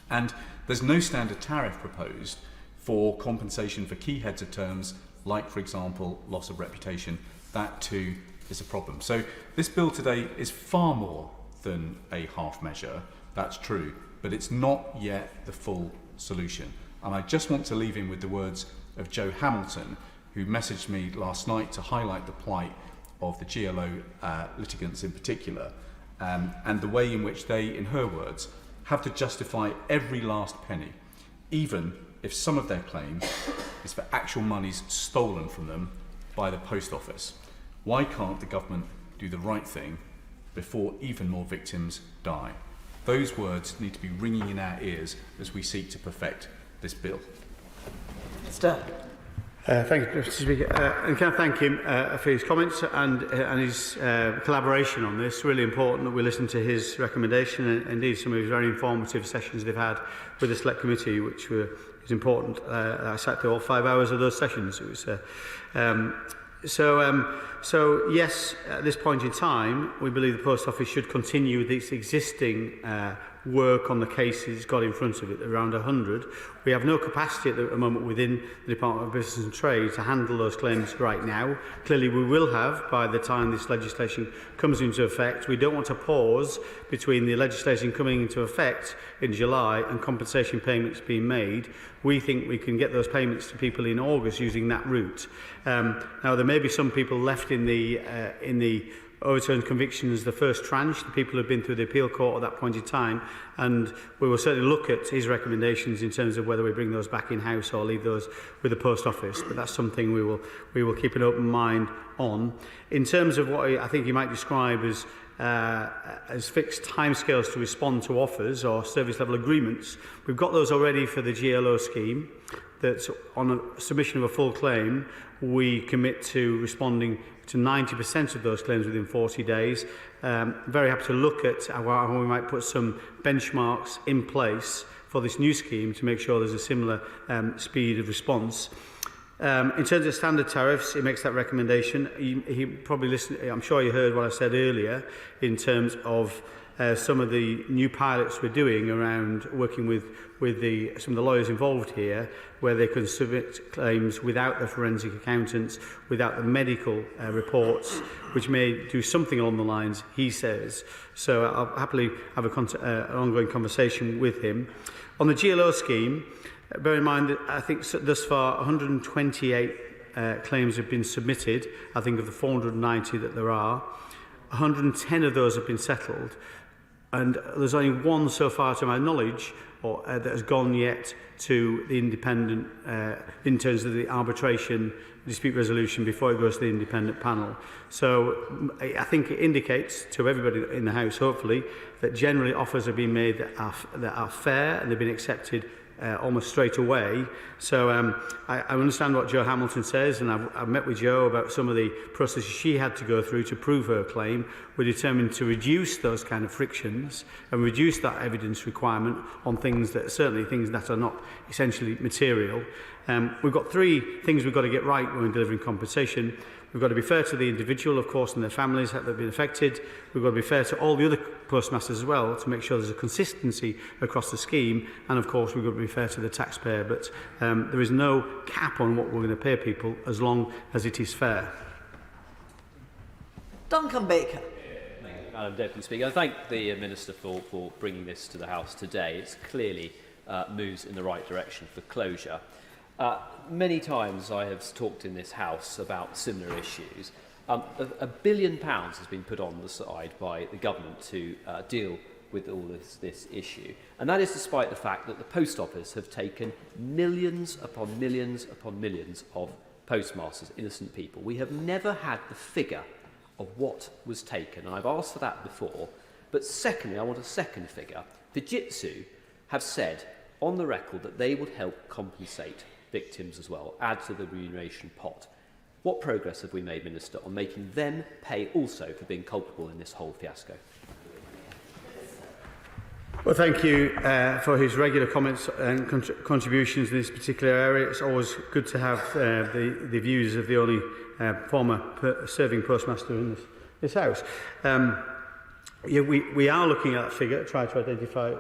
And there's no standard tariff proposed for compensation for key heads of terms, like, for example, loss of reputation. That too is a problem. So this bill today is far more than a half measure, that's true, but it's not yet the full solution. And I just want to leave him with the words of Jo Hamilton, who messaged me last night to highlight the plight of the GLO litigants in particular, and the way in which they, in her words, have to justify every last penny, even if some of their claim is for actual monies stolen from them by the Post Office. Why can't the government do the right thing before even more victims die? Those words need to be ringing in our ears as we seek to perfect this bill. Minister. Thank you, Mr. Speaker. And can I thank him for his comments and his collaboration on this. Really important that we listen to his recommendation and indeed some of his very informative sessions they've had with the Select Committee, which was important. I sat through all 5 hours of those sessions. It was So yes, at this point in time, we believe the Post Office should continue with its existing work on the cases it's got in front of it, around 100. We have no capacity at the moment within the Department of Business and Trade to handle those claims right now. Clearly we will have by the time this legislation comes into effect. We don't want to pause between the legislation coming into effect in July and compensation payments being made. We think we can get those payments to people in August using that route. Now there may be some people left in the overturned convictions, the first tranche, the people who have been through the appeal court at that point in time, and we will certainly look at his recommendations in terms of whether we bring those back in-house or leave those with the Post Office, but that's something we will keep an open mind on. In terms of what I think you might describe as fixed timescales to respond to offers or service level agreements, we've got those already for the GLO scheme. that on a submission of a full claim, we commit to responding to 90% of those claims within 40 days. Very happy to look at how we might put some benchmarks in place for this new scheme to make sure there's a similar speed of response. In terms of standard tariffs, he makes that recommendation. He probably listened. I'm sure you heard what I said earlier in terms of some of the new pilots we're doing around working with some of the lawyers involved here, where they can submit claims without the forensic accountants, without the medical reports, which may do something along the lines he says. So I'll happily have an ongoing conversation with him. On the GLO scheme, bear in mind that I think thus far 128 claims have been submitted, I think of the 490 that there are. 110 of those have been settled, and there's only one so far to my knowledge that has gone yet to the independent, in terms of the arbitration dispute resolution before it goes to the independent panel. So I think it indicates to everybody in the House, hopefully, that generally offers have been made that are fair and they've been accepted almost straight away. So I understand what Jo Hamilton says, and I've met with Jo about some of the processes she had to go through to prove her claim. We're determined to reduce those kind of frictions and reduce that evidence requirement on things that are not essentially material. We've got three things we've got to get right when we're delivering compensation. We've got to be fair to the individual, of course, and their families that have been affected. We've got to be fair to all the other postmasters as well to make sure there's a consistency across the scheme. And, of course, we've got to be fair to the taxpayer. But there is no cap on what we're going to pay people as long as it is fair. Duncan Baker. Madam Deputy Speaker, I thank the Minister for bringing this to the House today. It's clearly moves in the right direction for closure. Many times I have talked in this House about similar issues. £1 billion has been put on the side by the government to deal with all this issue. And that is despite the fact that the Post Office have taken millions upon millions upon millions of postmasters, innocent people. We have never had the figure of what was taken, and I've asked for that before. But secondly, I want a second figure. Fujitsu have said on the record that they would help compensate victims as well, add to the remuneration pot. What progress have we made, Minister, on making them pay also for being culpable in this whole fiasco? Well, thank you for his regular comments and contributions in this particular area. It's always good to have the views of the only former serving postmaster in this House. Yeah, we are looking at that figure, trying to identify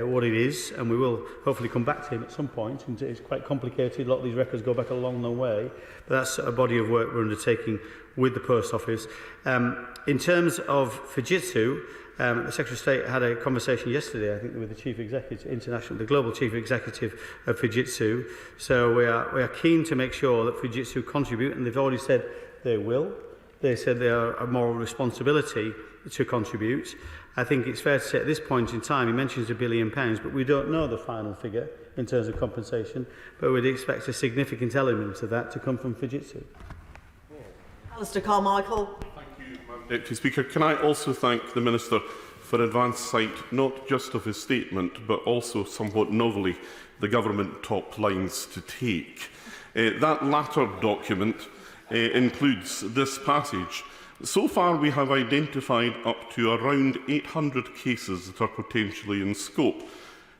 what it is, and we will hopefully come back to him at some point. And it's quite complicated. A lot of these records go back a long, long way. But that's a body of work we're undertaking with the Post Office. In terms of Fujitsu, the Secretary of State had a conversation yesterday, I think, with the Chief Executive, the Global Chief Executive of Fujitsu. So we are keen to make sure that Fujitsu contribute, and they've already said they will. They said they are a moral responsibility to contribute. I think it's fair to say at this point in time, he mentions £1 billion, but we don't know the final figure in terms of compensation, but we'd expect a significant element of that to come from Fujitsu. Alistair Carmichael. Thank you, Madam Deputy Speaker. Can I also thank the Minister for advance sight, not just of his statement, but also somewhat novelly, the government top lines to take. That latter document includes this passage. So far, we have identified up to around 800 cases that are potentially in scope.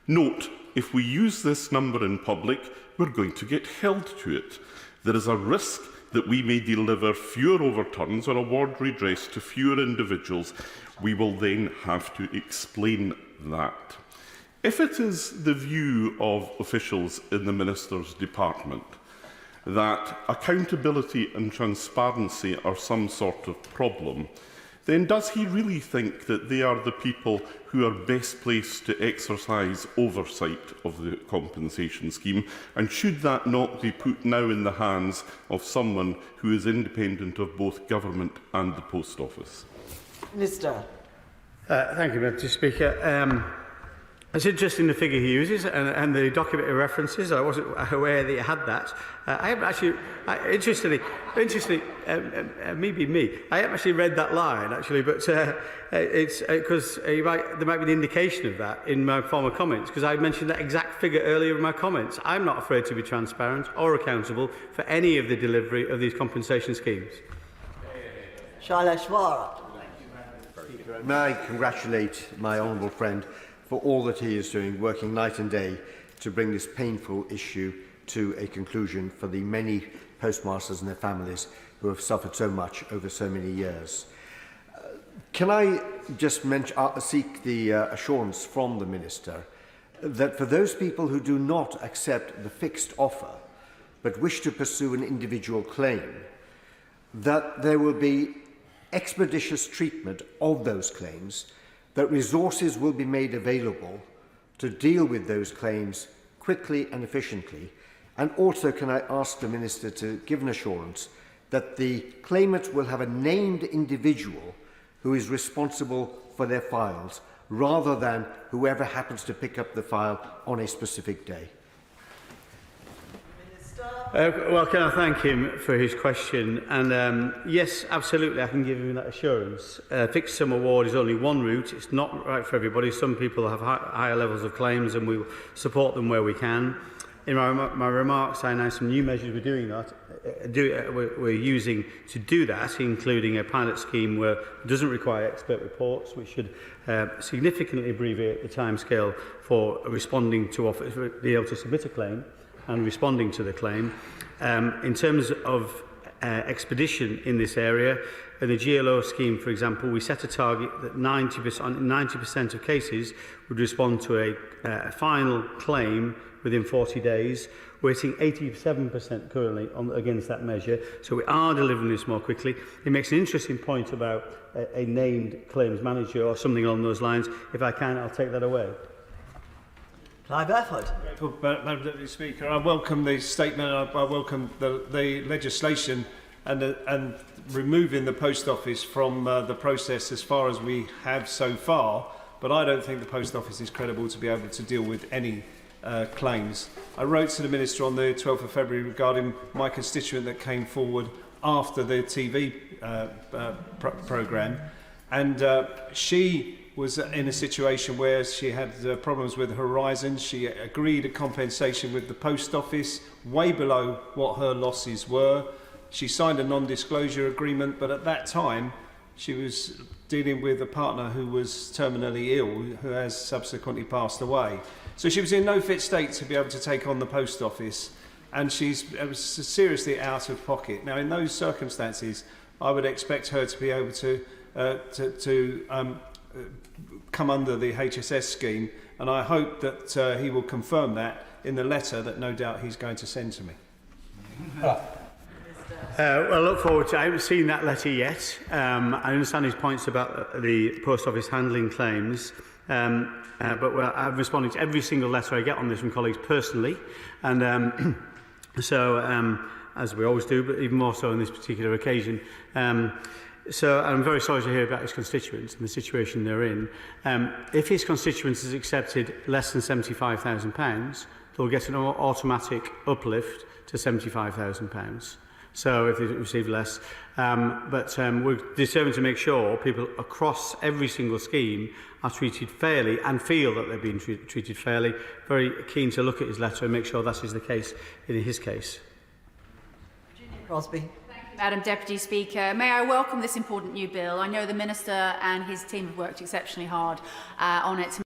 Note, if we use this number in public, we're going to get held to it. There is a risk that we may deliver fewer overturns or award redress to fewer individuals. We will then have to explain that. If it is the view of officials in the Minister's department that accountability and transparency are some sort of problem, then does he really think that they are the people who are best placed to exercise oversight of the compensation scheme? And should that not be put now in the hands of someone who is independent of both government and the Post Office? Minister. Thank you, Mr. Speaker. It's interesting the figure he uses and the document references. I wasn't aware that he had that. I haven't actually, interestingly, I haven't actually read that line actually, but it's because there might be an indication of that in my former comments, because I mentioned that exact figure earlier in my comments. I'm not afraid to be transparent or accountable for any of the delivery of these compensation schemes. May I congratulate my honourable friend for all that he is doing, working night and day to bring this painful issue to a conclusion for the many postmasters and their families who have suffered so much over so many years. Can I just seek the assurance from the Minister that for those people who do not accept the fixed offer but wish to pursue an individual claim, that there will be expeditious treatment of those claims, that resources will be made available to deal with those claims quickly and efficiently? And also, can I ask the Minister to give an assurance that the claimant will have a named individual who is responsible for their files, rather than whoever happens to pick up the file on a specific day? Well, can I thank him for his question? And yes, absolutely, I can give him that assurance. Fixed sum award is only one route. It's not right for everybody. Some people have higher levels of claims, and we will support them where we can. In my remarks, I announced some new measures we're doing that. We're using to do that, including a pilot scheme where it doesn't require expert reports, which should significantly abbreviate the timescale for responding to offers, be able to submit a claim and responding to the claim. In terms of expedition in this area, in the GLO scheme, for example, we set a target that 90% of cases would respond to a final claim within 40 days. We're hitting 87% currently against that measure, so we are delivering this more quickly. It makes an interesting point about a named claims manager or something along those lines. If I can, I'll take that away. Madam Deputy Speaker, I welcome the statement. I welcome the legislation and removing the Post Office from the process as far as we have so far. But I don't think the Post Office is credible to be able to deal with any claims. I wrote to the Minister on the 12th of February regarding my constituent that came forward after the TV programme, and she was in a situation where she had problems with Horizon. She agreed a compensation with the Post Office way below what her losses were. She signed a non-disclosure agreement, but at that time she was dealing with a partner who was terminally ill, who has subsequently passed away. So she was in no fit state to be able to take on the Post Office, and she was seriously out of pocket. Now, in those circumstances, I would expect her to be able to come under the HSS scheme, and I hope that he will confirm that in the letter that no doubt he's going to send to me. Well, I look forward to. I haven't seen that letter yet. I understand his points about the Post Office handling claims, but I'm responding to every single letter I get on this from colleagues personally, and as we always do, but even more so on this particular occasion. So I'm very sorry to hear about his constituents and the situation they're in. If his constituents has accepted less than £75,000, they'll get an automatic uplift to £75,000. So if they receive less, but we're determined to make sure people across every single scheme are treated fairly and feel that they're being treated fairly. Very keen to look at his letter and make sure that is the case in his case. Crosby. Madam Deputy Speaker, may I welcome this important new bill. I know the Minister and his team have worked exceptionally hard on it.